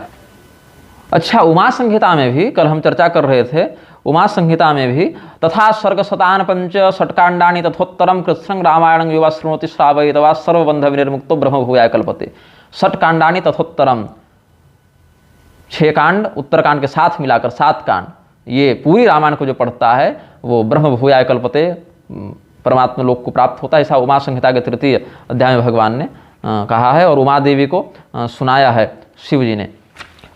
अच्छा, उमा संहिता में भी कल हम चर्चा कर रहे थे, उमा संहिता में भी तथा सर्ग शतान पंच षटकांडानि तथोत्तरम कृत्संग रामायणं युवा श्रृणोति श्रावयेत वा सर्वबंध विनिर्मुक्तो ब्रह्म भूयाय कल्पते। षटकांडानि तथोत्तरम, 6 कांड उत्तरकांड के साथ मिलाकर 7 कांड, ये पूरी रामायण को जो पढ़ता है वो ब्रह्म भूयाय कल्पते, परमात्मा लोक को प्राप्त होता है। ऐसा उमा संहिता के 3 अध्याय में भगवान ने कहा है और उमा देवी को सुनाया है शिव जी ने।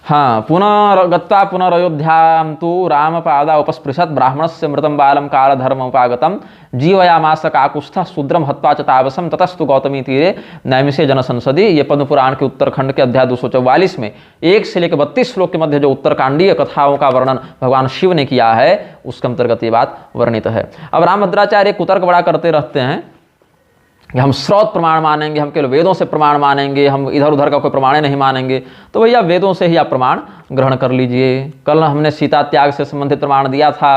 हाँ, पुनर्गत्वा पुनरयोध्यां तु रामपादा उपस्पृशत् ब्राह्मणस्य मृतं बालं कालधर्मोपागतं जीवयामास काकुत्स्थः शूद्रं हत्वा च तापसं ततस्तु गौतमी तीरे नैमिषे जनसंसदि। ये पद्म पुराण के उत्तरखंड के अध्याय 244 में 1 से लेकर 32 श्लोक के मध्य जो उत्तरकांडीय कथाओं का वर्णन भगवान शिव ने किया है उसके अंतर्गत ये बात वर्णित है। अब रामभद्राचार्य कुतर्क बड़ा करते रहते हैं कि हम स्रोत प्रमाण मानेंगे, हम केवल वेदों से प्रमाण मानेंगे, हम इधर उधर का कोई प्रमाण नहीं मानेंगे। तो भैया वेदों से ही आप प्रमाण ग्रहण कर लीजिए। कल हमने सीता त्याग से संबंधित प्रमाण दिया था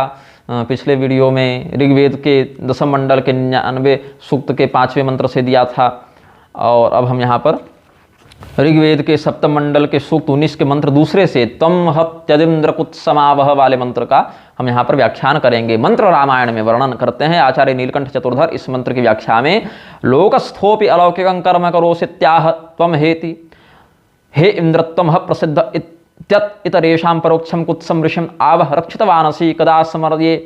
पिछले वीडियो में, ऋग्वेद के 10 मंडल के 99 सूक्त के 5वें मंत्र से दिया था। और अब हम यहाँ पर ऋग्वेद के 7 मंडल के सूक्त 19 के मंत्र दूसरे से तम हत्यदिंद्र कुत्समावह वाले मंत्र का हम यहाँ पर व्याख्यान करेंगे। मंत्र रामायण में वर्णन करते हैं आचार्य नीलकंठ चतुर्धर इस मंत्र की व्याख्या में, लोकस्थोपि अलौकिकं कर्म करोसीत्याह त्वं हेति हे इंद्र त्वं प्रसिद्ध इतरेषां परोक्षं कुत्सं ऋषिम् आवह रक्षितवानसि कदा समर्ये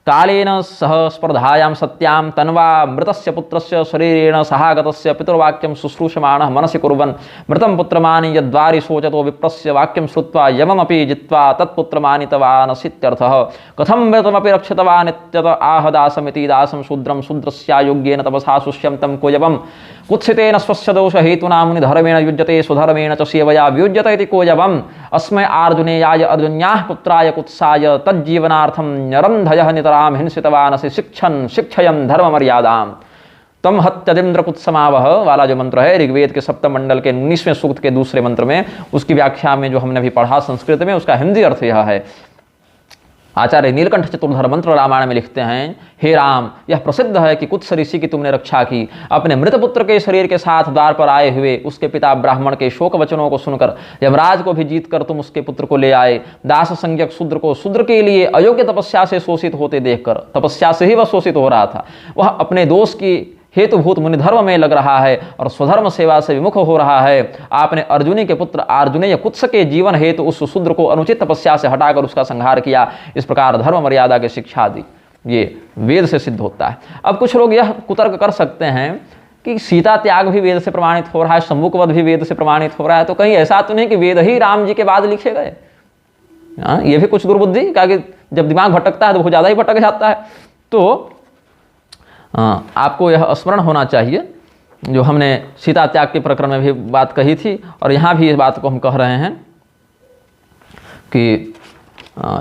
कालेन सह स्पर्धायां सत्यां तन्वा मृतस्य पुत्रस्य शरीरेण सहागतस्य पितुर्वाक्यं शुश्रूषमाणः मनसि कुर्वन् मृतं पुत्रमानि यद्वारि शोचतो विप्रस्य वाक्यं श्रुत्वा यममपि जित्वा तत्पुत्रमानितवानसीत्यर्थः। कथं मृतमपि रक्षितवान् इत्यत आह दासमिति दासं शूद्रं शूद्रस्यायोग्येन तपसा शुष्यं तं कोयवं कुत्सितेन स्वस्य दोषहेतुना मुनिधर्मेण युज्यते स्वधर्मेण च सेवया वियुज्यते इति कोयवम् अस्मै आर्जुनेयाय अर्जुन्याः पुत्राय कुत्साय तज्जीवनार्थं नरन्धयः नितरां हिंसितवानसि शिक्षन् शिक्षयन् धर्म मर्यादाम्। तम हत्यदिंद्र कुत्समावह वाला जो मंत्र है ऋग्वेद के 7 मंडल के 19वें सूक्त के दूसरे मंत्र में, उसकी व्याख्या में जो हमने अभी पढ़ा संस्कृत में, उसका हिंदी अर्थ यह है। आचार्य नीलकंठ चतुर्धर मंत्र रामायण में लिखते हैं, हे राम, यह प्रसिद्ध है कि कुत्स ऋषि की तुमने रक्षा की। अपने मृत पुत्र के शरीर के साथ द्वार पर आए हुए उसके पिता ब्राह्मण के शोक वचनों को सुनकर यमराज को भी जीतकर तुम उसके पुत्र को ले आए। दास संज्ञक शूद्र को शूद्र के लिए अयोग्य तपस्या से शोषित होते देखकर, तपस्या से ही वह शोषित हो रहा था, वह अपने दोष की हेतुभूत मुनिधर्म में लग रहा है और स्वधर्म सेवा से विमुख हो रहा है। आपने अर्जुनी के पुत्र अर्जुनेय कुत्स के जीवन हेतु उस शूद्र को अनुचित तपस्या से हटाकर उसका संहार किया। इस प्रकार धर्म मर्यादा की शिक्षा दी। ये वेद से सिद्ध होता है। अब कुछ लोग यह कुतर्क कर सकते हैं कि सीता त्याग भी वेद से प्रमाणित हो रहा है, शंभुक वध भी वेद से प्रमाणित हो रहा है, तो कहीं ऐसा तो नहीं कि वेद ही राम जी के बाद लिखे गए। ये भी कुछ दुर्बुद्धि, क्या कि जब दिमाग भटकता है तो बहुत ज़्यादा ही भटक जाता है। तो आपको यह स्मरण होना चाहिए जो हमने सीता त्याग के प्रकरण में भी बात कही थी, और यहाँ भी इस बात को हम कह रहे हैं कि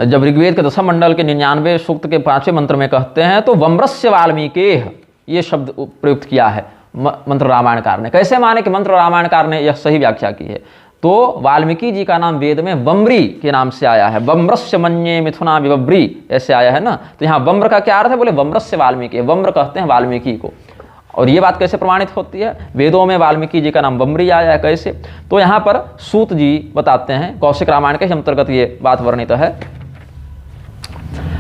जब ऋग्वेद के 10 मंडल के 99 सूक्त के 5वें मंत्र में कहते हैं तो वम्रस्य वाल्मीकेः ये शब्द प्रयुक्त किया है मंत्र रामायणकार ने। कैसे माने कि मंत्र रामायणकार ने यह सही व्याख्या की है, तो वाल्मीकि जी का नाम वेद में वम्री के नाम से आया है। वम्रस्य मन्ये मिथुना विवव्री ऐसे आया है ना। तो यहाँ वम्र का क्या अर्थ है, बोले वम्रस्य वाल्मीकि, वम्र कहते हैं वाल्मीकि को। और ये बात कैसे प्रमाणित होती है, वेदों में वाल्मीकि जी का नाम वम्री आया है कैसे, तो यहाँ पर सूत जी बताते हैं, कौशिक रामायण के अंतर्गत ये बात वर्णित है।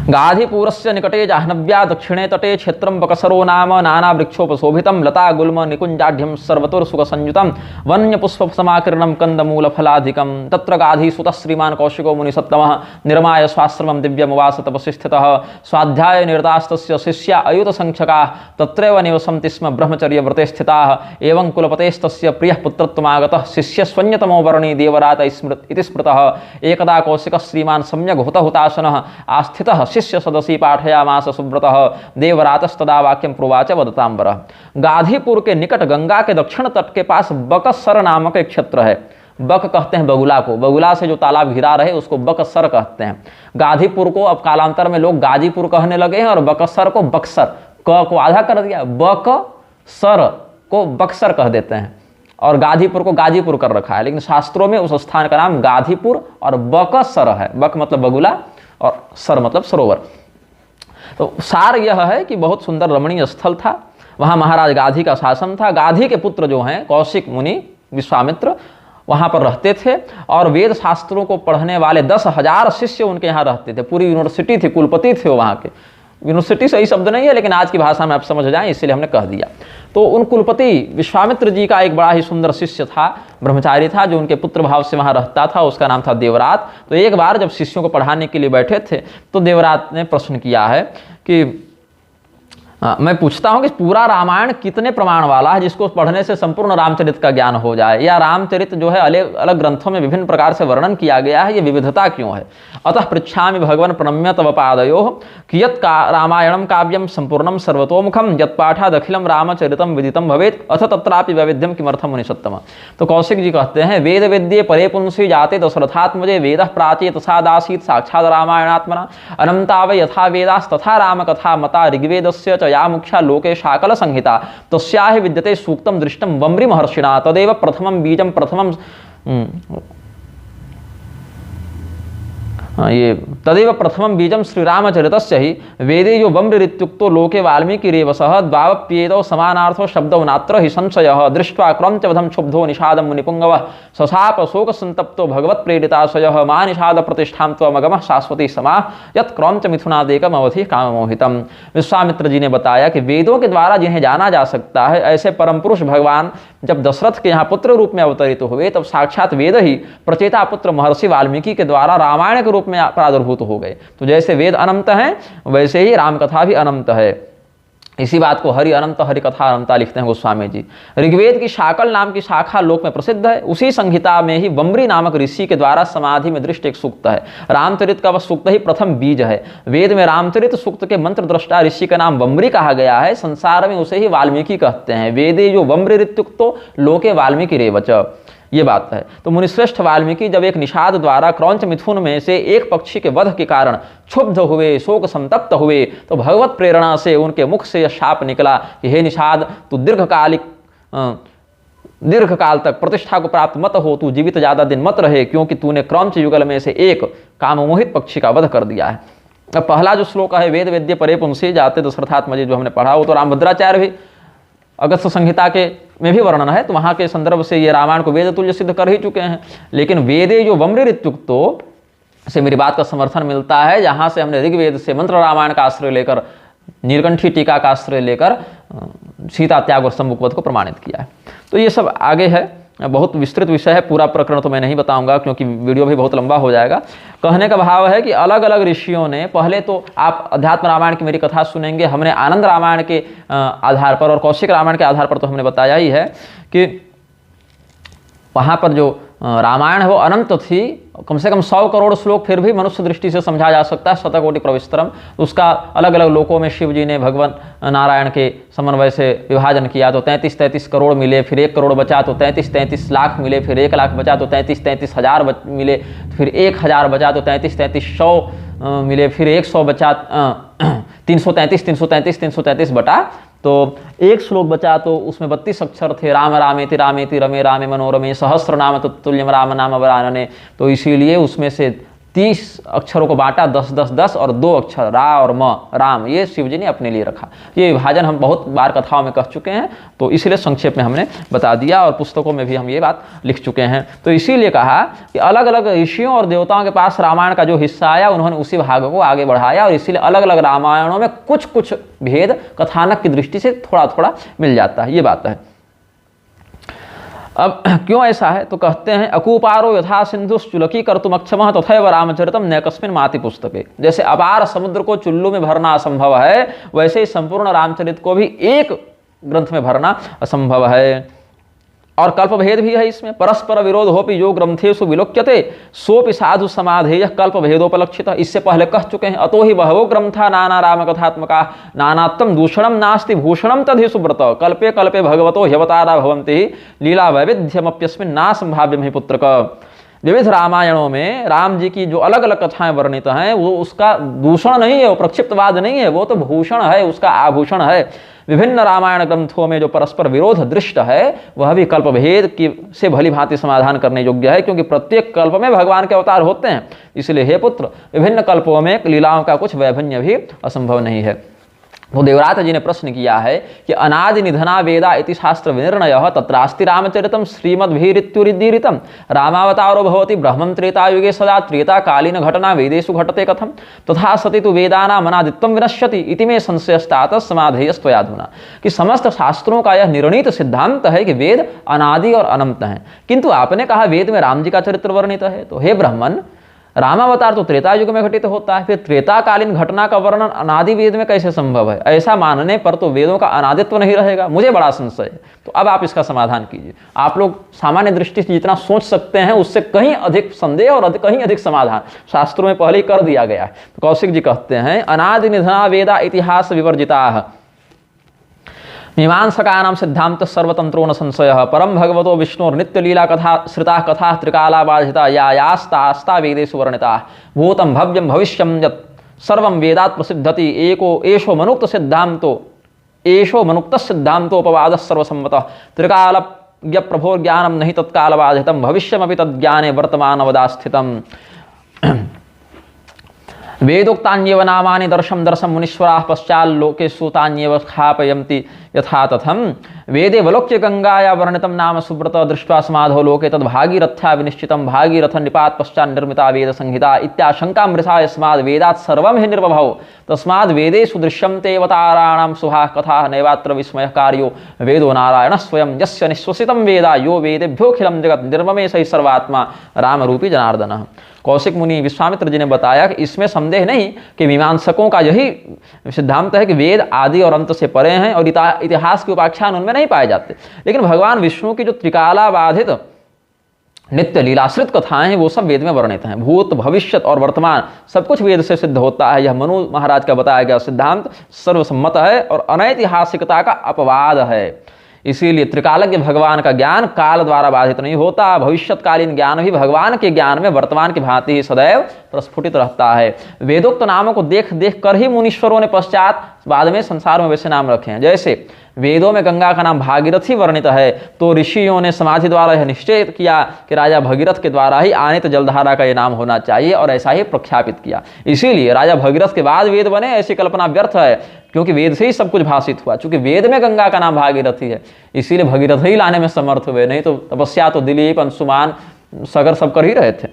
गाधिपुरस्य निकटे जाह्नव्या दक्षिणे तटे क्षेत्रं बकसरो नाम नाना वृक्षोपशोभितं लता गुल्म निकुञ्जाढ्यं सर्वतोर्सुखसंयुतं वन्यपुष्पसमाकीर्णं कन्दमूलफलाधिकं तत्र गाधिसुतः श्रीमान् कौशिको मुनिसत्तमः निर्माय स्वाश्रमं दिव्यमुवास तपसि स्थितः स्वाध्याय निरतास्तस्य शिष्या अयुतसंख्यकाः तत्रैव निवसन्ति स्म ब्रह्मचर्यव्रते स्थिताः एवं कुलपतेस्तस्य प्रियः पुत्रत्वमागतः शिष्यस्वन्यतमो वर्णी देवरात इति स्मृतः एकदा कौशिकः श्रीमान् सम्यग् हुतहुतासनः आस्थितः शिष्य सदसी पाठयामास सुव्रतः देवरातस्तदा वाक्यं प्रोवाच वदतांबरः। गाधीपुर के निकट गंगा के दक्षिण तट के पास बकसर नामक एक क्षेत्र है। बक कहते हैं बगुला को, बगुला से जो तालाब घिरा रहे उसको बकसर कहते हैं। गाधीपुर को अब कालांतर में लोग गाजीपुर कहने लगे हैं और बकसर को बक्सर, क को आधा कर दिया, बकसर को बक्सर कह देते हैं और गाधीपुर को गाजीपुर कर रखा है। लेकिन शास्त्रों में उस स्थान का नाम गाधीपुर और बकसर है। बक मतलब बगुला और सर मतलब सरोवर। तो सार यह है कि बहुत सुंदर रमणीय स्थल था, वहाँ महाराज गाधी का शासन था। गाधी के पुत्र जो हैं कौशिक मुनि विश्वामित्र वहाँ पर रहते थे और वेद शास्त्रों को पढ़ने वाले 10,000 शिष्य उनके यहाँ रहते थे। पूरी यूनिवर्सिटी थी, कुलपति थे वहाँ के। यूनिवर्सिटी सही शब्द नहीं है लेकिन आज की भाषा में आप समझ जाएं इसलिए हमने कह दिया। तो उन कुलपति विश्वामित्र जी का एक बड़ा ही सुंदर शिष्य था, ब्रह्मचारी था, जो उनके पुत्र भाव से वहाँ रहता था। उसका नाम था देवरात। तो एक बार जब शिष्यों को पढ़ाने के लिए बैठे थे तो देवरात ने प्रश्न किया है कि मैं पूछता हूँ कि पूरा रामायण कितने प्रमाण वाला है जिसको पढ़ने से संपूर्ण रामचरित का ज्ञान हो जाए, या रामचरित जो है अलग अलग ग्रंथों में विभिन्न प्रकार से वर्णन किया गया है, ये विविधता क्यों है। अतः पृच्छामि भगवन् प्रणम्य तव पादयोः कियत् रामायणं काव्यं संपूर्णं सर्वतोमुखं यत्पाठादखिलं रामचरितं विदितं भवेत् अथ तत्रापि वैविध्यं किमर्थं मुनिसत्तम। तो कौशिक जी कहते हैं वेद वेद्ये परे पुंसि जाते दशरथात्मजे वेदः प्राचेत सादासीत् साक्षात् रामायणात्मना अनंताव यथा वेदास्तथा रामकथा मता ऋग्वेदस्य च या मुख्या लोके शाकल संहिता तस्याहि विद्यते सूक्तम दृष्टम वम्रि महर्षिणा तदेव प्रथमं बीजं प्रथमं ये तदेव प्रथमं बीजं श्रीरामचरितस्य हि वेदे यो वम्रिरित्युक्तो लोके वाल्मीकिरेव सह द्वावप्येदौ समानार्थो शब्दौ नात्र हि संशयः दृष्ट्वा क्रौञ्चवधं क्षुब्धो निषादं मुनिपुङ्गवः सशाप शोकसंतप्तो भगवत्प्रेरिताशयः मा निषाद प्रतिष्ठां त्वमगमः शाश्वती समाः यत् क्रौञ्च मिथुनादेकम् अवधि काममोहितम्। विश्वामित्र जी ने बताया कि वेदों के द्वारा जिन्हें जाना जा सकता है ऐसे परम पुरुष भगवान जब दशरथ के यहाँ पुत्र रूप में अवतरित हुए तब साक्षात वेद ही प्रचेता पुत्र महर्षि वाल्मीकि के द्वारा रामायण के रूप में प्रादुर्भूत हो गए। तो जैसे वेद अनंत हैं वैसे ही रामकथा भी अनंत है। इसी बात को हरि अनंत हरि कथा अनंता लिखते हैं गोस्वामी जी। ऋग्वेद की शाकल नाम की शाखा लोक में प्रसिद्ध है। उसी संहिता में ही वम्री नामक ऋषि के द्वारा समाधि में दृष्ट एक सूक्त है। रामचरित का वह सूक्त ही प्रथम बीज है। वेद में रामचरित सूक्त के मंत्र दृष्टा ऋषि का नाम वम्री कहा गया है। संसार में उसे ही वाल्मीकि कहते हैं। वेदे जो वम्रिरित्युक्तो लोके वाल्मीकि रेवच, ये बात है। तो मुनिश्रेष्ठ वाल्मीकि जब एक निषाद द्वारा क्रौंच मिथुन में से एक पक्षी के वध के कारण क्षुब्ध हुए, शोक संतप्त हुए, तो भगवत प्रेरणा से उनके मुख से यह शाप निकला कि हे निषाद, तू दीर्घ काल तक प्रतिष्ठा को प्राप्त मत हो, तू जीवित ज्यादा दिन मत रहे, क्योंकि तूने क्रौंच युगल में से एक काममोहित पक्षी का वध कर दिया है। अब पहला जो श्लोक है वेद वेद्य परे पुंसि जाते दशरथात्मजे जो हमने पढ़ा वो तो रामभद्राचार्य भी अगस्त संहिता के में भी वर्णन है, तो वहाँ के संदर्भ से ये रामायण को वेद तुल्य सिद्ध कर ही चुके हैं। लेकिन वेदे जो वम्रिरित्युक्तो से मेरी बात का समर्थन मिलता है, जहाँ से हमने ऋग्वेद से मंत्र रामायण का आश्रय लेकर, नीलकंठी टीका का आश्रय लेकर सीता त्याग और सम्मुखवध को प्रमाणित किया है। तो ये सब आगे है, बहुत विस्तृत विषय है, पूरा प्रकरण तो मैं नहीं बताऊंगा क्योंकि वीडियो भी बहुत लंबा हो जाएगा। कहने का भाव है कि अलग अलग ऋषियों ने, पहले तो आप अध्यात्म रामायण की मेरी कथा सुनेंगे, हमने आनंद रामायण के आधार पर और कौशिक रामायण के आधार पर तो हमने बताया ही है कि वहाँ पर जो रामायण है वो अनंत थी, कम से कम 100 करोड़ श्लोक फिर भी मनुष्य दृष्टि से समझा जा सकता है, शतकोटि प्रविस्तरम। उसका अलग अलग लोकों में शिव जी ने भगवान नारायण के समन्वय से विभाजन किया तो 33 करोड़ मिले, फिर 1 करोड़ बचा तो 33 लाख मिले, फिर 1 लाख बचा तो 33 हजार मिले, फिर 1000 बचा तो 33 मिले, फिर 100 बचा 333 बटा तो 1 श्लोक बचा तो उसमें 32 अक्षर थे। राम रामेति रामेति रमे रामे मनोरमे सहस्र नाम तत्तुल्यम राम नाम वरानने। तो इसीलिए उसमें से 30 अक्षरों को बांटा, 10 10 10 और 2 अक्षर रा और म, राम, ये शिव जी ने अपने लिए रखा। ये विभाजन हम बहुत बार कथाओं में कह चुके हैं, तो इसलिए संक्षेप में हमने बता दिया और पुस्तकों में भी हम ये बात लिख चुके हैं। तो इसीलिए कहा कि अलग अलग ऋषियों और देवताओं के पास रामायण का जो हिस्सा आया उन्होंने उसी भाग को आगे बढ़ाया, और इसीलिए अलग अलग रामायणों में कुछ कुछ भेद कथानक की दृष्टि से थोड़ा थोड़ा मिल जाता है, ये बात है। अब क्यों ऐसा है, तो कहते हैं अकूपारो यथा सिंधुश्चुलकी कर्तुमक्षमः तथैव रामचरितम न कस्मिन् माति पुस्तके। जैसे अपार समुद्र को चुल्लू में भरना असंभव है, वैसे ही संपूर्ण रामचरित को भी एक ग्रंथ में भरना असंभव है। और कल्पभेद भी है इसमें। परस्पर विरोध होपि यो ग्रंथेषु विलोक्यते सोपि साधु समाधेय कल्पभेदोपलक्षित। इससे पहले कह चुके हैं अतो ही बहवो ग्रंथा नाना राम कथात्मका नानात्म दूषणम नास्ति भूषणम तद्धि सुब्रत कल्पे कल्पे भगवतो ह्यवतारा भवन्ति लीला वैविध्यमप्यस्मिन् नासंभाव्यम हि पुत्रक। विविध रामायणों में राम जी की जो अलग अलग कथाएं वर्णित हैं वो उसका दूषण नहीं है, वो प्रक्षिप्तवाद नहीं है, वो तो भूषण है, उसका आभूषण है। विभिन्न रामायण ग्रंथों में जो परस्पर विरोध दृष्ट है वह भी कल्पभेद की से भली भांति समाधान करने योग्य है, क्योंकि प्रत्येक कल्प में भगवान के अवतार होते हैं। इसलिए हे पुत्र, विभिन्न कल्पों में लीलाओं का कुछ वैभन्य भी असंभव नहीं है। तो देवरात जी ने प्रश्न किया है कि अनादि निधना वेदा इति शास्त्र विनिर्णय तत्रास्ति रामचरितम श्रीमद्भिरित्युदीरितम रामावतारो भवति ब्रह्मं त्रेतायुगे सदा त्रेताकालीन घटना वेदेषु घटते कथम तथा सति तु वेदानाम् अनादित्वं विनश्यति इति मे संशयस्तात समाधेयस्त्वयाधुना। कि समस्त शास्त्रों का यह निर्णीत सिद्धांत है कि वेद अनादि और अनंत हैं, किंतु आपने कहा वेद में राम जी का चरित्र वर्णित है। तो हे ब्राह्मण, रामावतार तो त्रेता युग में घटित होता है, फिर त्रेताकालीन घटना का वर्णन अनादि वेद में कैसे संभव है? ऐसा मानने पर तो वेदों का अनादित्व नहीं रहेगा। मुझे बड़ा संशय है। तो अब आप इसका समाधान कीजिए। आप लोग सामान्य दृष्टि से जितना सोच सकते हैं उससे कहीं अधिक संदेह और कहीं अधिक समाधान शास्त्रों में पहले ही कर दिया गया है। तो कौशिक जी कहते हैं अनादि निधना वेदा इतिहास विवर्जिता मीमांसकानां सिद्धांत सर्वतंत्रो न संशय परम भगवतो विष्णोर नित्य लीला कथा श्रिता कथा त्रिकाला बाधिता यास्ता वेदेषु वर्णिता भूतम भव्यम भविष्यम यत् सर्वं वेदात् प्रसिद्धति एको एषो मनुक्त सिद्धांतोपवाद सर्वसम्मतः त्रिकाल प्रभो ज्ञानम नहीं तत्काल बाधितम भविष्यमपि तद्ज्ञाने वर्तमानवदास्थितम्। वेदोक्तान्येव नामानि दर्शम दर्शम मुनीश्वराः पश्चाल्लोके सूतान्येव स्थापयन्ति यथा तथम वेदे वलोक्य गंगाया वर्णितं नाम सुब्रत दृष्ट्वा समाधो लोके तद् भागीरथ्या विनिश्चितं भागीरथ निपात पश्चात् निर्मिता वेद संहिता इत्याशंका मृषा यस्माद् वेदात् सर्वं हि निर्वभौ तस्माद् वेदेषु दृश्यन्ते अवताराणां शुभाः कथाः नैवात्र विस्मयः कार्यो वेदो नारायणः स्वयं यस्य निश्वसितं वेदा यो वेदेभ्योऽखिलं जगत् निर्ममे सहि सर्वात्मा रामरूपी जनार्दनः। कौशिक मुनि विश्वामित्र जी ने बताया कि इसमें संदेह नहीं कि मीमांसकों का यही सिद्धांत है कि वेद आदि और अंत से परे हैं और इतिहास के उपाख्यान उनमें नहीं पाए जाते, लेकिन भगवान विष्णु की जो त्रिकाला बाधित नित्य लीलाश्रित कथाएं हैं वो सब वेद में वर्णित हैं। भूत भविष्य और वर्तमान सब कुछ वेद से सिद्ध होता है। यह मनु महाराज का बताया गया सिद्धांत सर्वसम्मत है और अनैतिहासिकता का अपवाद है। इसीलिए त्रिकालज्ञ भगवान का ज्ञान काल द्वारा बाधित नहीं होता। भविष्यत्कालीन ज्ञान भी भगवान के ज्ञान में वर्तमान की भांति ही सदैव प्रस्फुटित रहता है। वेदोक्त नामों को देख देख कर ही मुनीश्वरों ने पश्चात बाद में संसार में वैसे नाम रखे हैं। जैसे वेदों में गंगा का नाम भागीरथी वर्णित है, तो ऋषियों ने समाधि द्वारा यह निश्चय किया कि राजा भगीरथ के द्वारा ही आनित जलधारा का यह नाम होना चाहिए और ऐसा ही प्रख्यापित किया। इसीलिए राजा भगीरथ के बाद वेद बने, ऐसी कल्पना व्यर्थ है, क्योंकि वेद से ही सब कुछ भाषित हुआ। चूंकि वेद में गंगा का नाम भागीरथी है, इसीलिए भगीरथ ही लाने में समर्थ हुए, नहीं तो तपस्या तो दिलीप अंशुमान सगर सब कर ही रहे थे।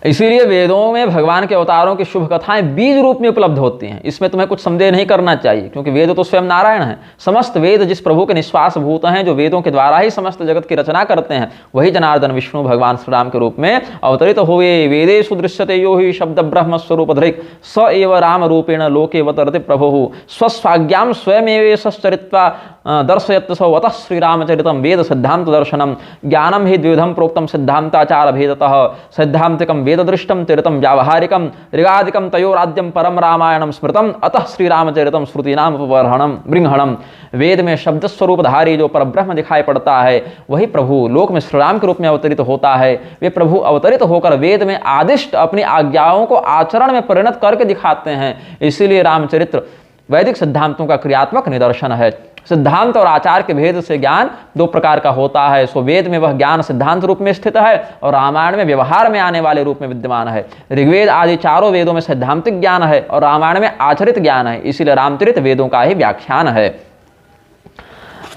इसीलिए वेदों में भगवान के अवतारों की शुभ कथाएं बीज रूप में उपलब्ध होती हैं। इसमें तुम्हें कुछ संदेह नहीं करना चाहिए, क्योंकि वेद तो स्वयं नारायण है। समस्त वेद जिस प्रभु के निश्वास भूत हैं, जो वेदों के द्वारा ही समस्त जगत की रचना करते हैं, वही जनार्दन विष्णु भगवान श्री राम के रूप में अवतरित हुए। वेदेषु दृश्यते यो हि शब्द ब्रह्म स्वरूप धृक् स एव राम रूपेण लोके अवतरति प्रभुः स्वस्वाज्ञां स्वयमेवेशश्चरित्वा दर्शयत् सौ अतः श्रीरामचरितं वेद सिद्धांत दर्शनम ज्ञानम हि द्विधम प्रोक्तम सिद्धांताचार भेदतः सैद्धांतिकम वेददृष्टम तीर्थम व्यावहारिकम ऋगादिकम तयोराद्यम परम रामायणम स्मृतम अतः श्रीरामचरितम श्रुतीनाम उपबर्हणम बृंहणम। वेद में शब्द स्वरूपधारी जो परब्रह्म दिखाई पड़ता है वही प्रभु लोक में श्रीराम के रूप में अवतरित होता है। वे प्रभु अवतरित होकर वेद में आदिष्ट अपनी आज्ञाओं को आचरण में परिणत करके दिखाते हैं। इसीलिए रामचरित्र वैदिक सिद्धांतों का क्रियात्मक निदर्शन है। सिद्धांत और आचार के भेद से ज्ञान दो प्रकार का होता है। सो वेद में वह ज्ञान सिद्धांत रूप में स्थित है और रामायण में व्यवहार में आने वाले रूप में विद्यमान है। ऋग्वेद आदि चारों वेदों में सैद्धांतिक ज्ञान है और रामायण में आचरित ज्ञान है, इसीलिए रामचरित वेदों का ही व्याख्यान है।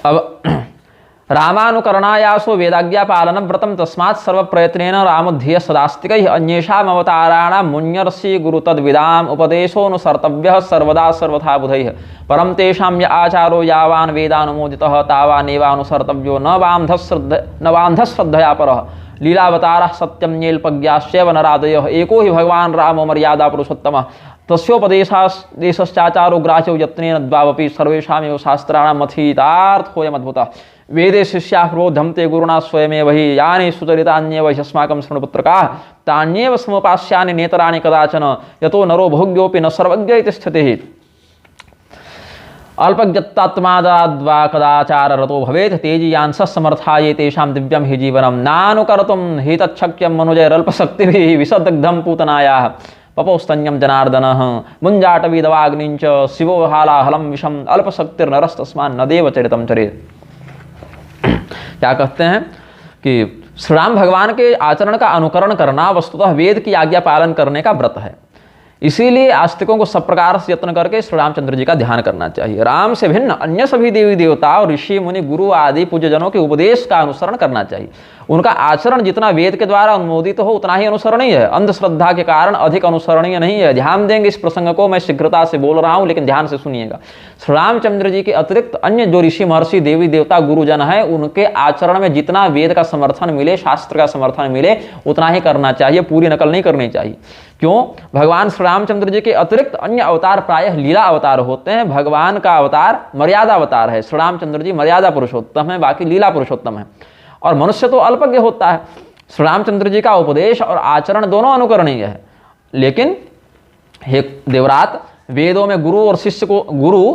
अब रामानुकरणायासो वेदाज्ञा पालनम व्रतम तस्मात् सर्व प्रयत्नेन रामोद्धेय सदास्तिकैः अन्येषाम् अवताराणां मुन्यर्षि गुरु तद्विदाम् उपदेशोऽनुसर्तव्यः सर्वदा सर्वथा बुधैः परं तेषां य आचारो यावान् वेदानुमोदितः तावानेवानुसर्तव्यो न वान्धश्रद्धया परः लीलावतारः सत्यं न्येल्पज्ञाश्चैव नरादयः एको हि भगवान् रामो मर्यादा पुरुषोत्तमः तस्योपदेशाचारो ग्राह्यो यत्नेन द्वावपि सर्वेषामेव शास्त्राणां मथीतार्थोऽयमद्भुतः वेदे शिष्याः प्रोद्धन्ते गुरुणा स्वयमेव हि यानि सुचरितान्येव ह्यस्माकं शृणुपुत्रकाः तान्येव समुपास्यानि नेतराणि कदाचन यतो नरो भोग्योऽपि न सर्वज्ञ इति स्थितिः अल्पज्ञत्वात्मादाद्वा कदाचाररतो भवेत् तेजीयांसः समर्थाये तेषां दिव्यं हि जीवनं नानुकर्तुं हि तच्छक्यं मनुजैरल्पशक्तिभिः विषदग्धं पूतनायाः पपोस्तन्यं जनार्दनः मुञ्जाटवीदवाग्निञ्च शिवो हालाहलं विषम् अल्पशक्तिर्नरस्तस्मान् न देवचरितं चरेत्। क्या कहते हैं कि श्री राम भगवान के आचरण का अनुकरण करना वस्तुतः वेद की आज्ञा पालन करने का व्रत है। इसीलिए आस्तिकों को सब प्रकार से यत्न करके श्री रामचंद्र जी का ध्यान करना चाहिए। राम से भिन्न अन्य सभी देवी देवता और ऋषि मुनि गुरु आदि पूज्यजनों के उपदेश का अनुसरण करना चाहिए। उनका आचरण जितना वेद के द्वारा अनुमोदित हो उतना ही अनुसरणीय है, अंधश्रद्धा के कारण अधिक अनुसरणीय नहीं है। ध्यान देंगे इस प्रसंग को, मैं शीघ्रता से बोल रहा हूं लेकिन ध्यान से सुनिएगा। श्री रामचंद्र जी के अतिरिक्त अन्य जो ऋषि महर्षि देवी देवता गुरुजन है उनके आचरण में जितना वेद का समर्थन मिले, शास्त्र का समर्थन मिले उतना ही करना चाहिए, पूरी नकल नहीं करनी चाहिए। क्यों? भगवान श्री रामचंद्र जी के अतिरिक्त अन्य अवतार प्रायः लीला अवतार होते हैं। भगवान का अवतार मर्यादा अवतार है। श्री रामचंद्र जी मर्यादा पुरुषोत्तम है, बाकी लीला पुरुषोत्तम है। और मनुष्य तो अल्पज्ञ होता है। श्री रामचंद्र जी का उपदेश और आचरण दोनों अनुकरणीय है। लेकिन हे देवरात, वेदों में गुरु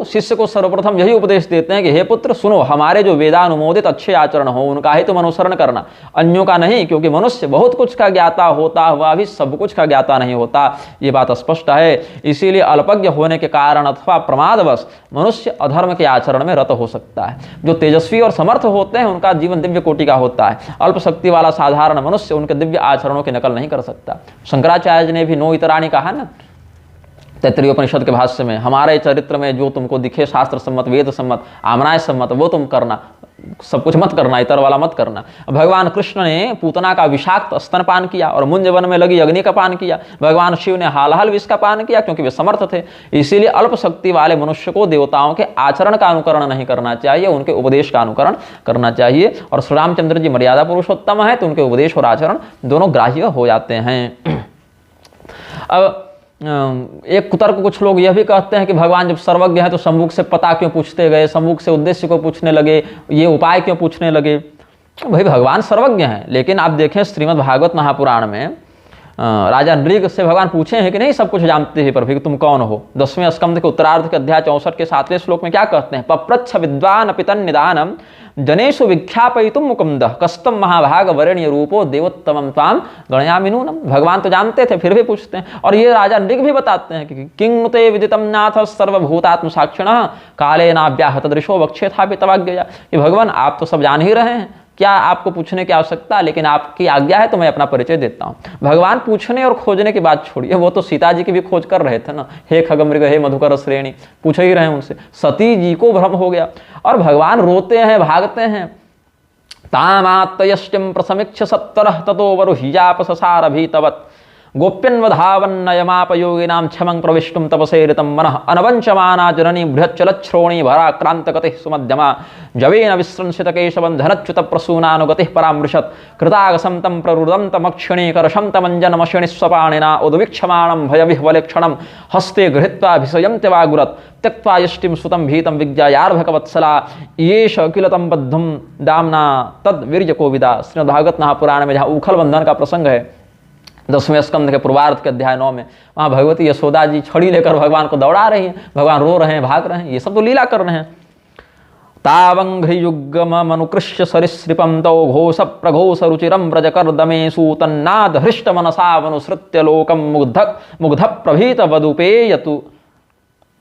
शिष्य को सर्वप्रथम यही उपदेश देते हैं कि हे पुत्र सुनो, हमारे जो वेदानुमोदित अच्छे आचरण हो उनका ही तुम अनुसरण करना, अन्यों का नहीं। क्योंकि मनुष्य बहुत कुछ का ज्ञाता होता हुआ भी सब कुछ का ज्ञाता नहीं होता, ये बात स्पष्ट है। इसीलिए अल्पज्ञ होने के कारण अथवा प्रमादवश मनुष्य अधर्म के आचरण में रत हो सकता है। जो तेजस्वी और समर्थ होते हैं उनका जीवन दिव्य कोटि का होता है। अल्पशक्ति वाला साधारण मनुष्य उनके दिव्य आचरणों की नकल नहीं कर सकता। शंकराचार्य जी ने भी नो इतराणी कहा ना तैत्तरीयोपनिषद के भाष्य में, हमारे चरित्र में जो तुमको दिखे शास्त्र सम्मत, वेद सम्मत, आमनाय सम्मत वो तुम करना, सब कुछ मत करना, इतर वाला मत करना। भगवान कृष्ण ने पूतना का विषाक्त स्तनपान किया और मुंज वन में लगी अग्नि का पान किया। भगवान शिव ने हालाहल विष का पान किया क्योंकि वे समर्थ थे। इसीलिए अल्प शक्ति वाले मनुष्य को देवताओं के आचरण का अनुकरण नहीं करना चाहिए, उनके उपदेश का अनुकरण करना चाहिए। और श्री रामचंद्र जी मर्यादा पुरुषोत्तम है तो उनके उपदेश और आचरण दोनों ग्राह्य हो जाते हैं। अब एक कुतर्क कुछ लोग यह भी कहते हैं कि भगवान जब सर्वज्ञ है तो सम्मुख से पता क्यों पूछते गए, सम्मुख से उद्देश्य को पूछने लगे, ये उपाय क्यों पूछने लगे। भाई भगवान सर्वज्ञ हैं, लेकिन आप देखें श्रीमद् भागवत महापुराण में राजा नृग से भगवान पूछे हैं कि नहीं सब कुछ जानते हैं पर तुम कौन हो। 10वें स्कंद के उत्तरार्ध के अध्याय 64 के 7वें श्लोक में क्या कहते हैं, पप्रच्छ विद्वान पितन निदानम जनेषु विख्यापयितुं मुकुंदः कस्तम महाभाग वरेण्य रूपो देवोत्तमं त्वां गणयामि नूनम। भगवान तो जानते थे फिर भी पूछते हैं। और ये राजा नृग भी बताते हैं कि किं नुते विदितं नाथ सर्वभूतात्म साक्षिणः काले नाव्याहत दृशो वक्षेथापि तवाज्ञया। कि भगवान आप तो सब जान ही रहे हैं, क्या आपको पूछने की आवश्यकता, लेकिन आपकी आज्ञा है तो मैं अपना परिचय देता हूँ। भगवान पूछने और खोजने की बात छोड़िए, वो तो सीता जी की भी खोज कर रहे थे ना, हे खगमृग हे मधुकर श्रेणी, पूछ ही रहे हैं उनसे। सती जी को भ्रम हो गया और भगवान रोते हैं, भागते हैं। तामात्तयष्टिं प्रसमीक्ष्य सत्वरः ततो वरुहिजापससार भीतवत् गोप्यन्वधावन्नयमापयोगिनां क्षमं प्रविष्टुं तपसेरितं मनः अनवंचमाना जननी बृहच्चलच्छ्रोणी भराक्रान्तगतिः सुमध्यमा जवेन विसृंसितकेशबन्धनच्युतप्रसूनानुगतिः परामृशत् कृतागसं तं प्ररुदं तमक्षिणी करशं तमञ्जनमशिणि स्वपाणिना उद्वीक्षमाणं भयविह्वलेक्षणं हस्ते गृहीत्वाभिषयं त्यवागुरत् त्यक्त्वा यष्टिं सुतं भीतं विज्ञायार्भकवत्सला येष किल तं बद्धुं दाम्ना तद्वीर्यकोविदा। श्रीमद्भागवत महापुराण में जहाँ उखल बंधन का प्रसंग है 10वें स्कंद के पूर्वार्ध के अध्याय 9 में, वहाँ भगवती यशोदा जी छड़ी लेकर भगवान को दौड़ा रही हैं, भगवान रो रहे हैं, भाग रहे हैं, ये सब तो लीला कर रहे हैं। तावंघ्रियुग्ममनुकृष्य सरिसृपं तौ घोष प्रघोष रुचिरं व्रजकर्दमे सूतन्नाद हृष्ट मनसावनुसृत्य लोकं मुग्ध प्रभीत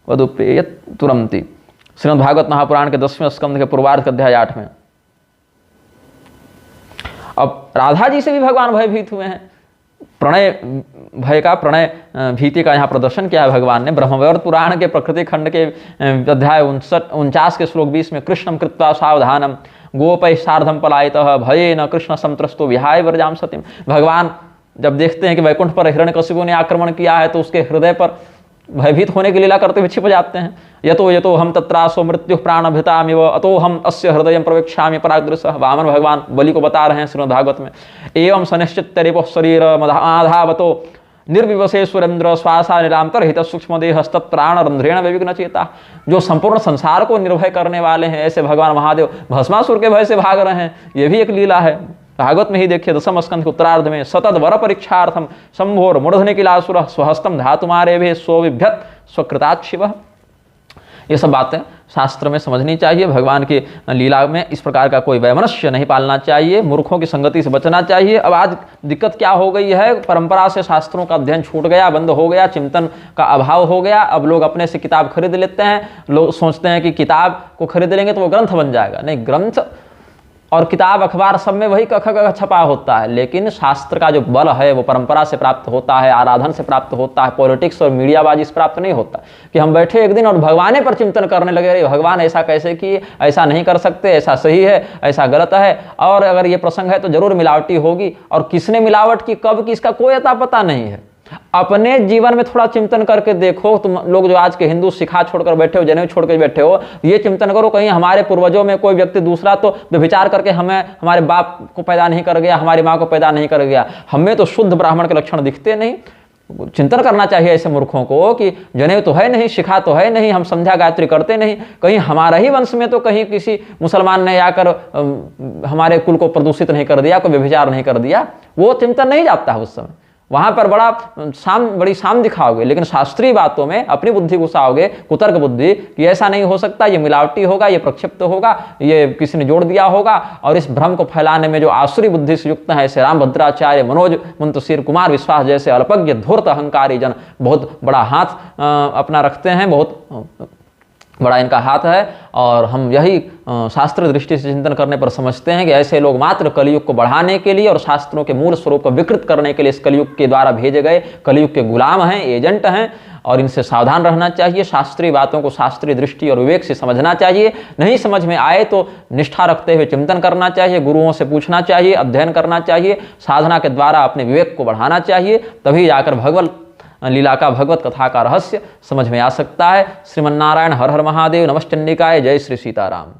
वदुपेयतुरंति। श्रीमद् भागवत महापुराण के 10वें स्कंद के पूर्वार्ध के अध्याय 8 में। अब राधा जी से भी भगवान भयभीत हुए हैं। प्रणय भय का, प्रणय भीति का यहाँ प्रदर्शन किया है भगवान ने। ब्रह्मवैवर्त पुराण के प्रकृति खंड के अध्याय 49 के श्लोक 20 में कृष्णम कृत्वा सावधानम गोपै सार्धम पलायितः भयेन कृष्ण संत्रस्तो विहाय व्रजाम सतीम। भगवान जब देखते हैं कि वैकुंठ पर हिरण्यकशिपु ने आक्रमण किया है तो उसके हृदय पर भयभीत होने की लीला करते हुए छिप जाते हैं। यतो यतो हम तत्रासो मृत्यु प्राणभितामिव अतो हम अस्य हृदय प्रवेक्षामि पराग्रसः। वामन भगवान बलि को बता रहे हैं श्रीमद् भागवत में। एवं सनिश्चित रिपुः शरीर मधावतो निर्विवशे सुरेंद्र श्वासा निरांतरहित सूक्ष्म देहस्तत्प्राण रंध्रेण विविघ्न चेता। जो संपूर्ण संसार को निर्भय करने वाले हैं, ऐसे भगवान महादेव भस्मासुर के भय से भाग रहे हैं। ये भी एक लीला है। भागवत में ही देखिए 10वें स्कंध के उत्तरार्ध में सतत वर परीक्षार्थम संभोर मूर्धनि किलासुर स्वहस्तम धातुमारे भे स्वविभ्यत स्वकृतात् शिवः। ये सब बातें शास्त्र में समझनी चाहिए। भगवान की लीला में इस प्रकार का कोई वैमनस्य नहीं पालना चाहिए। मूर्खों की संगति से बचना चाहिए। अब आज दिक्कत क्या हो गई है, परंपरा से शास्त्रों का अध्ययन छूट गया, बंद हो गया, चिंतन का अभाव हो गया। अब लोग अपने से किताब खरीद लेते हैं। लोग सोचते हैं कि किताब को खरीद लेंगे तो वो ग्रंथ बन जाएगा। नहीं, ग्रंथ और किताब अखबार सब में वही कख छपा होता है, लेकिन शास्त्र का जो बल है वो परंपरा से प्राप्त होता है, आराधन से प्राप्त होता है। पॉलिटिक्स और मीडियाबाजी से प्राप्त नहीं होता कि हम बैठे एक दिन और भगवान पर चिंतन करने लगे, अरे भगवान ऐसा कैसे किए, ऐसा नहीं कर सकते, ऐसा सही है, ऐसा गलत है, और अगर ये प्रसंग है तो जरूर मिलावटी होगी, और किसने मिलावट की, कब की, इसका कोई अता पता नहीं है। अपने जीवन में थोड़ा चिंतन करके देखो। तुम लोग जो आज के हिंदू सिखा छोड़कर बैठे हो, जनेऊ छोड़कर बैठे हो, ये चिंतन करो कहीं हमारे पूर्वजों में कोई व्यक्ति दूसरा तो व्यभिचार करके हमें, हमारे बाप को पैदा नहीं कर गया, हमारी माँ को पैदा नहीं कर गया, हमें तो शुद्ध ब्राह्मण के लक्षण दिखते नहीं। चिंतन करना चाहिए ऐसे मूर्खों को कि जनेऊ तो है नहीं, शिखा तो है नहीं, हम संध्या गायत्री करते नहीं, कहीं हमारा ही वंश में तो कहीं किसी मुसलमान ने आकर हमारे कुल को प्रदूषित नहीं कर दिया, कोई व्यभिचार नहीं कर दिया। वो चिंतन नहीं जाता है उस समय। वहां पर बड़ी शाम दिखाओगे, लेकिन शास्त्रीय बातों में अपनी बुद्धि घुसाओगे, कुतर्क बुद्धि, कि ऐसा नहीं हो सकता, ये मिलावटी होगा, ये प्रक्षिप्त होगा, ये किसी ने जोड़ दिया होगा। और इस भ्रम को फैलाने में जो आसुरी बुद्धि से युक्त है, ऐसे रामभद्राचार्य, मनोज मुंतशिर, कुमार विश्वास जैसे अल्पज्ञ धूर्त अहंकारी जन बहुत बड़ा हाथ अपना रखते हैं, बहुत बड़ा इनका हाथ है। और हम यही शास्त्र दृष्टि से चिंतन करने पर समझते हैं कि ऐसे लोग मात्र कलयुग को बढ़ाने के लिए और शास्त्रों के मूल स्वरूप को विकृत करने के लिए इस कलयुग के द्वारा भेजे गए कलयुग के गुलाम हैं, एजेंट हैं, और इनसे सावधान रहना चाहिए। शास्त्रीय बातों को शास्त्रीय दृष्टि और विवेक से समझना चाहिए। नहीं समझ में आए तो निष्ठा रखते हुए चिंतन करना चाहिए, गुरुओं से पूछना चाहिए, अध्ययन करना चाहिए, साधना के द्वारा अपने विवेक को बढ़ाना चाहिए। तभी जाकर भगवत लीला का, भगवत कथा का रहस्य समझ में आ सकता है। श्रीमन्नारायण हर हर महादेव। नमश्चंडिकाय। जय श्री सीताराम।